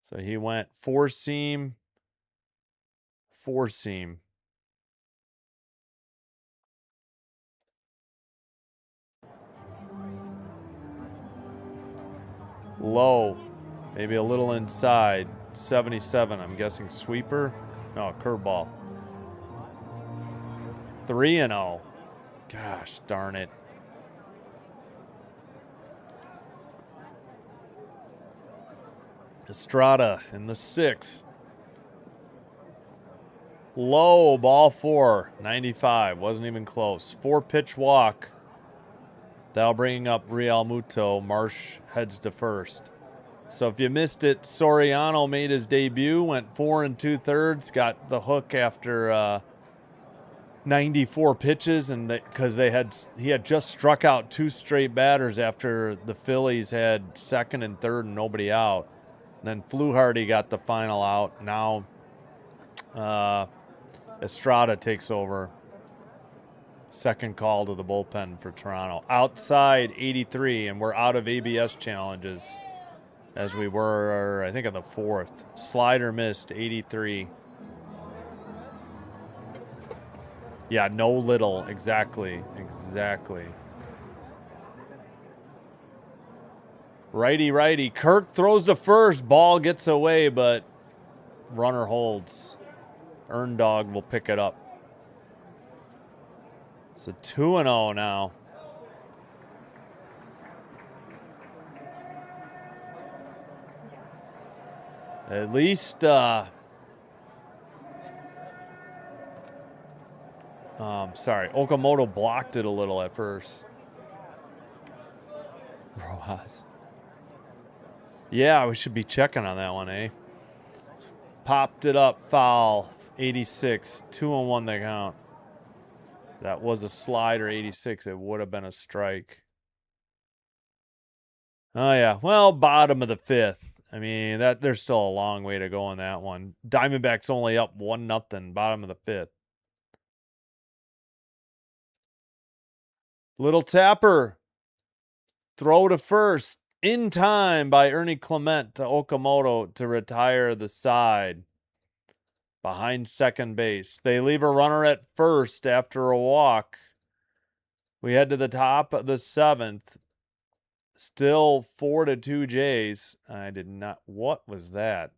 So he went four seam. Low. Maybe a little inside. 77. I'm guessing sweeper. No, curveball. 3-0. Gosh darn it. Estrada in the 6th. Low, ball 4. 95. Wasn't even close. 4-pitch walk. That'll bring up Real Muto. Marsh heads to first. So if you missed it, Soriano made his debut, went 4 2/3, got the hook after 94 pitches, and because he had just struck out 2 straight batters after the Phillies had second and third and nobody out. And then Fluharty got the final out. Now Estrada takes over. Second call to the bullpen for Toronto. Outside 83, and we're out of ABS challenges. As we were, I think, on the 4th. Slider missed, 83. Yeah, no little. Exactly. Righty. Kirk throws to first. Ball gets away, but runner holds. Earndog will pick it up. So 2-0 now. At least, sorry, Okamoto blocked it a little at first. Rojas. Yeah, we should be checking on that one, eh? Popped it up, foul, 86, 2-1 the count. That was a slider, 86. It would have been a strike. Oh, yeah. Well, bottom of the 5th. I mean, there's still a long way to go on that one. Diamondbacks only up 1-0, bottom of the 5th. Little tapper. Throw to first. In time by Ernie Clement to Okamoto to retire the side. Behind second base. They leave a runner at first after a walk. We head to the top of the 7th. Still 4-2 Jays. I did not. What was that?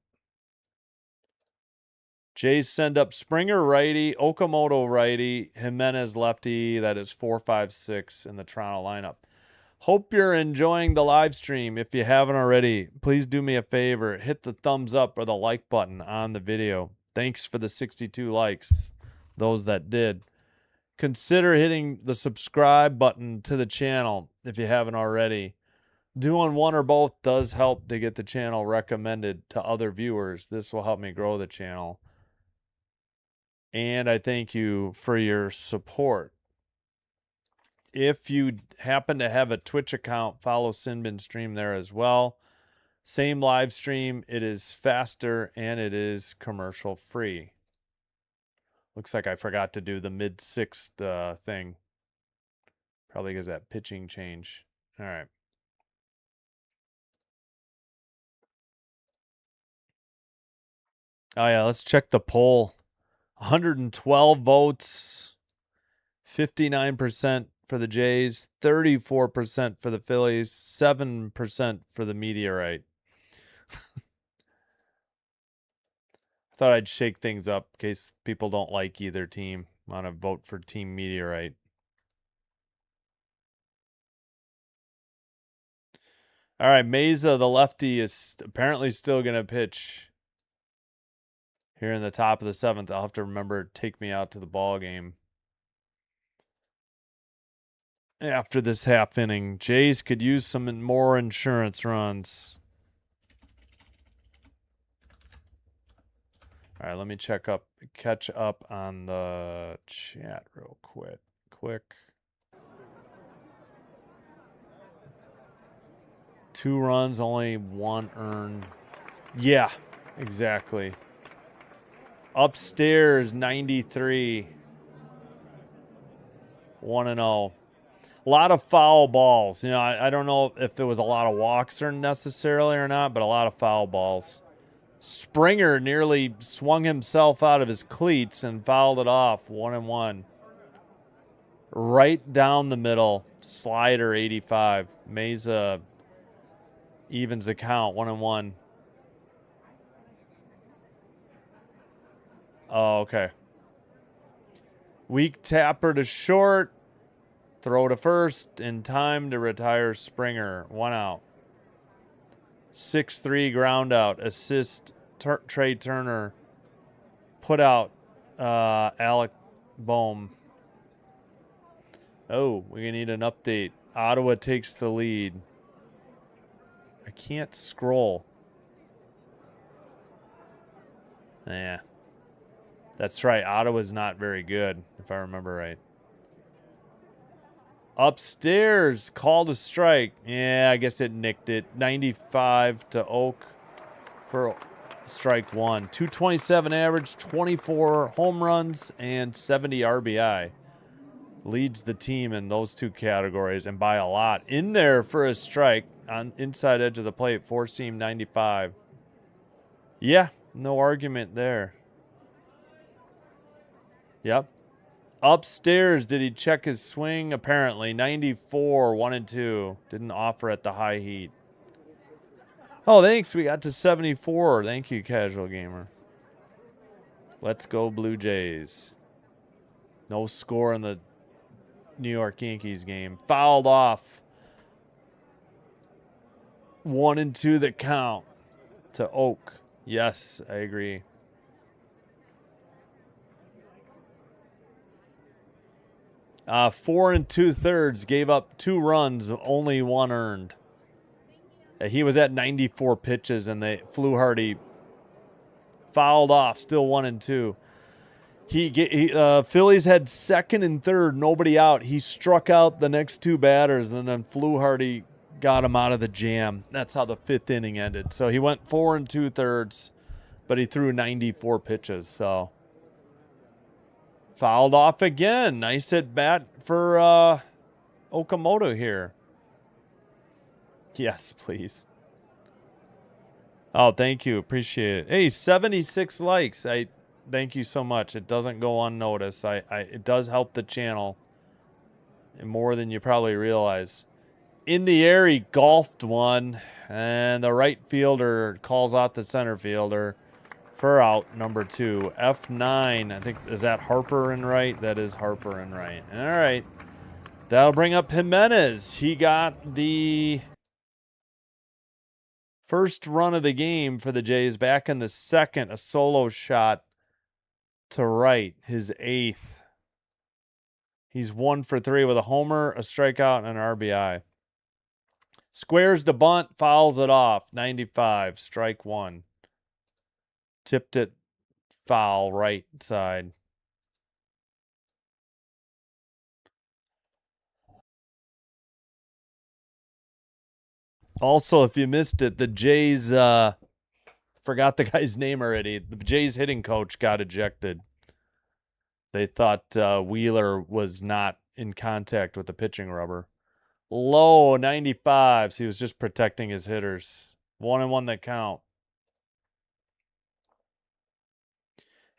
Jays send up Springer righty, Okamoto righty, Jimenez lefty. That is 4-5-6 in the Toronto lineup. Hope you're enjoying the live stream. If you haven't already, please do me a favor. Hit the thumbs up or the like button on the video. Thanks for the 62 likes, those that did. Consider hitting the subscribe button to the channel if you haven't already. Doing one or both does help to get the channel recommended to other viewers. This will help me grow the channel. And I thank you for your support. If you happen to have a Twitch account, follow Sinbin Stream there as well. Same live stream. It is faster and it is commercial free. Looks like I forgot to do the mid-6th thing. Probably because that pitching change. All right. Oh, yeah, let's check the poll. 112 votes, 59% for the Jays, 34% for the Phillies, 7% for the Meteorite. I thought I'd shake things up in case people don't like either team. Want to vote for Team Meteorite. All right, Meza, the lefty, is apparently still going to pitch here in the top of the 7th. I'll have to remember to take me out to the ball game after this half inning. Jays could use some more insurance runs. All right, let me catch up on the chat real quick. 2 runs, only 1 earned. Yeah, exactly. Upstairs, 93. 1-0. A lot of foul balls. You know, I don't know if it was a lot of walks or necessarily or not, but a lot of foul balls. Springer nearly swung himself out of his cleats and fouled it off. 1-1. Right down the middle. Slider 85. Mesa evens the count. 1-1. Oh, okay. Weak tapper to short. Throw to first in time to retire Springer. 1 out. 6-3 ground out. Assist Trey Turner. Put out Alec Boehm. Oh, we need an update. Ottawa takes the lead. I can't scroll. Yeah. That's right. Ottawa's not very good, if I remember right. Upstairs, called a strike. Yeah, I guess it nicked it. 95 to Oak for strike one. 227 average, 24 home runs, and 70 RBI. Leads the team in those two categories, and by a lot. In there for a strike on inside edge of the plate, four-seam 95. Yeah, no argument there. Yep. Upstairs, did he check his swing? Apparently. 94, 1-2. Didn't offer at the high heat. Oh, thanks. We got to 74. Thank you, Casual Gamer. Let's go, Blue Jays. No score in the New York Yankees game. Fouled off. 1-2 the count to Oak. Yes, I agree. Four and 2/3 gave up 2 runs, only 1 earned. He was at 94 pitches, and they Fluharty fouled off. Still 1-2. Phillies had second and third, nobody out. He struck out the next 2 batters, and then Fluharty got him out of the jam. That's how the 5th inning ended. So he went 4 and 2/3, but he threw 94 pitches. So fouled off again. Nice at bat for Okamoto here. Yes, please. Oh, thank you. Appreciate it. Hey, 76 likes. Thank you so much. It doesn't go unnoticed. It does help the channel more than you probably realize. In the air, he golfed one, and the right fielder calls out the center fielder for out number 2. F9. I think, is that Harper and right? That is Harper and right. All right. That'll bring up Jimenez. He got the first run of the game for the Jays. Back in the second, a solo shot to right, his 8th. He's 1 for 3 with a homer, a strikeout, and an RBI. Squares to bunt, fouls it off. 95, strike 1. Tipped it foul, right side. Also, if you missed it, the Jays, forgot the guy's name already. The Jays hitting coach got ejected. They thought Wheeler was not in contact with the pitching rubber. Low 95s. He was just protecting his hitters. 1-1 that count.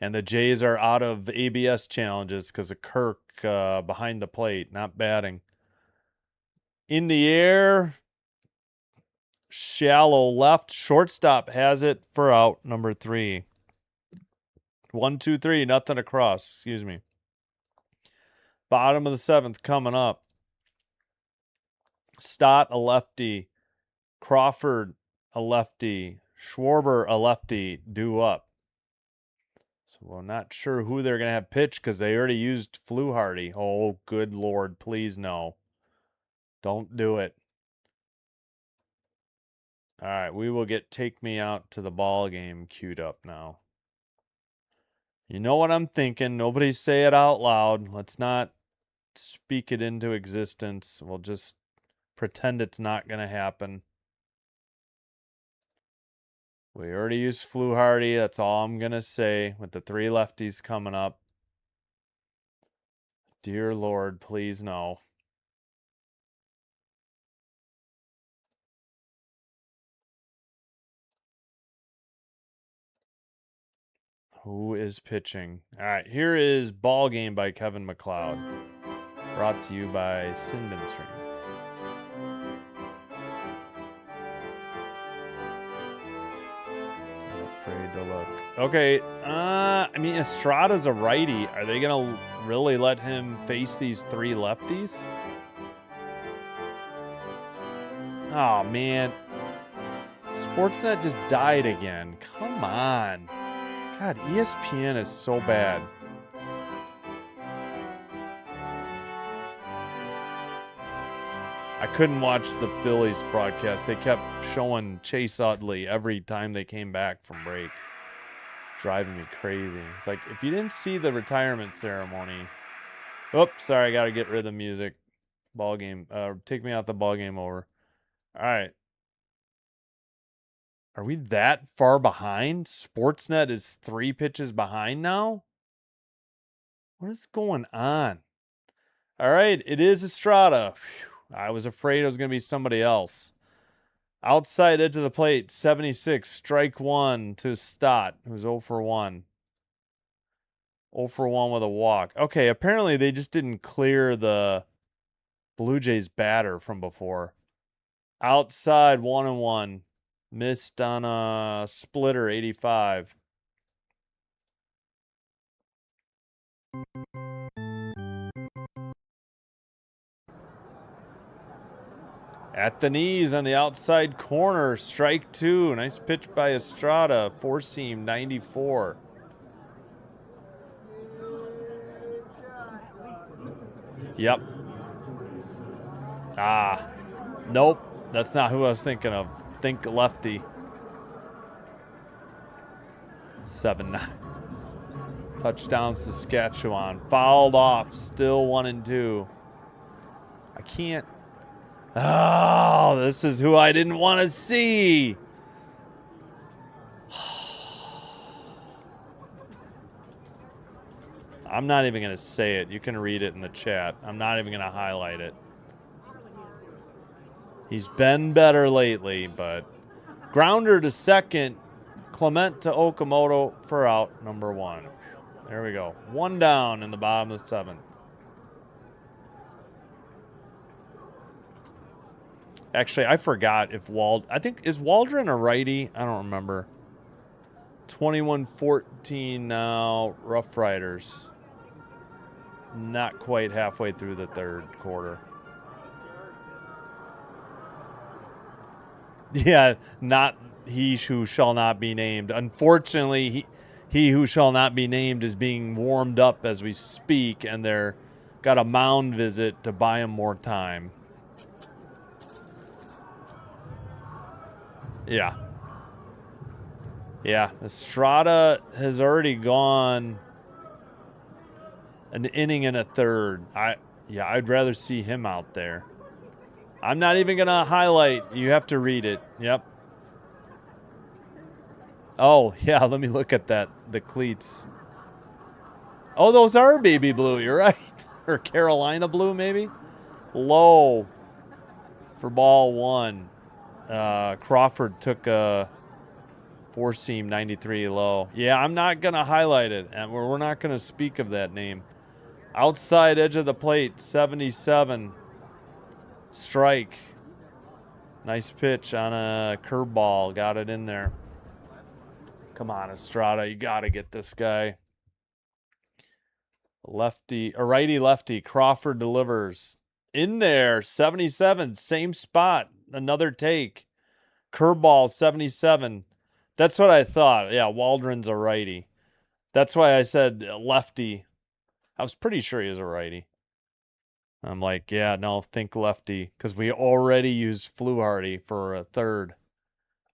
And the Jays are out of ABS challenges because of Kirk behind the plate, not batting. In the air, shallow left. Shortstop has it for out number 3. 1, 2, 3, nothing across. Excuse me. Bottom of the 7th coming up. Stott, a lefty. Crawford, a lefty. Schwarber, a lefty, due up. So we're not sure who they're going to have pitch because they already used Fluharty. Oh, good Lord, please no. Don't do it. All right, we will get Take Me Out to the Ball Game queued up now. You know what I'm thinking. Nobody say it out loud. Let's not speak it into existence. We'll just pretend it's not going to happen. We already used Fluharty. That's all I'm going to say with the 3 lefties coming up. Dear Lord, please no. Who is pitching? All right, here is Ball Game by Kevin McLeod. Brought to you by Stream. Afraid to look. Okay, I mean, Estrada's a righty. Are they going to really let him face these 3 lefties? Oh, man. Sportsnet just died again. Come on. God, ESPN is so bad. I couldn't watch the Phillies broadcast. They kept showing Chase Utley every time they came back from break. It's driving me crazy. It's like, if you didn't see the retirement ceremony... Oops, sorry, I got to get rid of the music. Ball game. Take me out the ball game over. All right. Are we that far behind? Sportsnet is 3 pitches behind now? What is going on? All right, it is Estrada. Whew, I was afraid it was going to be somebody else. Outside edge of the plate, 76, strike 1 to Stott, who's 0 for 1. 0 for 1 with a walk. Okay, apparently they just didn't clear the Blue Jays batter from before. Outside, 1-1. Missed on a splitter, 85. At the knees on the outside corner, strike 2. Nice pitch by Estrada, 4-seam, 94. Yep. Nope. That's not who I was thinking of. Think lefty. 7-9. Touchdown Saskatchewan. Fouled off. Still 1-2. I can't. Oh, this is who I didn't want to see. I'm not even going to say it. You can read it in the chat. I'm not even going to highlight it. He's been better lately, but grounder to second. Clement to Okamoto for out number 1. There we go. 1 down in the bottom of the 7th. Actually, I forgot if I think, is Waldron a righty? I don't remember. 21-14 now. Rough Riders. Not quite halfway through the 3rd quarter. Yeah, not he who shall not be named. Unfortunately, he who shall not be named is being warmed up as we speak, and they're got a mound visit to buy him more time. Yeah. Yeah, Estrada has already gone an inning and a 1/3. I'd rather see him out there. I'm not even going to highlight. You have to read it. Yep. Oh, yeah, let me look at that. The cleats. Oh, those are baby blue. You're right. Or Carolina blue, maybe? Low for ball 1. Crawford took a 4-seam 93 low. Yeah, I'm not going to highlight it. And we're not going to speak of that name. Outside edge of the plate, 77. Strike. Nice pitch on a curveball. Got it in there. Come on, Estrada. You got to get this guy. Lefty, or righty lefty. Crawford delivers. In there, 77. Same spot. Another take. Curveball, 77. That's what I thought. Yeah, Waldron's a righty. That's why I said lefty. I was pretty sure he was a righty. I'm like, yeah, no, think lefty, because we already used Fluharty for a 3rd.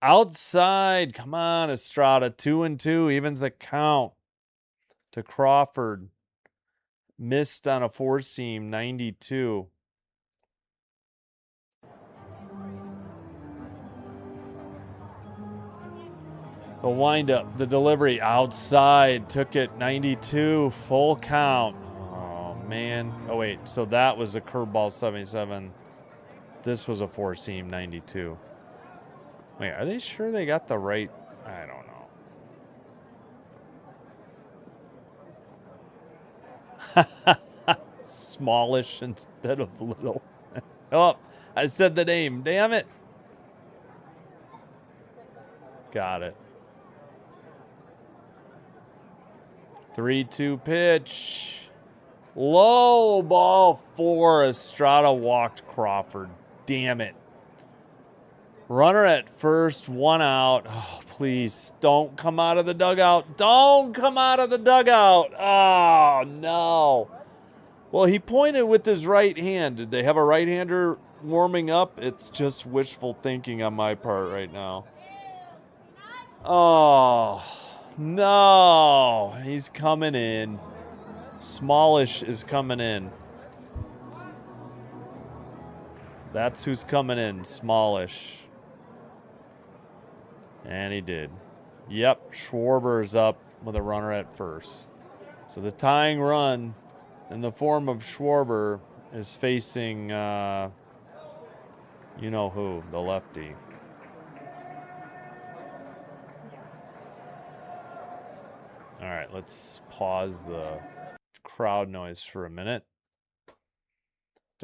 Outside, come on, Estrada, 2-2, evens the count to Crawford. Missed on a 4-seam, 92. The windup, the delivery, outside, took it, 92, full count. Man. Oh, wait. So that was a curveball 77. This was a 4-seam 92. Wait, are they sure they got the right? I don't know. Smallish instead of little. Oh, I said the name. Damn it. Got it. 3-2 pitch. Low, ball 4. Estrada walked Crawford. Damn it. Runner at first, 1 out. Oh, please, don't come out of the dugout. Don't come out of the dugout. Oh, no. Well, he pointed with his right hand. Did they have a right-hander warming up? It's just wishful thinking on my part right now. Oh, no. He's coming in. Smallish is coming in. That's who's coming in, Smallish. And he did. Yep, Schwarber's up with a runner at first. So the tying run in the form of Schwarber is facing, you know who, the lefty. All right, let's pause the crowd noise for a minute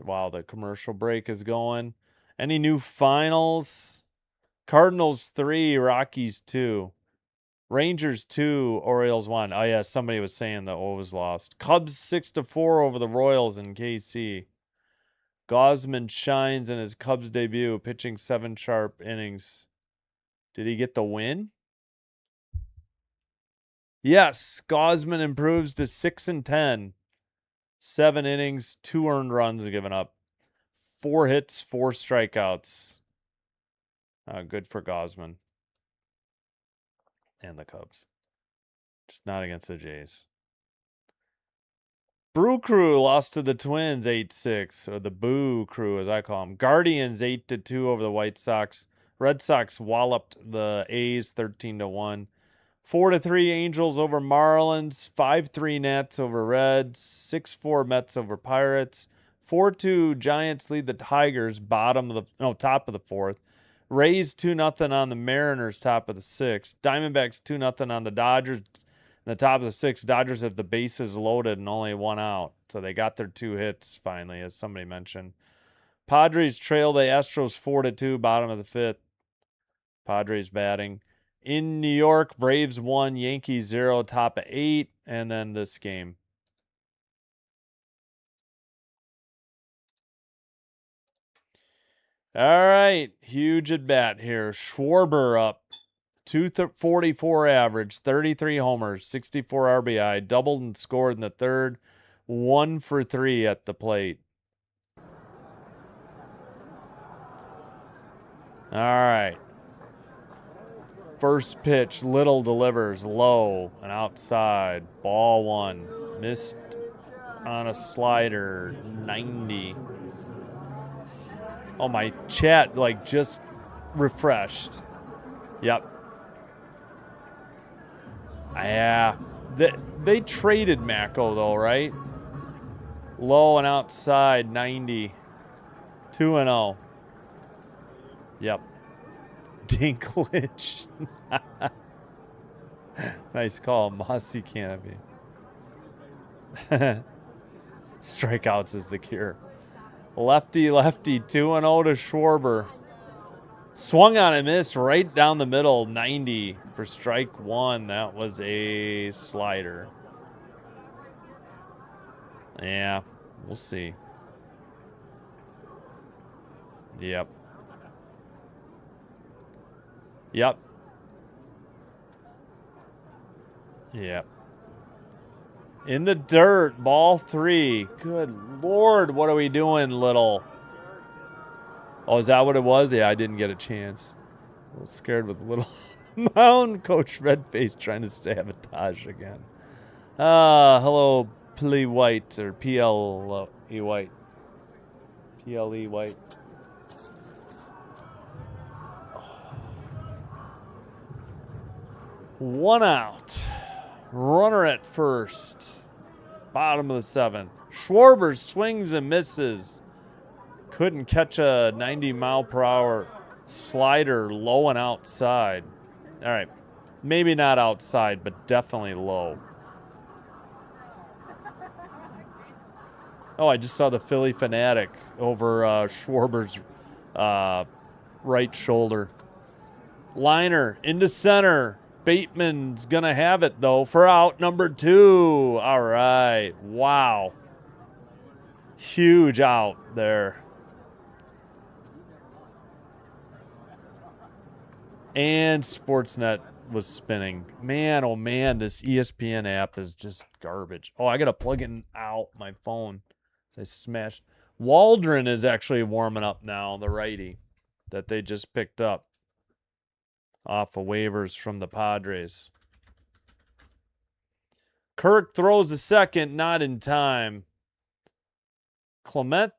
while the commercial break is going. Any new finals? Cardinals 3, Rockies 2. Rangers 2, Orioles 1. Oh, yeah, somebody was saying the O's lost. Cubs 6-4 over the Royals in KC. Gausman shines in his Cubs debut, pitching 7 sharp innings. Did he get the win? Yes, Gausman improves to 6-10. 7 innings, 2 earned runs given up. 4 hits, 4 strikeouts. Good for Gausman. And the Cubs. Just not against the Jays. Brew Crew lost to the Twins 8-6, or the Boo Crew as I call them. Guardians 8-2 over the White Sox. Red Sox walloped the A's 13-1. 4-3 Angels over Marlins. 5-3 Nats over Reds. 6-4 Mets over Pirates. 4-2 Giants lead the Tigers top of the 4th. Rays 2-0 on the Mariners top of the 6th. Diamondbacks 2-0 on the Dodgers in the top of the 6th. Dodgers have the bases loaded and only 1 out. So they got their 2 hits finally, as somebody mentioned. Padres trail the Astros 4-2, bottom of the 5th. Padres batting. In New York, Braves 1, Yankees 0, top of 8, and then this game. All right, huge at bat here. Schwarber up, 244 average, 33 homers, 64 RBI, doubled and scored in the 3rd, 1 for 3 at the plate. All right. First pitch, Little delivers low and outside. Ball 1. Missed on a slider, 90. Oh, my chat just refreshed. Yep. Yeah. They traded Mako though, right? Low and outside, 90. 2-0. Yep. Dinklage. Nice call, Mossy Canopy. Strikeouts is the cure. Lefty, 2-0 to Schwarber. Swung on a miss right down the middle, 90 for strike 1. That was a slider. Yeah, we'll see. Yep. Yep. Yep. In the dirt, ball 3. Good Lord, what are we doing, Little? Oh, is that what it was? Yeah, I didn't get a chance. A little scared with Little mound. Coach Redface trying to sabotage again. Hello, Ple White, or P-L-E White. P-L-E White. 1 out. Runner at first. Bottom of the 7th. Schwarber swings and misses. Couldn't catch a 90-mile-per-hour slider low and outside. All right. Maybe not outside, but definitely low. Oh, I just saw the Philly Fanatic over Schwarber's right shoulder. Liner into center. Bateman's going to have it, though, for out number 2. All right. Wow. Huge out there. And Sportsnet was spinning. Man, oh man, this ESPN app is just garbage. Oh, I got to plug it out my phone. I smashed. Waldron is actually warming up now, the righty that they just picked up off of waivers from the Padres. Kirk throws a second, not in time. Clement,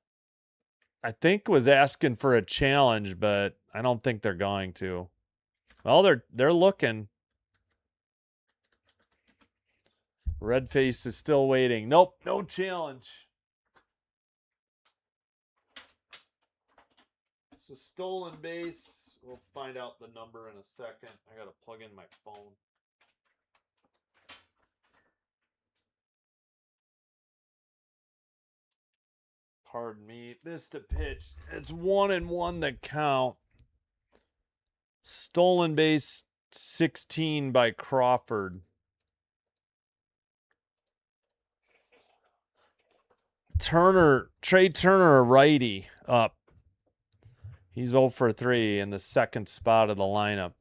I think, was asking for a challenge, but I don't think they're going to. Well, they're looking. Redface is still waiting. Nope, no challenge. It's a stolen base. We'll find out the number in a second. I got to plug in my phone. Pardon me. Missed a pitch. It's 1-1 that count. Stolen base 16 by Crawford. Trey Turner, a righty, up. He's 0 for 3 in the second spot of the lineup.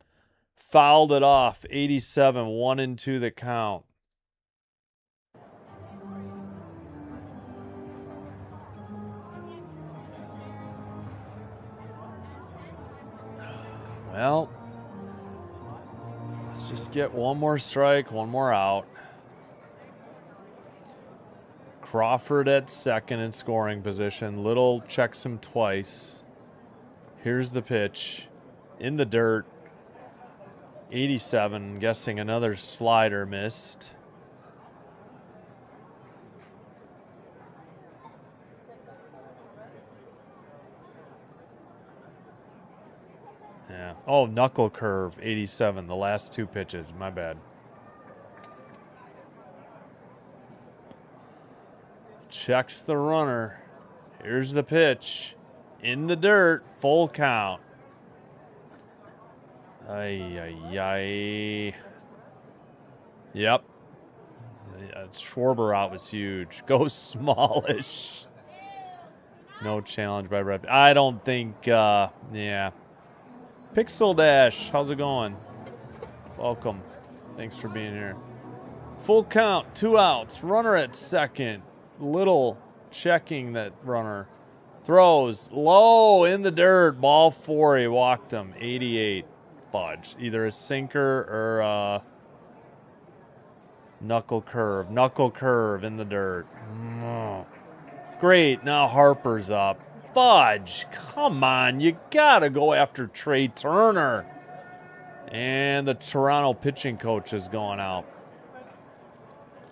Fouled it off. 87, 1-2 the count. Well, let's just get one more strike, one more out. Crawford at second in scoring position. Little checks him twice. Here's the pitch. In the dirt. 87. Guessing another slider missed. Yeah. Oh, knuckle curve. 87. The last 2 pitches. My bad. Checks the runner. Here's the pitch. In the dirt. Full count. Ay. Yep. Schwarber out was huge. Go smallish. No challenge by Red. I don't think, yeah. Pixel Dash, how's it going? Welcome. Thanks for being here. Full count, 2 outs. Runner at second. Little checking that runner. Throws low in the dirt. Ball 4. He walked him. 88. Fudge. Either a sinker or a knuckle curve. Knuckle curve in the dirt. Great. Now Harper's up. Fudge. Come on. You got to go after Trey Turner. And the Toronto pitching coach is going out,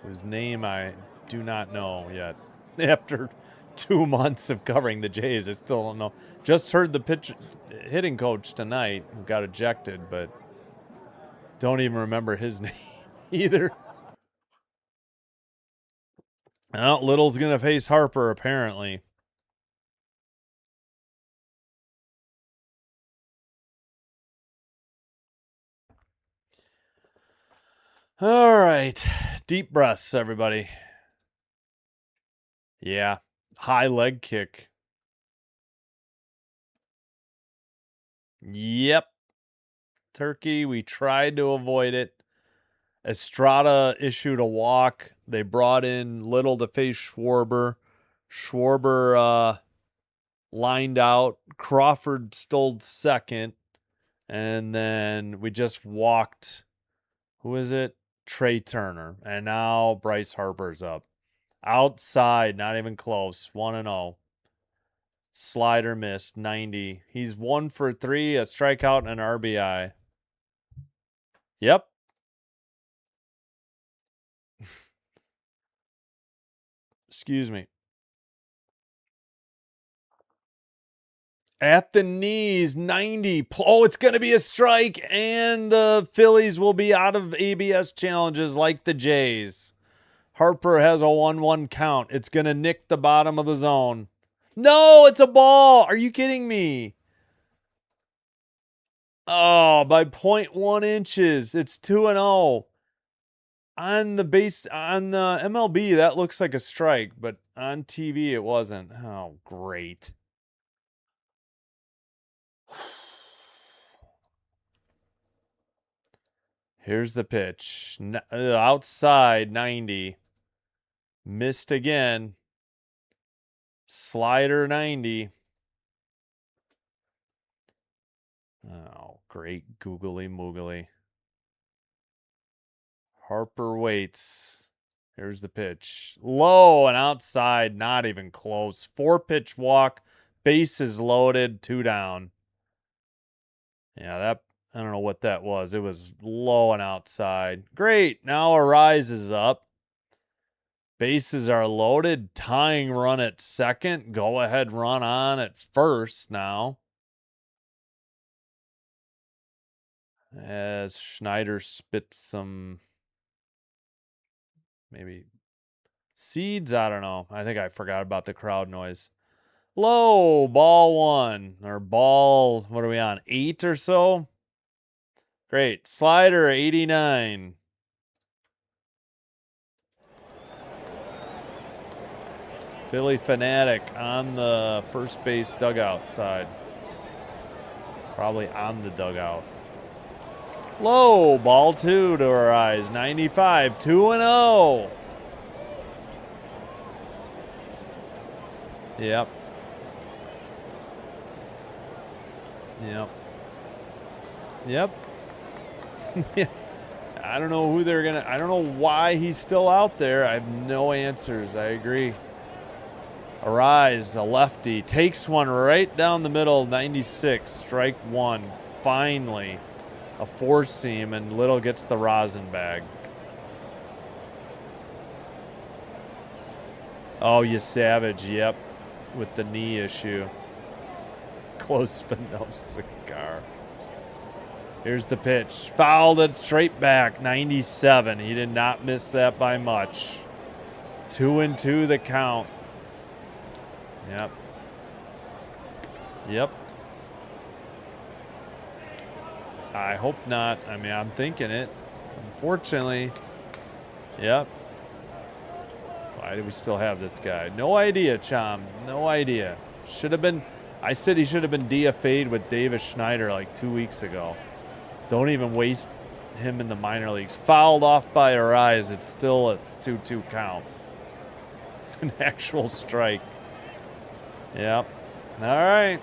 whose name I do not know yet. After 2 months of covering the Jays, I still don't know. Just heard the hitting coach tonight who got ejected, but don't even remember his name either. Well, Little's going to face Harper, apparently. All right. Deep breaths, everybody. Yeah. High leg kick. Yep. Turkey, we tried to avoid it. Estrada issued a walk. They brought in Little to face Schwarber. Schwarber lined out. Crawford stole second. And then we just walked. Who is it? Trey Turner. And now Bryce Harper's up. Outside, not even close. 1-0. Slider missed, 90. He's 1 for 3, a strikeout and an RBI. Yep. Excuse me. At the knees, 90. Oh, it's going to be a strike, and the Phillies will be out of ABS challenges like the Jays. Harper has a 1-1 count. It's going to nick the bottom of the zone. No, it's a ball. Are you kidding me? Oh, by 0.1 inches. It's 2-0. On the base, on the MLB, that looks like a strike, but on TV, it wasn't. Oh, great. Here's the pitch. Outside, 90. Missed again. Slider, 90. Oh, great googly moogly. Harper waits. Here's the pitch. Low and outside, not even close. 4-pitch walk. Bases loaded, 2 down. Yeah, that, I don't know what that was. It was low and outside. Great. Now Arise is up. Bases are loaded. Tying run at second. Go ahead run on at first now. As Schneider spits some maybe seeds. I don't know. I think I forgot about the crowd noise. Low, ball 1 or ball, what are we on? 8 or so? Great. Slider, 89. Philly Fanatic on the first base dugout side. Probably on the dugout. Low, ball 2 to Arise, 95, 2-0. Yep. Yep. Yep. I don't know who they're gonna, I don't know why he's still out there. I have no answers. I agree. Arise, a lefty, takes one right down the middle, 96, strike 1. Finally, a 4-seam, and Little gets the rosin bag. Oh, you savage, yep, with the knee issue. Close but no cigar. Here's the pitch. Fouled it straight back, 97. He did not miss that by much. 2-2 the count. Yep. Yep. I hope not. I mean, I'm thinking it. Unfortunately. Yep. Why do we still have this guy? No idea, Chom. No idea. Should have been. I said he should have been DFA'd with Davis Schneider like 2 weeks ago. Don't even waste him in the minor leagues. Fouled off by Arise. It's still a 2-2 count. An actual strike. Yep. All right.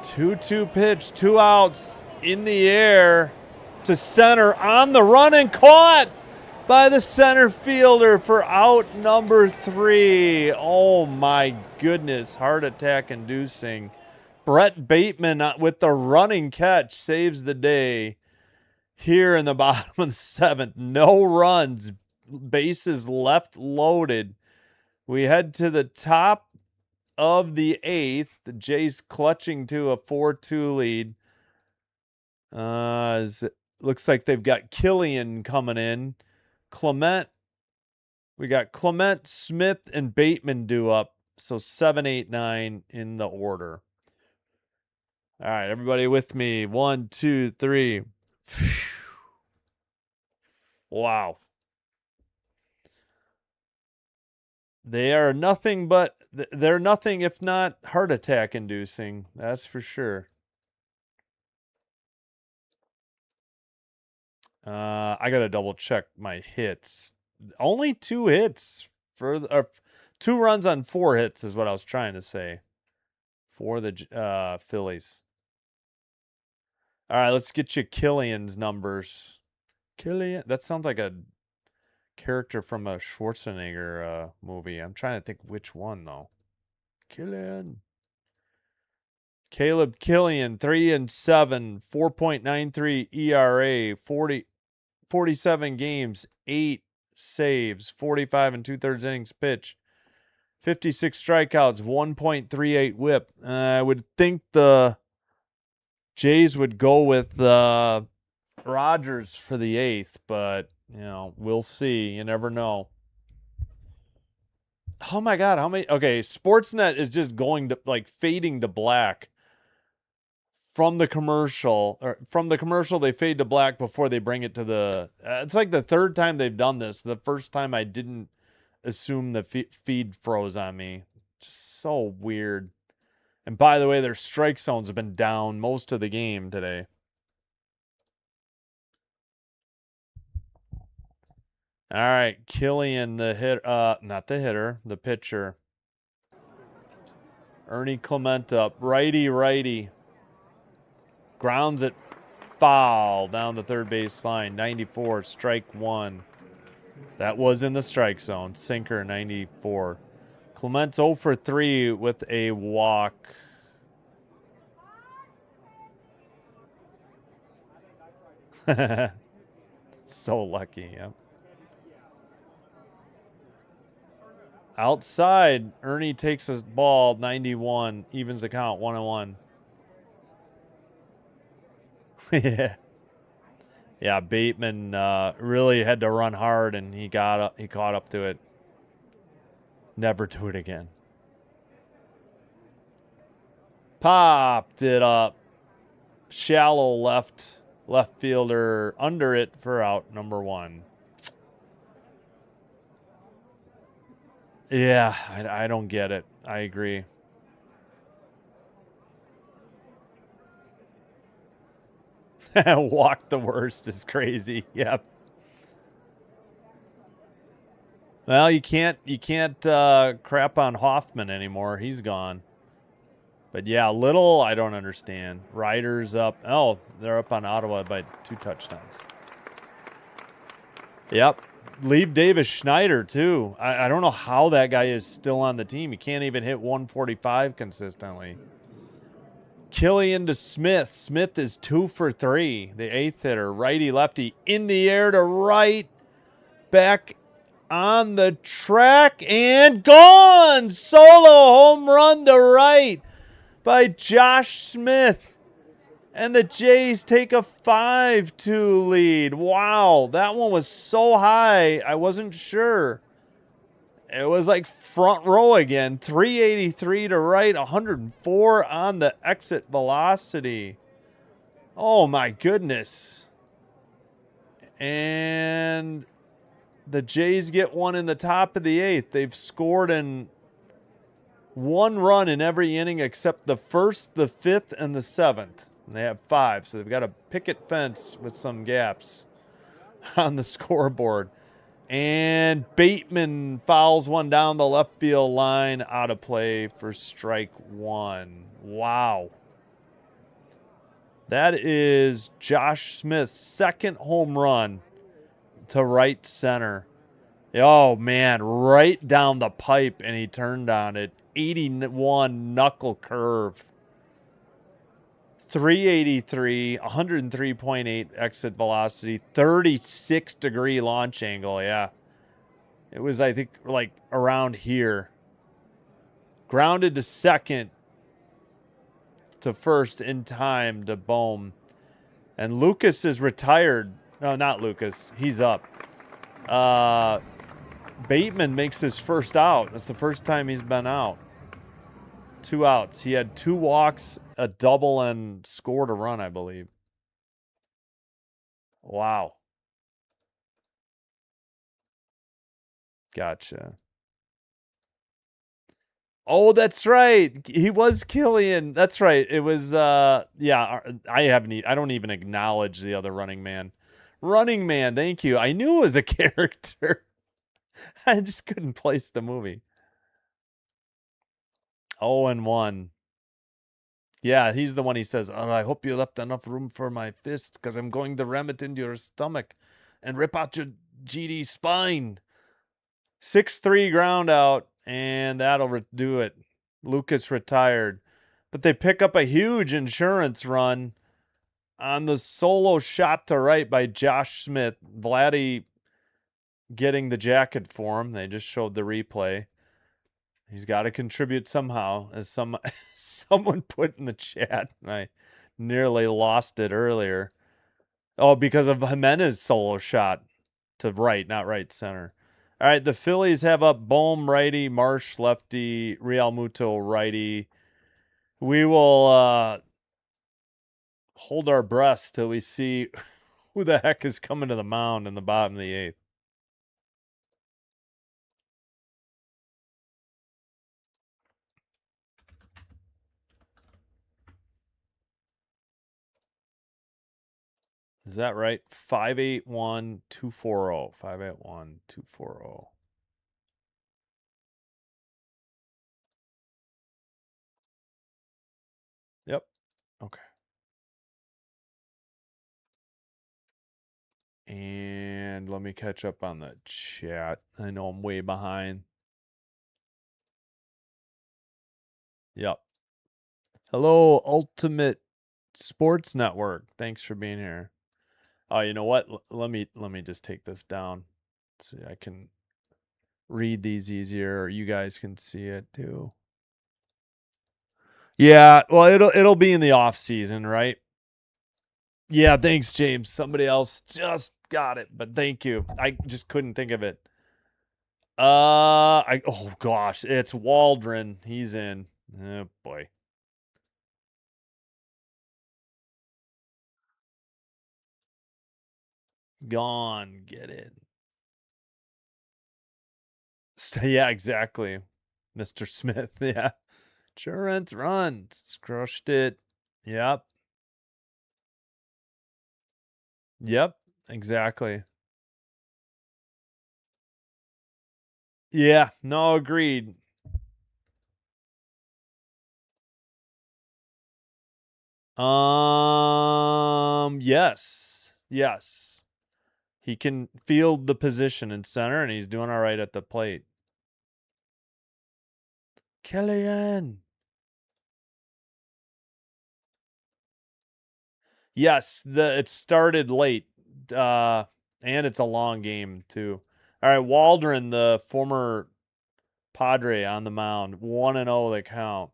Two pitch, 2 outs in the air to center on the run and caught by the center fielder for out number 3. Oh my goodness, heart attack inducing. Brett Bateman with the running catch saves the day here in the bottom of the 7th. No runs, bases left loaded. We head to the top of the 8th. The Jays clutching to a 4-2 lead. Looks like they've got Killian coming in. Clement. We got Clement, Smith, and Bateman due up. So 7, 8, 9 in the order. All right, everybody with me. 1, 2, 3. Wow. They are nothing but, they're nothing if not heart attack inducing. That's for sure. I got to double check my hits. Only 2 hits for the, 2 runs on 4 hits is what I was trying to say for the Phillies. All right, let's get you Killian's numbers. Killian, that sounds like a character from a Schwarzenegger movie. I'm trying to think which one though. Killian. Caleb Killian, 3-7, 4.93 ERA, 47 games, 8 saves, 45 2/3 innings pitch, 56 strikeouts, 1.38 WHIP. I would think the Jays would go with Rogers for the 8th, but we'll see. You never know. Oh my God, how many? Okay, Sportsnet is just going to fading to black from the commercial, they fade to black before they bring it to the. It's like the third time they've done this. The first time I didn't assume the feed froze on me. Just so weird. And by the way, their strike zones have been down most of the game today. All right, Killian, the not the hitter, the pitcher. Ernie Clement up, righty. Grounds it foul down the third base line. 94, strike 1. That was in the strike zone. Sinker, 94. Clement's 0 for 3 with a walk. So lucky, yeah. Outside, Ernie takes his ball, 91, evens the count, 1-1. Yeah. Yeah, Bateman really had to run hard, and he caught up to it. Never do it again. Popped it up. Shallow left fielder under it for out number 1. Yeah, I don't get it. I agree. Walk the worst is crazy. Yep. Well, you can't crap on Hoffman anymore. He's gone. But yeah, Little, I don't understand. Riders up. Oh, they're up on Ottawa by 2 touchdowns. Yep. Leave Davis Schneider, too. I don't know how that guy is still on the team. He can't even hit 145 consistently. Killian to Smith. Smith is 2 for 3. The 8th hitter. Righty-lefty in the air to right. Back on the track and gone. Solo home run to right by Josh Smith. And the Jays take a 5-2 lead. Wow, that one was so high, I wasn't sure. It was like front row again. 383 to right, 104 on the exit velocity. Oh, my goodness. And the Jays get one in the top of the 8th. They've scored in 1 run in every inning except the 1st, the 5th, and the 7th. And they have 5, so they've got a picket fence with some gaps on the scoreboard. And Bateman fouls one down the left field line, out of play for strike 1. Wow. That is Josh Smith's 2nd home run to right center. Oh, man, right down the pipe, and he turned on it. 81 knuckle curve. 383, 103.8 exit velocity, 36-degree launch angle. Yeah. It was, I think, like around here. Grounded to second, to first in time to Bohm. And Lucas is retired. No, not Lucas. He's up. Bateman makes his first out. That's the first time he's been out. 2 outs. He had 2 walks, a double, and scored a run, I believe. Wow. Gotcha. Oh, that's right. He was Killian. That's right. It was yeah, I don't even acknowledge the other running man. Running Man, thank you. I knew it was a character. I just couldn't place the movie. 0-1. Yeah, he's the one. He says, "Oh, I hope you left enough room for my fist, because I'm going to ram it into your stomach and rip out your GD spine." 6-3 ground out, and that'll do it. Lucas retired. But they pick up a huge insurance run on the solo shot to right by Josh Smith. Vladdy getting the jacket for him. They just showed the replay. He's got to contribute somehow, as someone put in the chat. My Nearly lost it earlier. Oh, because of Jimenez's solo shot to right, not right center. All right, the Phillies have up Bohm righty, Marsh lefty, Real Muto righty. We will hold our breaths till we see who the heck is coming to the mound in the bottom of the 8th. Is that right? 581-240. 581-240. Yep. Okay. And let me catch up on the chat. I know I'm way behind. Yep. Hello, Ultimate Sports Network. Thanks for being here. Oh, you know what? Let me just take this down so I can read these easier, or you guys can see it too. Yeah, well, it'll be in the off season, right? Yeah, thanks, James. Somebody else just got it, but thank you. I just couldn't think of it. Oh gosh, it's Waldron. He's in. Oh boy. Gone. Get it. Yeah, exactly. Mr. Smith. Yeah. Insurance runs. Crushed it. Yep. Yep. Exactly. Yeah. No, agreed. Yes. Yes. He can field the position in center, and he's doing all right at the plate. Kellyanne. Yes, it started late. And it's a long game too. All right, Waldron, the former Padre on the mound, 1-0 the count.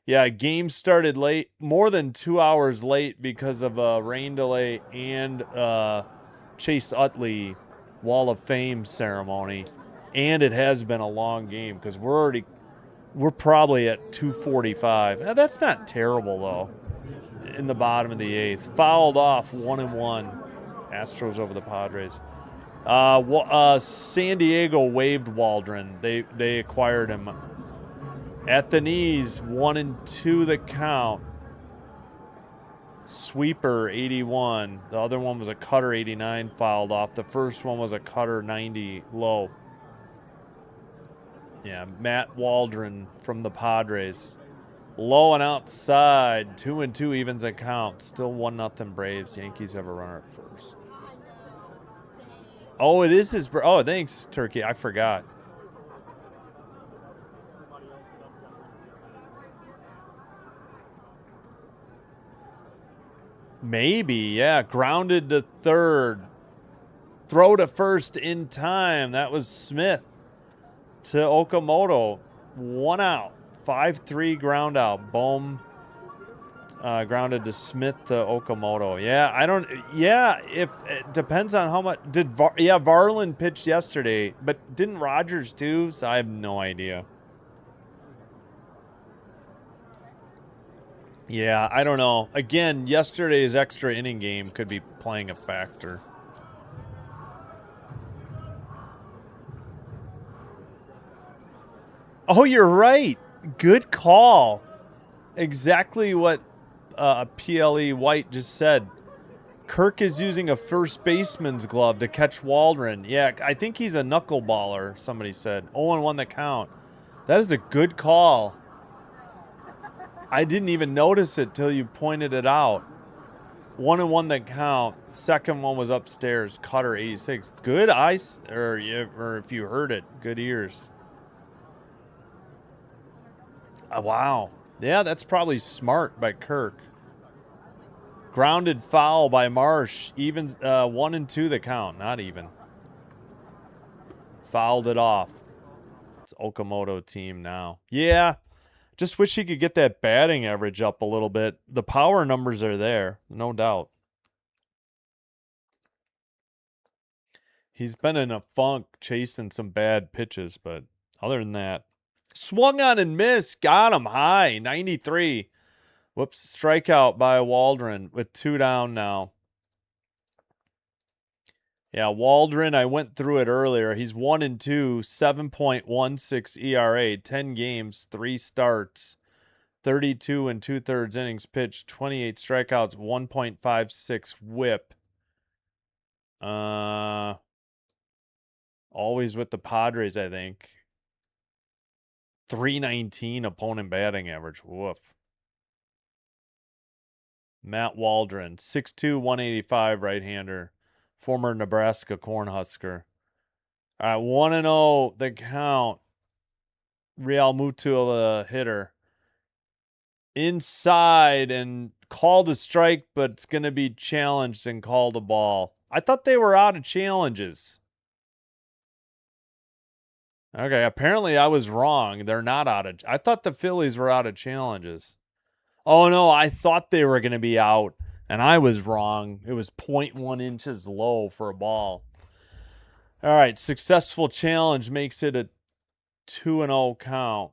Yeah, game started late, more than 2 hours late because of a rain delay and Chase Utley Wall of Fame ceremony. And it has been a long game because we're probably at 2:45. That's not terrible though. In the bottom of the 8th, fouled off 1-1. Astros over the Padres. San Diego waived Waldron. They acquired him. At the knees, 1-2 the count. Sweeper 81. The other one was a cutter 89 fouled off. The first one was a cutter 90 low. Yeah, Matt Waldron from the Padres. Low and outside. 2-2 evens a count. Still 1-0 Braves. Yankees have a runner at first. Oh, it is his. Oh, thanks, Turkey. I forgot. Maybe, yeah. Grounded to third. Throw to first in time. That was Smith to Okamoto. 1 out. 5-3 ground out. Bohm grounded to Smith to Okamoto. Yeah, I don't. Yeah, if it depends on how much. Varland pitched yesterday, but didn't Rogers too? So I have no idea. Yeah, I don't know. Again, yesterday's extra inning game could be playing a factor. Oh, you're right. Good call. Exactly what PLE White just said. Kirk is using a first baseman's glove to catch Waldron. Yeah, I think he's a knuckleballer, somebody said. 0-1 the count. That is a good call. I didn't even notice it till you pointed it out. 1-1 the count. Second one was upstairs. Cutter 86. Good eyes, or if you heard it, good ears. Wow. Yeah, that's probably smart by Kirk. Grounded foul by Marsh. Even 1-2 the count. Not even. Fouled it off. It's Okamoto team now. Yeah. Just wish he could get that batting average up a little bit. The power numbers are there, no doubt. He's been in a funk chasing some bad pitches, but other than that, swung on and missed. Got him high, 93. Whoops, strikeout by Waldron with 2 down now. Yeah, Waldron, I went through it earlier. He's 1-2, 7.16 ERA, 10 games, 3 starts, 32 and 2/3 innings pitched, 28 strikeouts, 1.56 WHIP. Always with the Padres, I think. 319 opponent batting average. Woof. Matt Waldron, 6'2", 185 right-hander. Former Nebraska Cornhusker. All right, 1-0 the count. Real Muto, the hitter. Inside and called a strike, but it's going to be challenged and called a ball. I thought they were out of challenges. Okay, apparently I was wrong. They're not out of... I thought the Phillies were out of challenges. Oh, no, I thought they were going to be out, and I was wrong. It was 0.1 inches low for a ball. All right, successful challenge makes it a 2-0 count.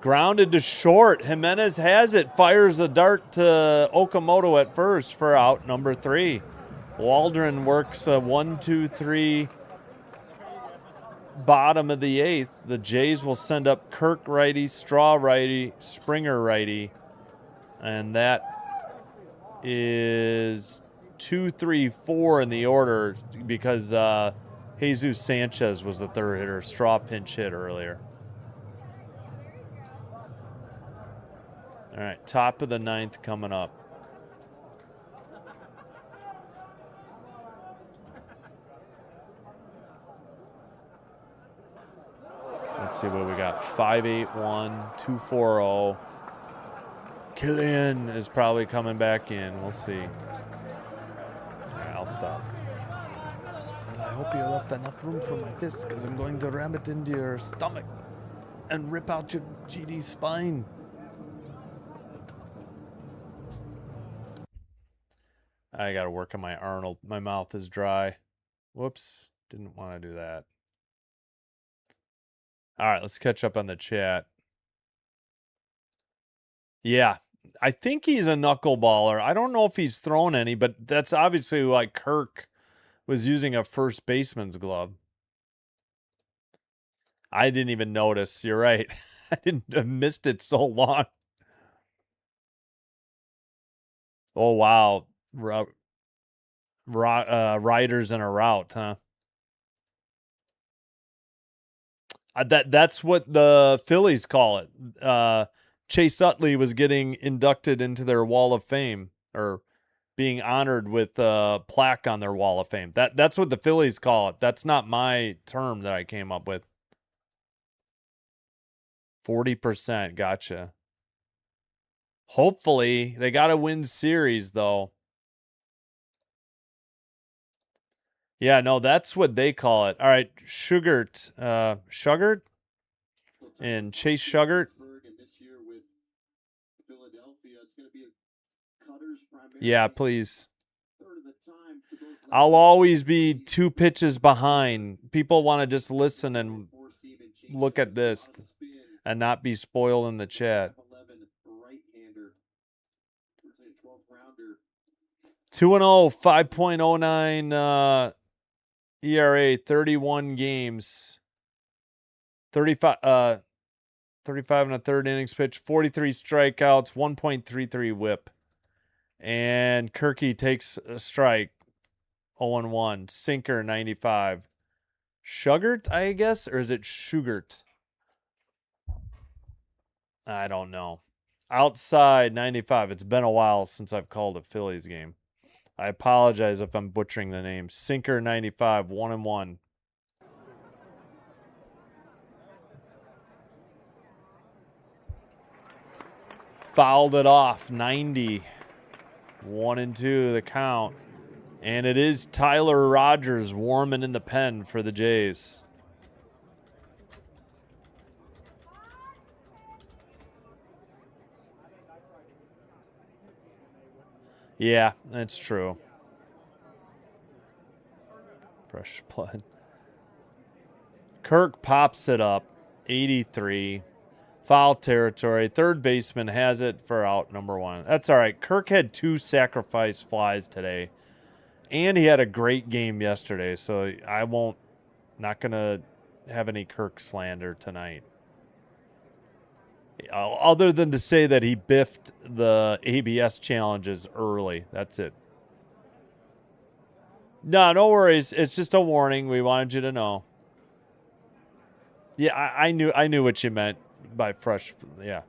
Grounded to short. Jimenez has it. Fires a dart to Okamoto at first for out number 3. Waldron works a 1-2-3 bottom of the 8th. The Jays will send up Kirk righty, Straw righty, Springer righty. And that is 2-3-4 in the order because Jesus Sanchez was the 3rd hitter. Straw pinch hit earlier. All right, top of the 9th coming up. Let's see what we got. 5-8-1, 2-4-0. Killian is probably coming back in. We'll see. All right, I'll stop. Well, I hope you left enough room for my fist because I'm going to ram it into your stomach and rip out your GD spine. I got to work on my Arnold. My mouth is dry. Whoops. Didn't want to do that. All right, let's catch up on the chat. Yeah, I think he's a knuckleballer. I don't know if he's thrown any, but that's obviously like Kirk was using a first baseman's glove. I didn't even notice. You're right. I missed it so long. Oh, wow. Riders in a route, huh? That's what the Phillies call it. Chase Utley was getting inducted into their Wall of Fame, or being honored with a plaque on their Wall of Fame. That's what the Phillies call it. That's not my term that I came up with. 40%, gotcha. Hopefully, they got to win series, though. Yeah, no, that's what they call it. All right, Sugart, Sugart, and Chase Sugart. Yeah, please. I'll always be 2 pitches behind. People want to just listen and look at this and not be spoiled in the chat. 2-0, 5.09 ERA, 31 games, 35 and a third innings pitched, 43 strikeouts, 1.33 WHIP. And Kirky takes a strike, 0-1, sinker 95. Sugart, I guess, or is it Sugart? I don't know. Outside 95. It's been a while since I've called a Phillies game. I apologize if I'm butchering the name. Sinker 95, 1-1. Fouled it off, 90. 1-2 the count. And it is Tyler Rogers warming in the pen for the Jays. Yeah, that's true. Fresh blood. Kirk pops it up. 83. Foul territory. Third baseman has it for out number 1. That's all right. Kirk had 2 sacrifice flies today. And he had a great game yesterday. So not going to have any Kirk slander tonight. Other than to say that he biffed the ABS challenges early. That's it. No worries. It's just a warning. We wanted you to know. Yeah, I knew what you meant by fresh. Yeah.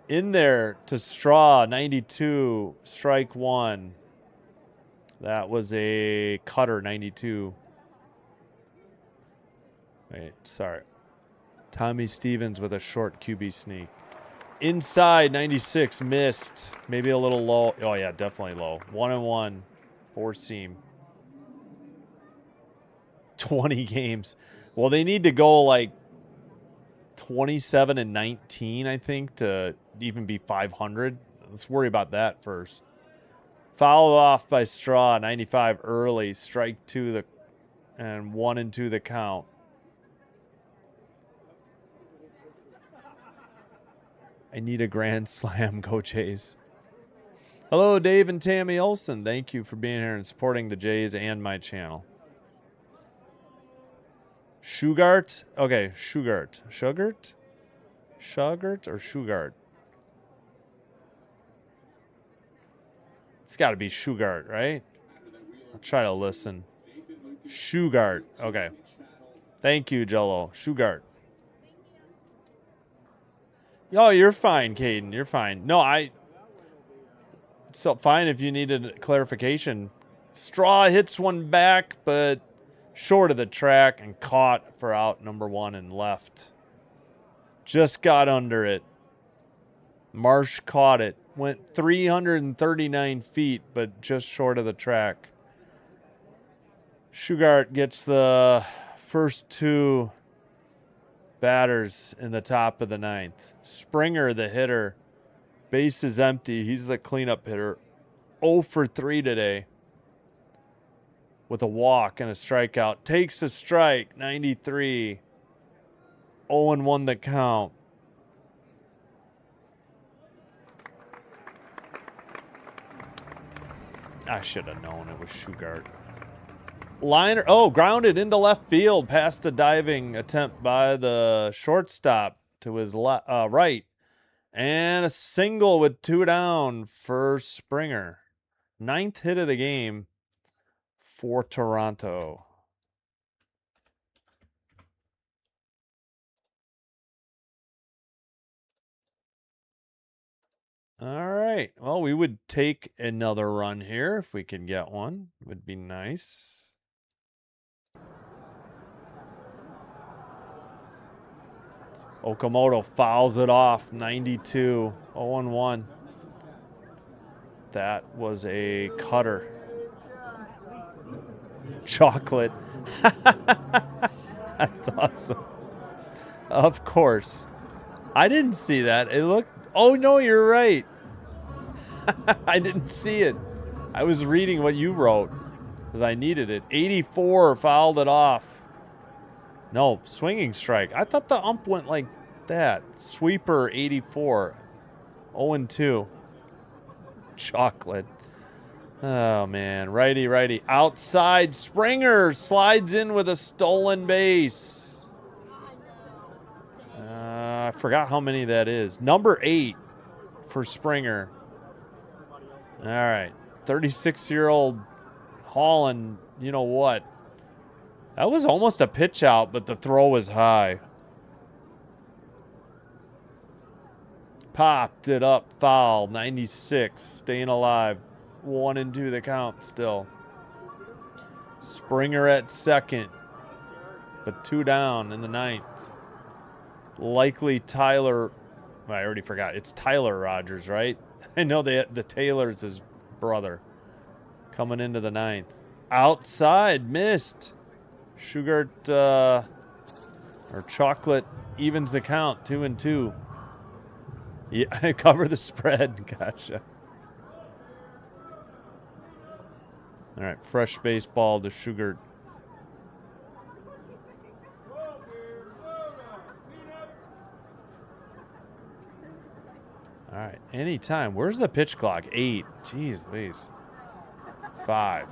In there to Straw, 92, strike 1. That was a cutter, 92. Wait, sorry. Tommy Stevens with a short QB sneak. Inside, 96, missed. Maybe a little low. Oh, yeah, definitely low. 1-1, 4 seam. 20 games. Well, they need to go like 27-19, I think, to even be 500. Let's worry about that first. Fouled off by Straw, 95 early. Strike 2 and 1-2 the count. I need a grand slam. Go Jays. Hello, Dave and Tammy Olson. Thank you for being here and supporting the Jays and my channel. Shugart? Okay, Shugart. Shugart? Shugart or Shugart? It's got to be Shugart, right? I'll try to listen. Shugart. Okay. Thank you, Jello. Shugart. Oh, you're fine, Caden. You're fine. No, so fine if you needed clarification. Straw hits one back, but short of the track and caught for out number 1 and left. Just got under it. Marsh caught it. Went 339 feet, but just short of the track. Shugart gets the first 2 batters in the top of the 9th. Springer, the hitter. Base is empty. He's the cleanup hitter. 0 for 3 today. With a walk and a strikeout. Takes a strike. 93. 0-1 the count. I should have known it was Shugart. Liner, grounded into left field past a diving attempt by the shortstop to his right. And a single with 2 down for Springer. 9th hit of the game for Toronto. All right. Well, we would take another run here if we could get one. Would be nice. Okamoto fouls it off. 92. 0-1. That was a cutter. Chocolate. That's awesome. Of course. I didn't see that. It looked... Oh, no, you're right. I didn't see it. I was reading what you wrote because I needed it. 84 fouled it off. No, swinging strike. I thought the ump went like that. Sweeper 84. 0-2. Chocolate. Oh, man. Righty. Outside. Springer slides in with a stolen base. I forgot how many that is. Number 8 for Springer. All right. 36-year-old Holland, you know what? That was almost a pitch out, but the throw was high. Popped it up, foul, 96, staying alive. 1-2 the count still. Springer at second, but 2 down in the 9th. Likely Tyler, I already forgot. It's Tyler Rogers, right? I know the Taylor's his brother. Coming into the 9th. Outside, missed. Shugart, or Chocolate evens the count, 2-2. Yeah, cover the spread. Gotcha. All right, fresh baseball to Sugar. All right, anytime. Where's the pitch clock? 8. Jeez Louise. 5.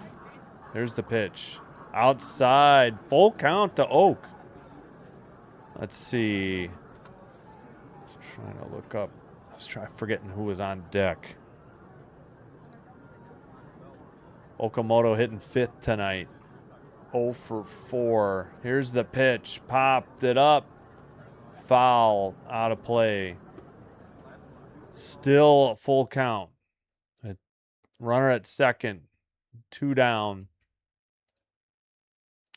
There's the pitch. Outside. Full count to Oak. Let's see. I was trying to look up. I was forgetting who was on deck. Okamoto hitting 5th tonight. 0 for 4. Here's the pitch. Popped it up. Foul. Out of play. Still full count. A runner at second. 2 down.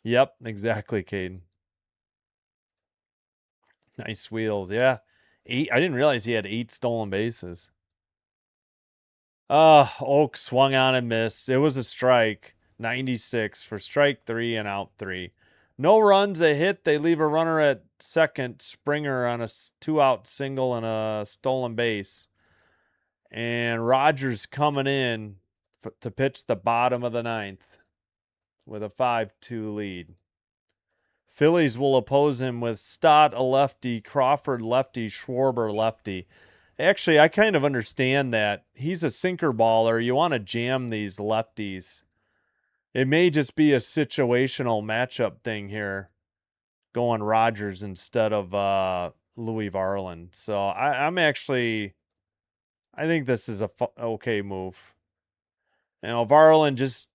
Yep, exactly, Caden. Nice wheels. Yeah. 8. I didn't realize he had 8 stolen bases. Oak swung on and missed. It was a strike. 96 for strike 3 and out 3. No runs, a hit. They leave a runner at second. Springer on a 2-out single and a stolen base. And Rogers coming in to pitch the bottom of the 9th with a 5-2 lead. Phillies will oppose him with Stott, a lefty, Crawford, lefty, Schwarber, lefty. Actually, I kind of understand that. He's a sinker baller. You want to jam these lefties. It may just be a situational matchup thing here, going Rogers instead of Louis Varland. So I think this is a okay move. You know, Varland just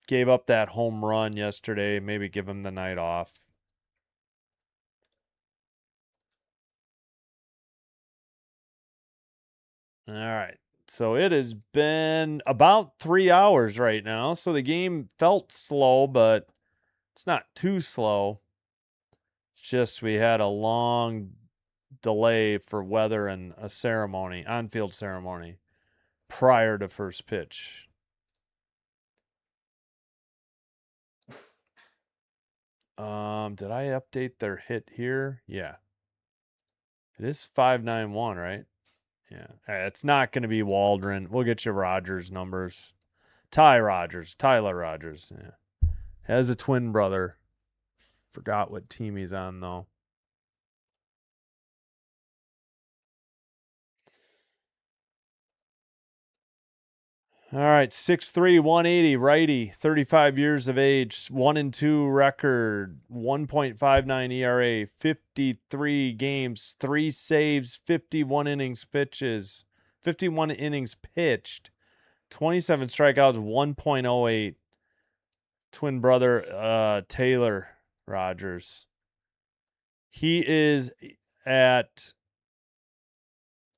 gave up that home run yesterday. Maybe give him the night off. All right. So it has been about 3 hours right now. So the game felt slow, but it's not too slow. It's just we had a long delay for weather and a ceremony, on-field ceremony, prior to first pitch. Did I update their hit here? Yeah. It is 591, right? Yeah. It's not going to be Waldron. We'll get you Rogers numbers. Tyler Rogers. Yeah. Has a twin brother. Forgot what team he's on, though. All right, 6'3", 180, righty, 35 years of age, 1-2 record, 1.59 ERA, 53 games, 3 saves, 51 innings pitched, 27 strikeouts, 1.08. Twin brother Taylor Rogers. He is at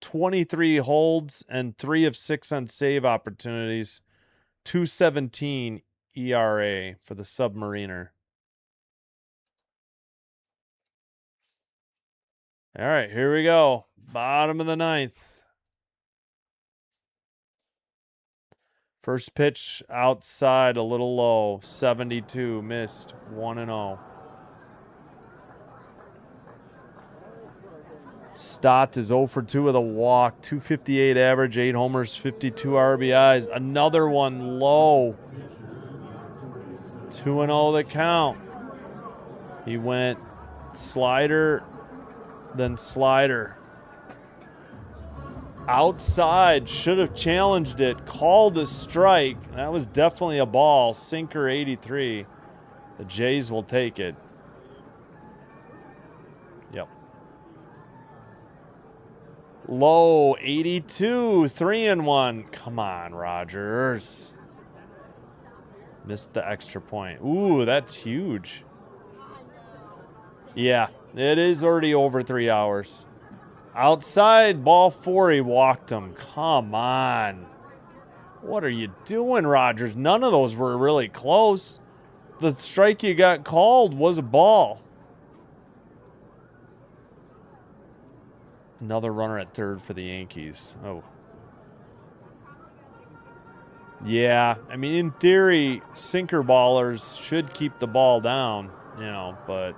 23 holds and 3 of 6 on save opportunities. 2.17 ERA for the Submariner. All right, here we go. Bottom of the 9th. First pitch outside, a little low. 72, missed. 1-0. Stott is 0 for 2 with a walk, 258 average, 8 homers, 52 RBIs. Another one low. 2-0 the count. He went slider, then slider. Outside, should have challenged it, called a strike. That was definitely a ball. Sinker 83. The Jays will take it. Yep. Low, 82, 3-1. Come on, Rogers. Missed the extra point. Ooh, that's huge. Yeah, it is already over 3 hours. Outside, ball 4, he walked him. Come on. What are you doing, Rogers? None of those were really close. The strike you got called was a ball. Another runner at third for the Yankees. Oh. Yeah, I mean, in theory, sinker ballers should keep the ball down, you know, but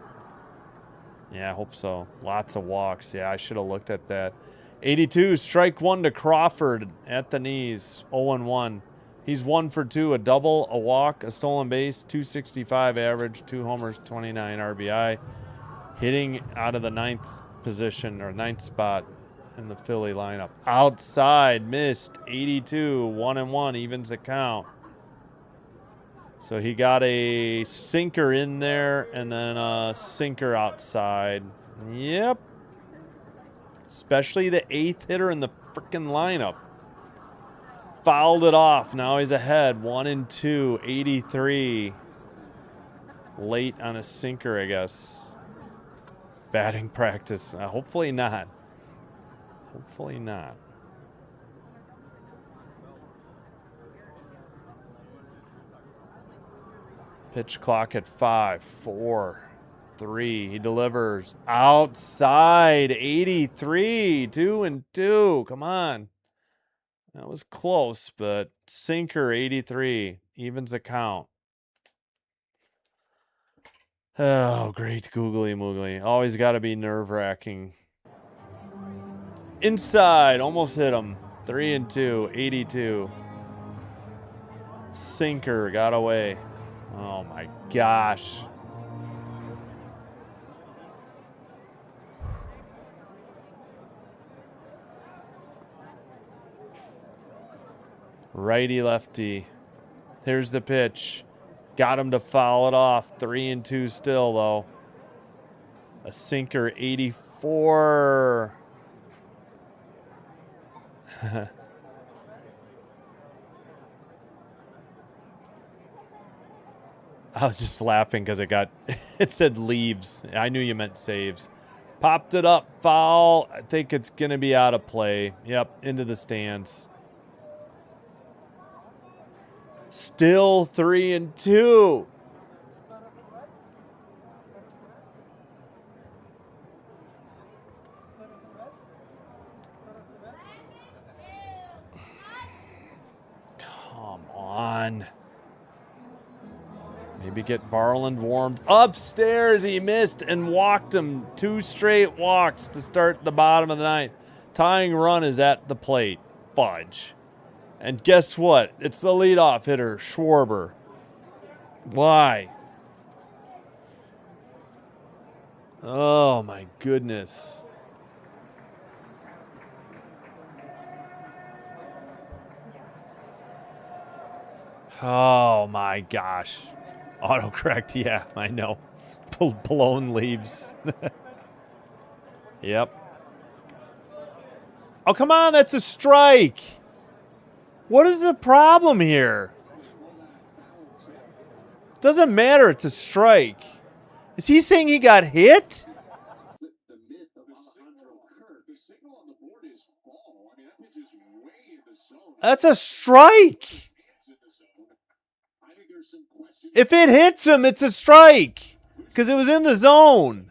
yeah, I hope so. Lots of walks. Yeah, I should have looked at that. 82, strike 1 to Crawford at the knees. 0-1. He's 1 for 2, a double, a walk, a stolen base, 265 average, 2 homers, 29 RBI. Hitting out of the 9th position or 9th spot in the Philly lineup. Outside, missed, 82, 1-1, evens the count. So he got a sinker in there and then a sinker outside. Yep. Especially the 8th hitter in the freaking lineup. Fouled it off. Now he's ahead. 1-2, 83. Late on a sinker, I guess. Batting practice. Hopefully not. Hopefully not. Pitch clock at 5, 4, 3. He delivers outside. 83. 2-2. Come on. That was close, but sinker 83. Evens the count. Oh, great googly moogly. Always got to be nerve-wracking. Inside. Almost hit him. 3-2. 82. Sinker. Got away. Oh, my gosh. Righty lefty. Here's the pitch. Got him to foul it off. 3-2 still, though. A sinker, 84. I was just laughing because it said leaves. I knew you meant saves. Popped it up, foul. I think it's going to be out of play. Yep, into the stands. Still 3-2. Come on. Maybe get Barland warmed. Upstairs, he missed and walked him. 2 straight walks to start the bottom of the 9th. Tying run is at the plate. Fudge. And guess what? It's the leadoff hitter, Schwarber. Why? Oh, my goodness. Oh, my gosh. Autocorrect, yeah, I know. Blown leaves. Yep. Oh, come on, that's a strike. What is the problem here? Doesn't matter, it's a strike. Is he saying he got hit? That's a strike. If it hits him, it's a strike. Because it was in the zone.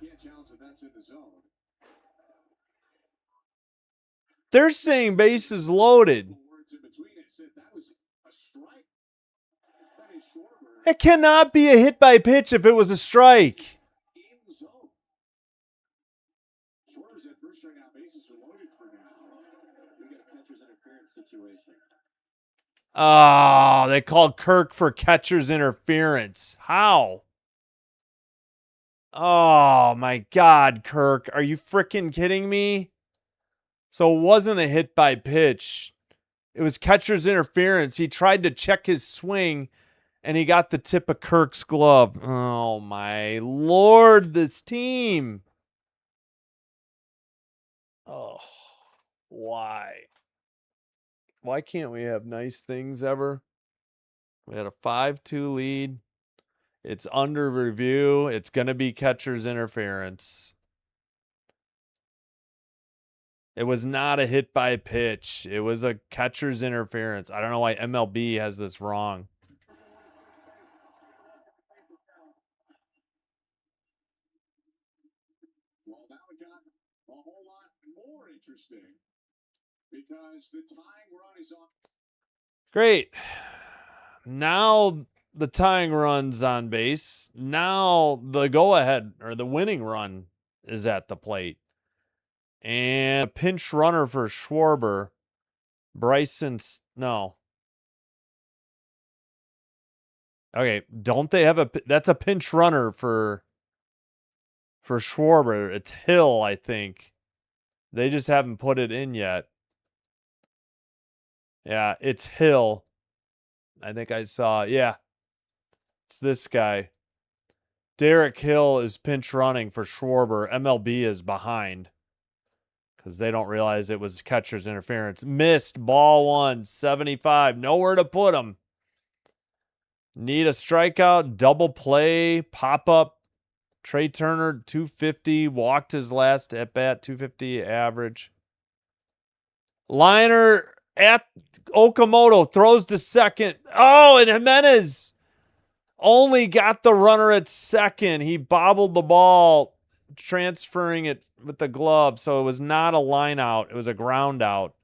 They're saying bases loaded. It cannot be a hit by pitch if it was a strike. Oh, they called Kirk for catcher's interference. How? Oh, my God, Kirk. Are you freaking kidding me? So it wasn't a hit by pitch. It was catcher's interference. He tried to check his swing, and he got the tip of Kirk's glove. Oh, my Lord, this team. Oh, why? Why can't we have nice things ever? We had a 5-2 lead. It's under review. It's going to be catcher's interference. It was not a hit by pitch. It was a catcher's interference. I don't know why MLB has this wrong. Well, now it got a whole lot more interesting because the tying run is on. Great. Now the tying run's on base. Now the go-ahead or the winning run is at the plate. And a pinch runner for Schwarber. Okay, don't they have that's a pinch runner for Schwarber. It's Hill, I think. They just haven't put it in yet. Yeah, it's Hill. I think I saw. Yeah, it's this guy. Derek Hill is pinch running for Schwarber. MLB is behind because they don't realize it was catcher's interference. Missed ball one, 75. Nowhere to put him. Need a strikeout, double play, pop up. Trey Turner, 250. Walked his last at bat, 250 average. Liner at Okamoto throws to second. Oh, and Jimenez only got the runner at second. He bobbled the ball, transferring it with the glove. So it was not a line out. It was a ground out.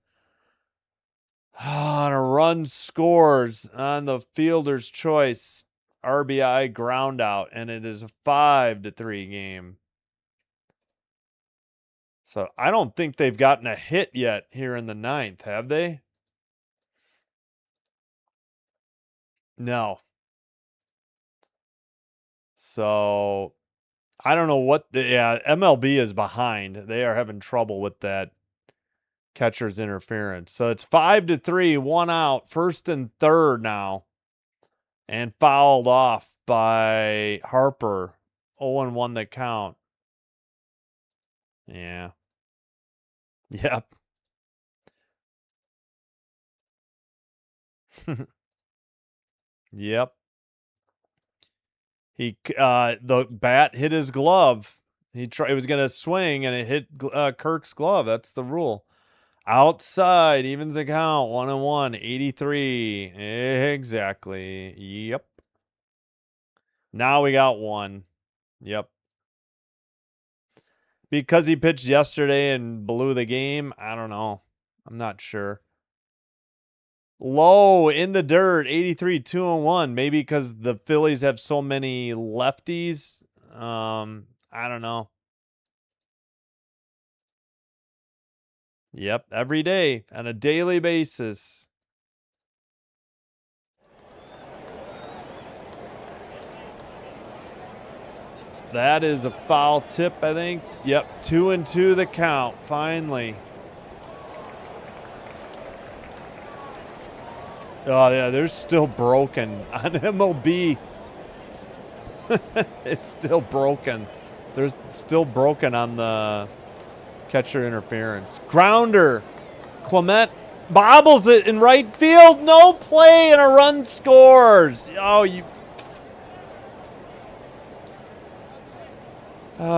And a run scores on the fielder's choice. RBI ground out. And it is a 5-3 game. So I don't think they've gotten a hit yet here in the ninth, have they? No. So I don't know what MLB is behind. They are having trouble with that catcher's interference. So it's 5-3, one out, first and third now. And fouled off by Harper. 0-1 the count. Yeah. Yep. Yep. The bat hit his glove. He was going to swing and it hit Kirk's glove. That's the rule. Outside evens the count. 1-1, 83. Exactly. Yep. Now we got one. Yep. Because he pitched yesterday and blew the game. I don't know. I'm not sure. Low in the dirt, 83, 2-1. Maybe because the Phillies have so many lefties. I don't know. Yep, every day on a daily basis. That is a foul tip, I think. Yep, 2-2 the count, finally. Oh, yeah, they're still broken on MLB. It's still broken. They're still broken on the catcher interference. Grounder. Clement bobbles it in right field. No play and a run scores. Oh, you. Oh.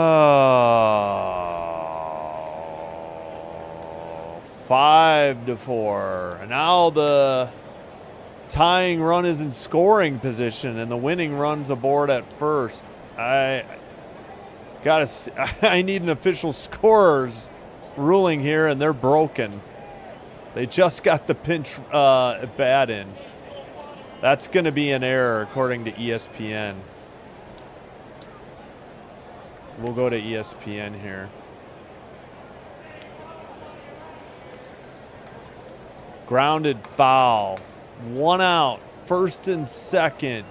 5-4. And now the tying run is in scoring position and the winning run's aboard at first. I need an official scorers ruling here, and they're broken. They just got the pinch bat in. That's going to be an error according to ESPN. We'll go to ESPN here. Grounded foul. One out. First and second.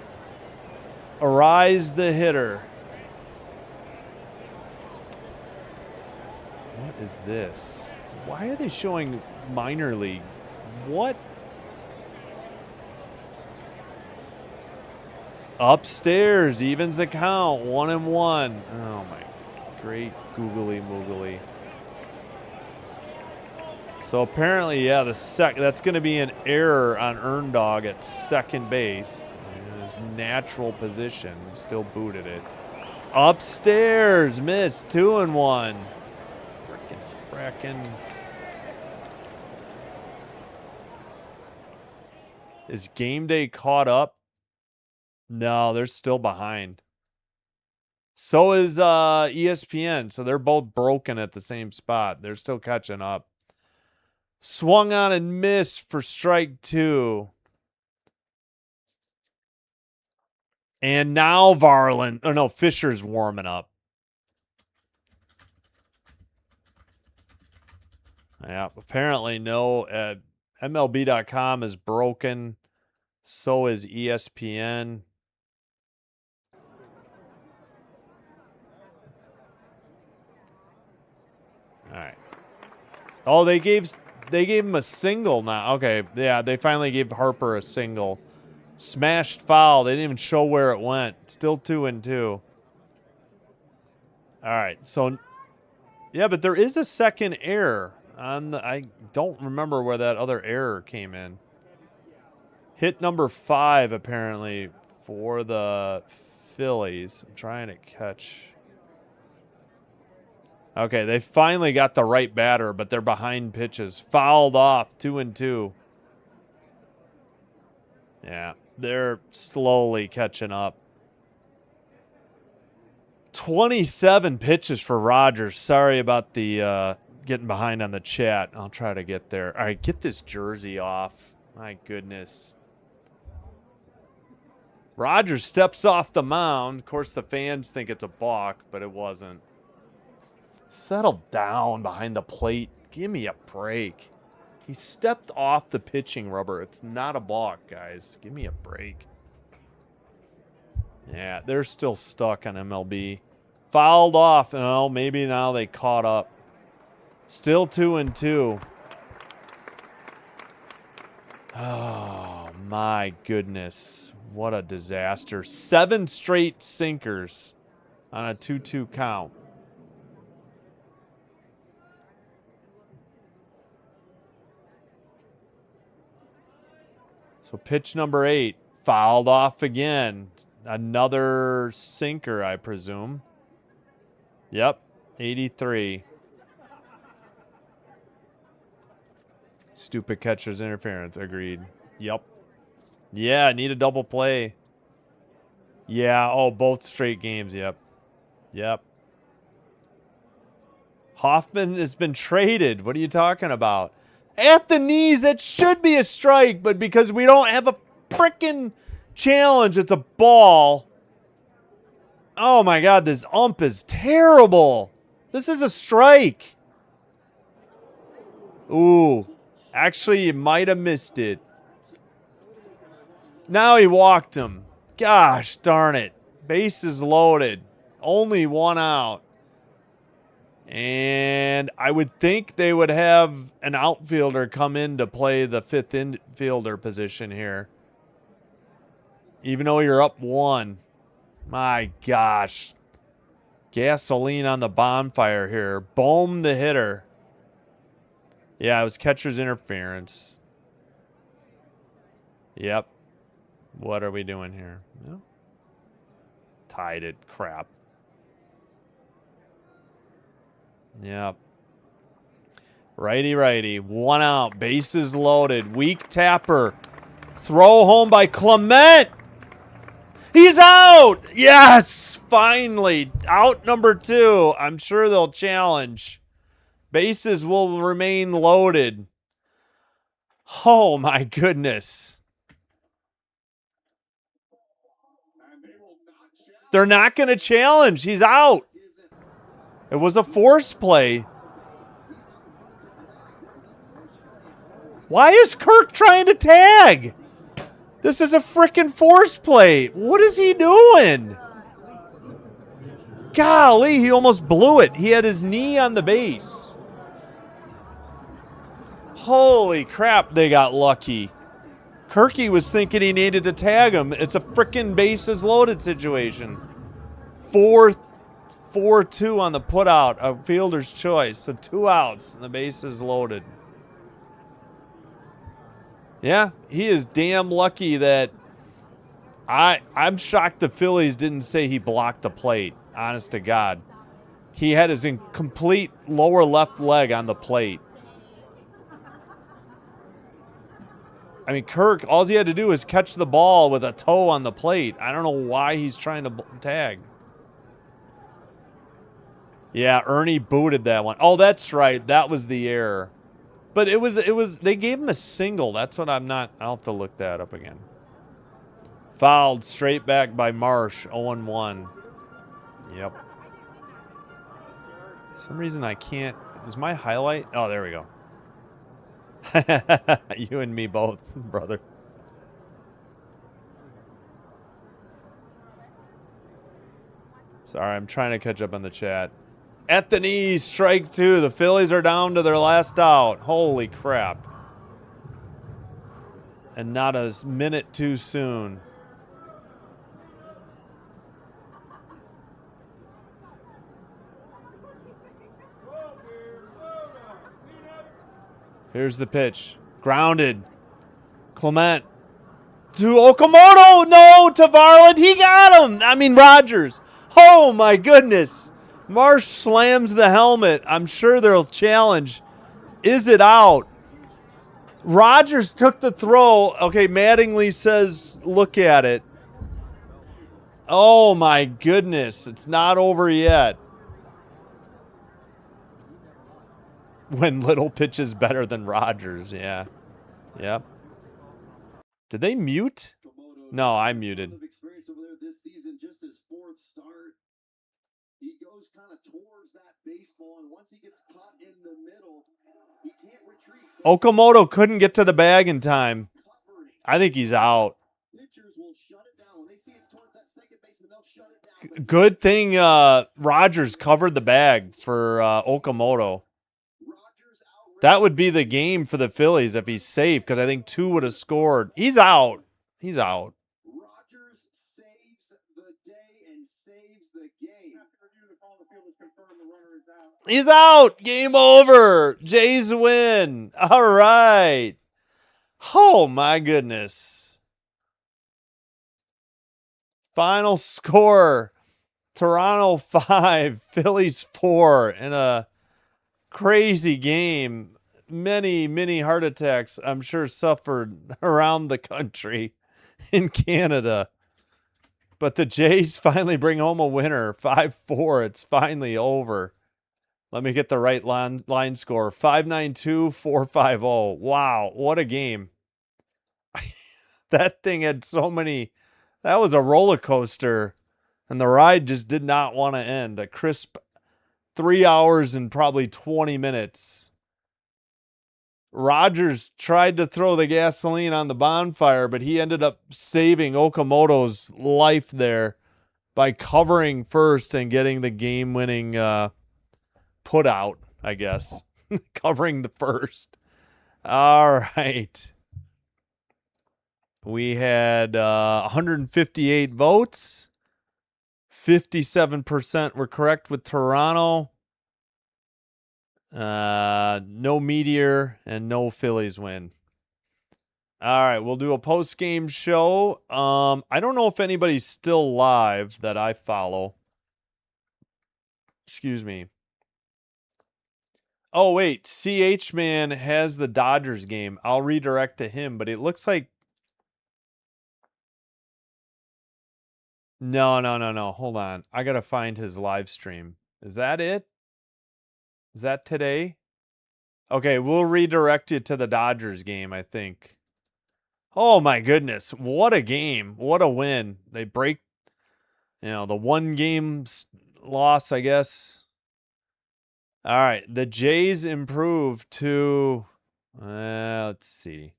Arise the hitter. What is this? Why are they showing minor league? What? Upstairs evens the count. 1-1. Oh my great googly moogly. So apparently, yeah, that's going to be an error on Erndog at second base. In his natural position, still booted it. Upstairs, missed. 2-1. Frackin'. Is game day caught up? No, they're still behind. So is ESPN. So they're both broken at the same spot. They're still catching up. Swung on and missed for strike 2. And now Varland. Oh, no, Fisher's warming up. Yeah, apparently no. MLB.com is broken. So is ESPN. Oh, they gave him a single now. Okay, yeah, they finally gave Harper a single. Smashed foul. They didn't even show where it went. Still 2-2. All right, so yeah, but there is a second error on the. I don't remember where that other error came in. Hit number 5 apparently for the Phillies. I'm trying to catch. Okay, they finally got the right batter, but they're behind pitches. Fouled off, 2-2. Yeah, they're slowly catching up. 27 pitches for Rogers. Sorry about the getting behind on the chat. I'll try to get there. All right, get this jersey off. My goodness. Rogers steps off the mound. Of course, the fans think it's a balk, but it wasn't. Settle down behind the plate. Give me a break. He stepped off the pitching rubber. It's not a balk, guys. Give me a break. Yeah, they're still stuck on MLB. Fouled off. Oh, maybe now they caught up. Still 2-2. Oh, my goodness. What a disaster. 7 straight sinkers on a 2-2 count. So pitch number 8, fouled off again. Another sinker, I presume. Yep, 83. Stupid catcher's interference, agreed. Yep. Yeah, need a double play. Yeah, oh, both straight games, yep. Yep. Hoffman has been traded. What are you talking about? At the knees, that should be a strike, but because we don't have a frickin' challenge, it's a ball. Oh my God, this ump is terrible. This is a strike. Ooh, actually, you might have missed it. Now he walked him. Gosh darn it. Bases loaded. Only 1 out. And I would think they would have an outfielder come in to play the 5th infielder position here. Even though you're up 1. My gosh. Gasoline on the bonfire here. Bohm the hitter. Yeah, it was catcher's interference. Yep. What are we doing here? No. Tied it. Crap. Yep. Righty. 1 out. Bases loaded. Weak tapper. Throw home by Clement. He's out. Yes. Finally. Out number 2. I'm sure they'll challenge. Bases will remain loaded. Oh, my goodness. They're not going to challenge. He's out. It was a force play. Why is Kirk trying to tag? This is a freaking force play. What is he doing? Golly, he almost blew it. He had his knee on the base. Holy crap, they got lucky. Kirky was thinking he needed to tag him. It's a freaking bases loaded situation. 4-2 on the putout, a fielder's choice. So 2 outs and the bases loaded. Yeah, he is damn lucky that I'm shocked the Phillies didn't say he blocked the plate. Honest to God. He had his incomplete lower left leg on the plate. I mean, Kirk, all he had to do was catch the ball with a toe on the plate. I don't know why he's trying to tag. Yeah, Ernie booted that one. Oh, that's right. That was the error. But it was they gave him a single. That's what I'm not. I'll have to look that up again. Fouled straight back by Marsh, 0-1. Yep. For some reason I can't. Is my highlight? Oh, there we go. You and me both, brother. Sorry, I'm trying to catch up on the chat. At the knees, strike 2. The Phillies are down to their last out. Holy crap. And not a minute too soon. Here's the pitch. Grounded. Clement. To Okamoto. No, to Varland. He got him. I mean, Rogers. Oh, my goodness. Marsh slams the helmet. I'm sure they'll challenge. Is it out? Rogers took the throw. Okay, Mattingly says, look at it. Oh, my goodness. It's not over yet. When Little pitches better than Rogers, yeah. Yep. Did they mute? No, I muted. This season, just his 4th start. He goes kind of towards that baseball, and once he gets caught in the middle, he can't retreat. Okamoto couldn't get to the bag in time. I think he's out. Pitchers will shut it down. When they see it's towards that second baseman, they'll shut it down. Good thing Rogers covered the bag for Okamoto. That would be the game for the Phillies if he's safe, because I think 2 would have scored. He's out. He's out. Rogers saves the day and saves the game. He's out. Game over. Jays win. All right. Oh, my goodness. Final score. Toronto 5, Phillies 4 in a crazy game. Many heart attacks, I'm sure, suffered around the country in Canada. But the Jays finally bring home a winner, 5-4. It's finally over. Let me get the right line score. 592-450. Wow, what a game. That thing had so many. That was a roller coaster. And the ride just did not want to end. A crisp 3 hours and probably 20 minutes. Rogers tried to throw the gasoline on the bonfire, but he ended up saving Okamoto's life there by covering first and getting the game-winning put out, I guess. Covering the first. All right. We had 158 votes. 57% were correct with Toronto. No Meteor and no Phillies win. All right, we'll do a post-game show. I don't know if anybody's still live that I follow. Excuse me. Oh, wait. CH Man has the Dodgers game. I'll redirect to him, but it looks like... No. Hold on. I got to find his live stream. Is that it? Is that today? Okay, we'll redirect you to the Dodgers game, I think. Oh, my goodness. What a game. What a win. They break, the one game loss, I guess. All right. The Jays improved to, let's see,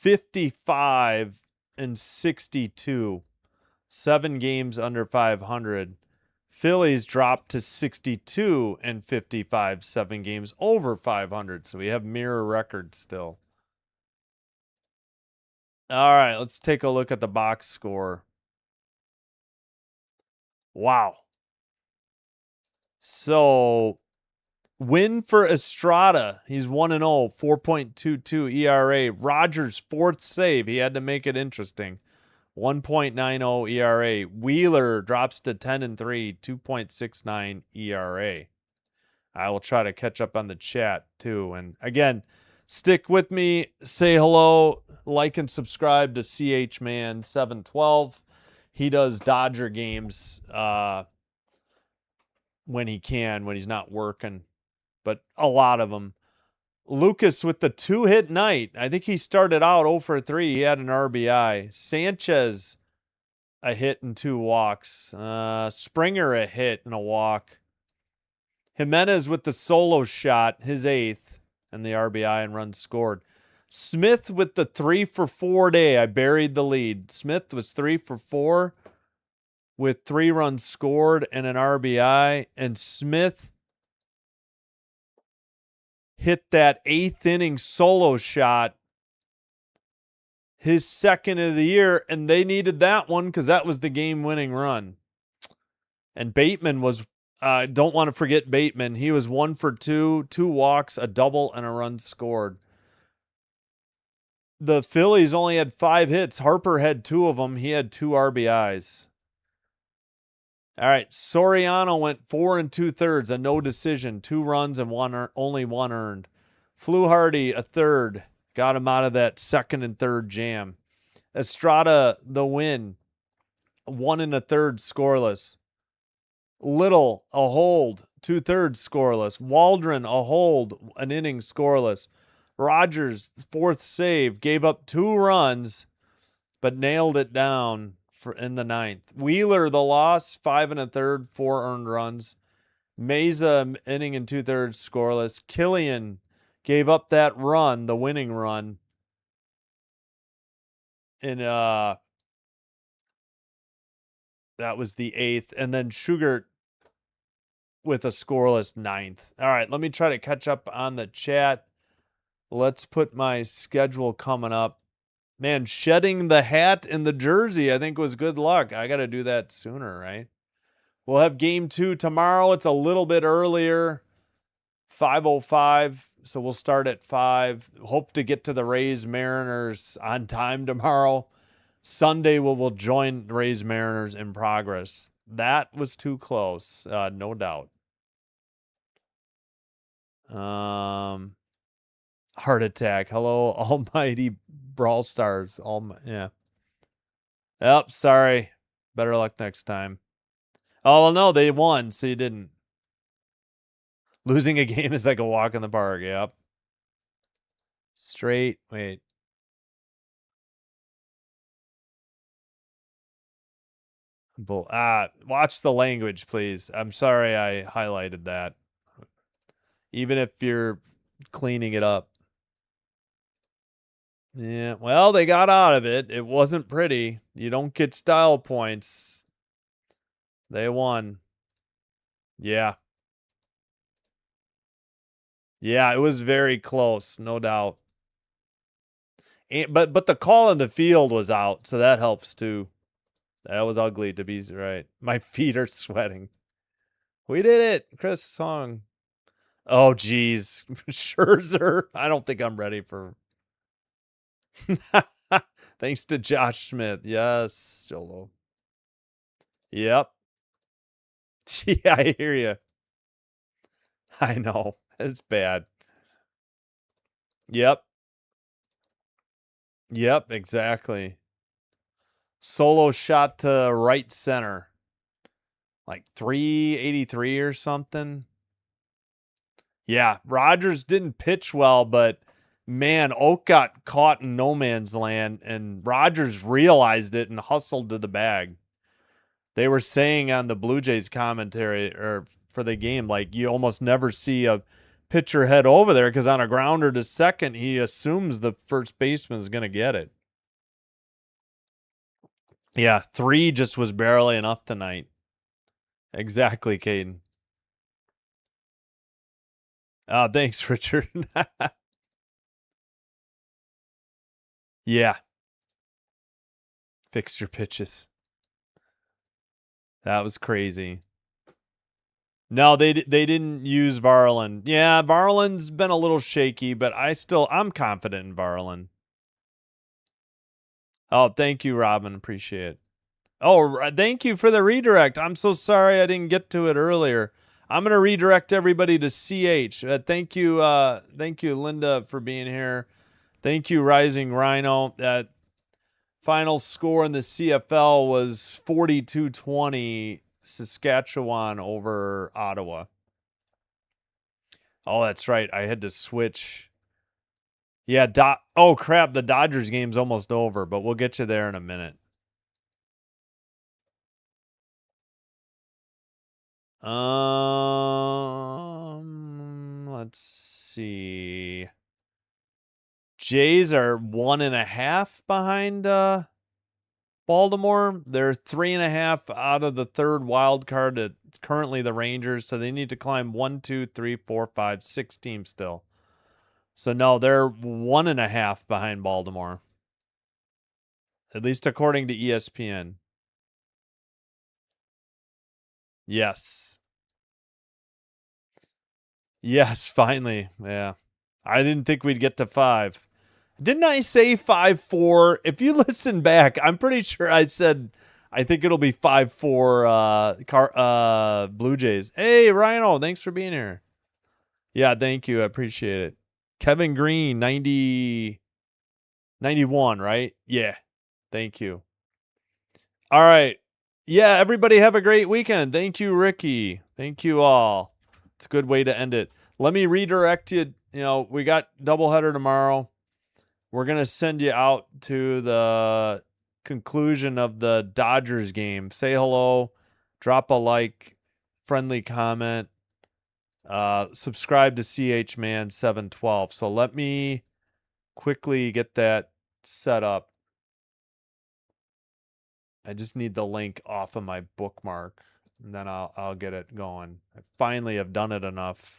55-62. 7 games under 500. Phillies dropped to 62-55, 7 games over 500. So we have mirror records still. All right, let's take a look at the box score. Wow. So, win for Estrada. He's 1-0, 4.22 ERA. Rogers' 4th save. He had to make it interesting. 1.90 ERA. Wheeler drops to 10-3, 2.69 ERA. I will try to catch up on the chat too. And again, stick with me, say hello, like and subscribe to CH Man 712. He does Dodger games when he can, when he's not working, but a lot of them. Lucas with the 2-hit night. I think he started out 0 for 3. He had an RBI. Sanchez, a hit and 2 walks. Springer, a hit and a walk. Jimenez with the solo shot, his 8th, and the RBI and runs scored. Smith with the 3 for 4 day. I buried the lead. Smith was 3 for 4 with 3 runs scored and an RBI, and Smith hit that 8th inning solo shot, his second of the year, and they needed that one because that was the game-winning run. And Bateman was, don't want to forget Bateman. He was 1 for 2, 2 walks, a double, and a run scored. The Phillies only had 5 hits. Harper had 2 of them. He had 2 RBIs. All right, Soriano went 4 2/3, a no decision, 2 runs and only 1 earned. Fluharty, a third, got him out of that second and third jam. Estrada, the win, 1 1/3 scoreless. Little, a hold, 2/3 scoreless. Waldron, a hold, an inning scoreless. Rogers, 4th save, gave up 2 runs, but nailed it down in the 9th. Wheeler, the loss, 5 1/3, 4 earned runs. Meza, inning and 2/3 scoreless. Killian gave up that run, the winning run, in that was the 8th, and then Sugar with a scoreless 9th. All right, let me try to catch up on the chat. Let's put my schedule coming up. Man, shedding the hat and the jersey, I think, was good luck. I got to do that sooner, right? We'll have game 2 tomorrow. It's a little bit earlier, 5:05. So we'll start at 5. Hope to get to the Rays Mariners on time tomorrow. Sunday we'll join Rays Mariners in progress. That was too close, no doubt. Heart attack. Hello, almighty Brawl Stars. Yeah. Yep, sorry. Better luck next time. Oh, well, no, they won, so you didn't. Losing a game is like a walk in the park. Yep. Straight. Wait. Watch the language, please. I'm sorry I highlighted that. Even if you're cleaning it up. Yeah, well, they got out of it. It wasn't pretty. You don't get style points. They won. Yeah. Yeah, it was very close, no doubt. But the call in the field was out, so that helps too. That was ugly to be right. My feet are sweating. We did it, Chris Song. Oh, geez. Scherzer. I don't think I'm ready for. Thanks to Josh Smith. Yes, Jolo. Yep. Yeah, I hear you. I know. It's bad. Yep. Yep, exactly. Solo shot to right center. Like 383 or something. Yeah, Rogers didn't pitch well, but man, Oak got caught in no man's land, and Rogers realized it and hustled to the bag. They were saying on the Blue Jays commentary or for the game, like, you almost never see a pitcher head over there because on a grounder to second, he assumes the first baseman is going to get it. Yeah, 3 just was barely enough tonight. Exactly, Caden. Thanks, Richard. Yeah. Fix your pitches. That was crazy. No, they didn't use Varland. Yeah, Varland's been a little shaky, but I'm confident in Varland. Oh, thank you, Robin. Appreciate it. Oh, thank you for the redirect. I'm so sorry I didn't get to it earlier. I'm gonna redirect everybody to CH. Thank you, Linda, for being here. Thank you, Rising Rhino. Final score in the CFL was 42-20, Saskatchewan over Ottawa. Oh, that's right. I had to switch. Yeah, oh crap, the Dodgers game's almost over, but we'll get you there in a minute. Let's see. Jays are 1.5 behind Baltimore, they're 3.5 out of the third wild card. It's currently the Rangers, so they need to climb 1, 2, 3, 4, 5, 6 teams still. So no, they're 1.5 behind Baltimore, at least according to ESPN. Yes. Yes, finally. Yeah. I didn't think we'd get to 5. Didn't I say 5-4? If you listen back, I'm pretty sure I said I think it'll be 5-4 Blue Jays. Hey, Rhino, thanks for being here. Yeah, thank you. I appreciate it. Kevin Green, 91, right? Yeah. Thank you. All right. Yeah, everybody have a great weekend. Thank you, Ricky. Thank you all. It's a good way to end it. Let me redirect you. We got doubleheader tomorrow. We're going to send you out to the conclusion of the Dodgers game. Say hello, drop a like, friendly comment, subscribe to CHMan712. So let me quickly get that set up. I just need the link off of my bookmark, and then I'll get it going. I finally have done it enough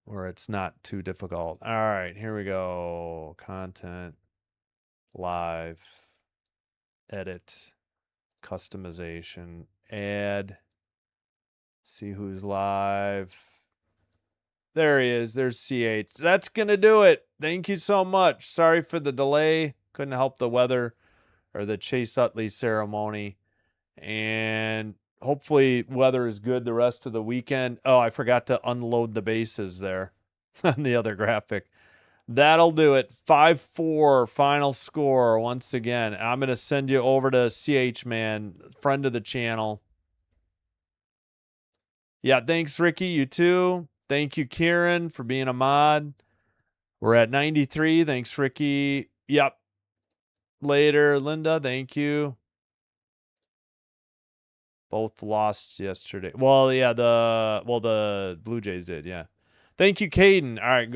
where it's not too difficult. All right, here we go. Content, live, edit, customization, add, see who's live. There he is. There's CH. That's going to do it. Thank you so much. Sorry for the delay. Couldn't help the weather or the Chase Utley ceremony. And hopefully weather is good the rest of the weekend. Oh, I forgot to unload the bases there on the other graphic. That'll do it. 5-4 final score once again. I'm going to send you over to CH Man, friend of the channel. Yeah, thanks, Ricky. You too. Thank you, Kieran, for being a mod. We're at 93. Thanks, Ricky. Yep. Later, Linda. Thank you. Both lost yesterday. Well, yeah, the Blue Jays did, yeah. Thank you, Caden. All right.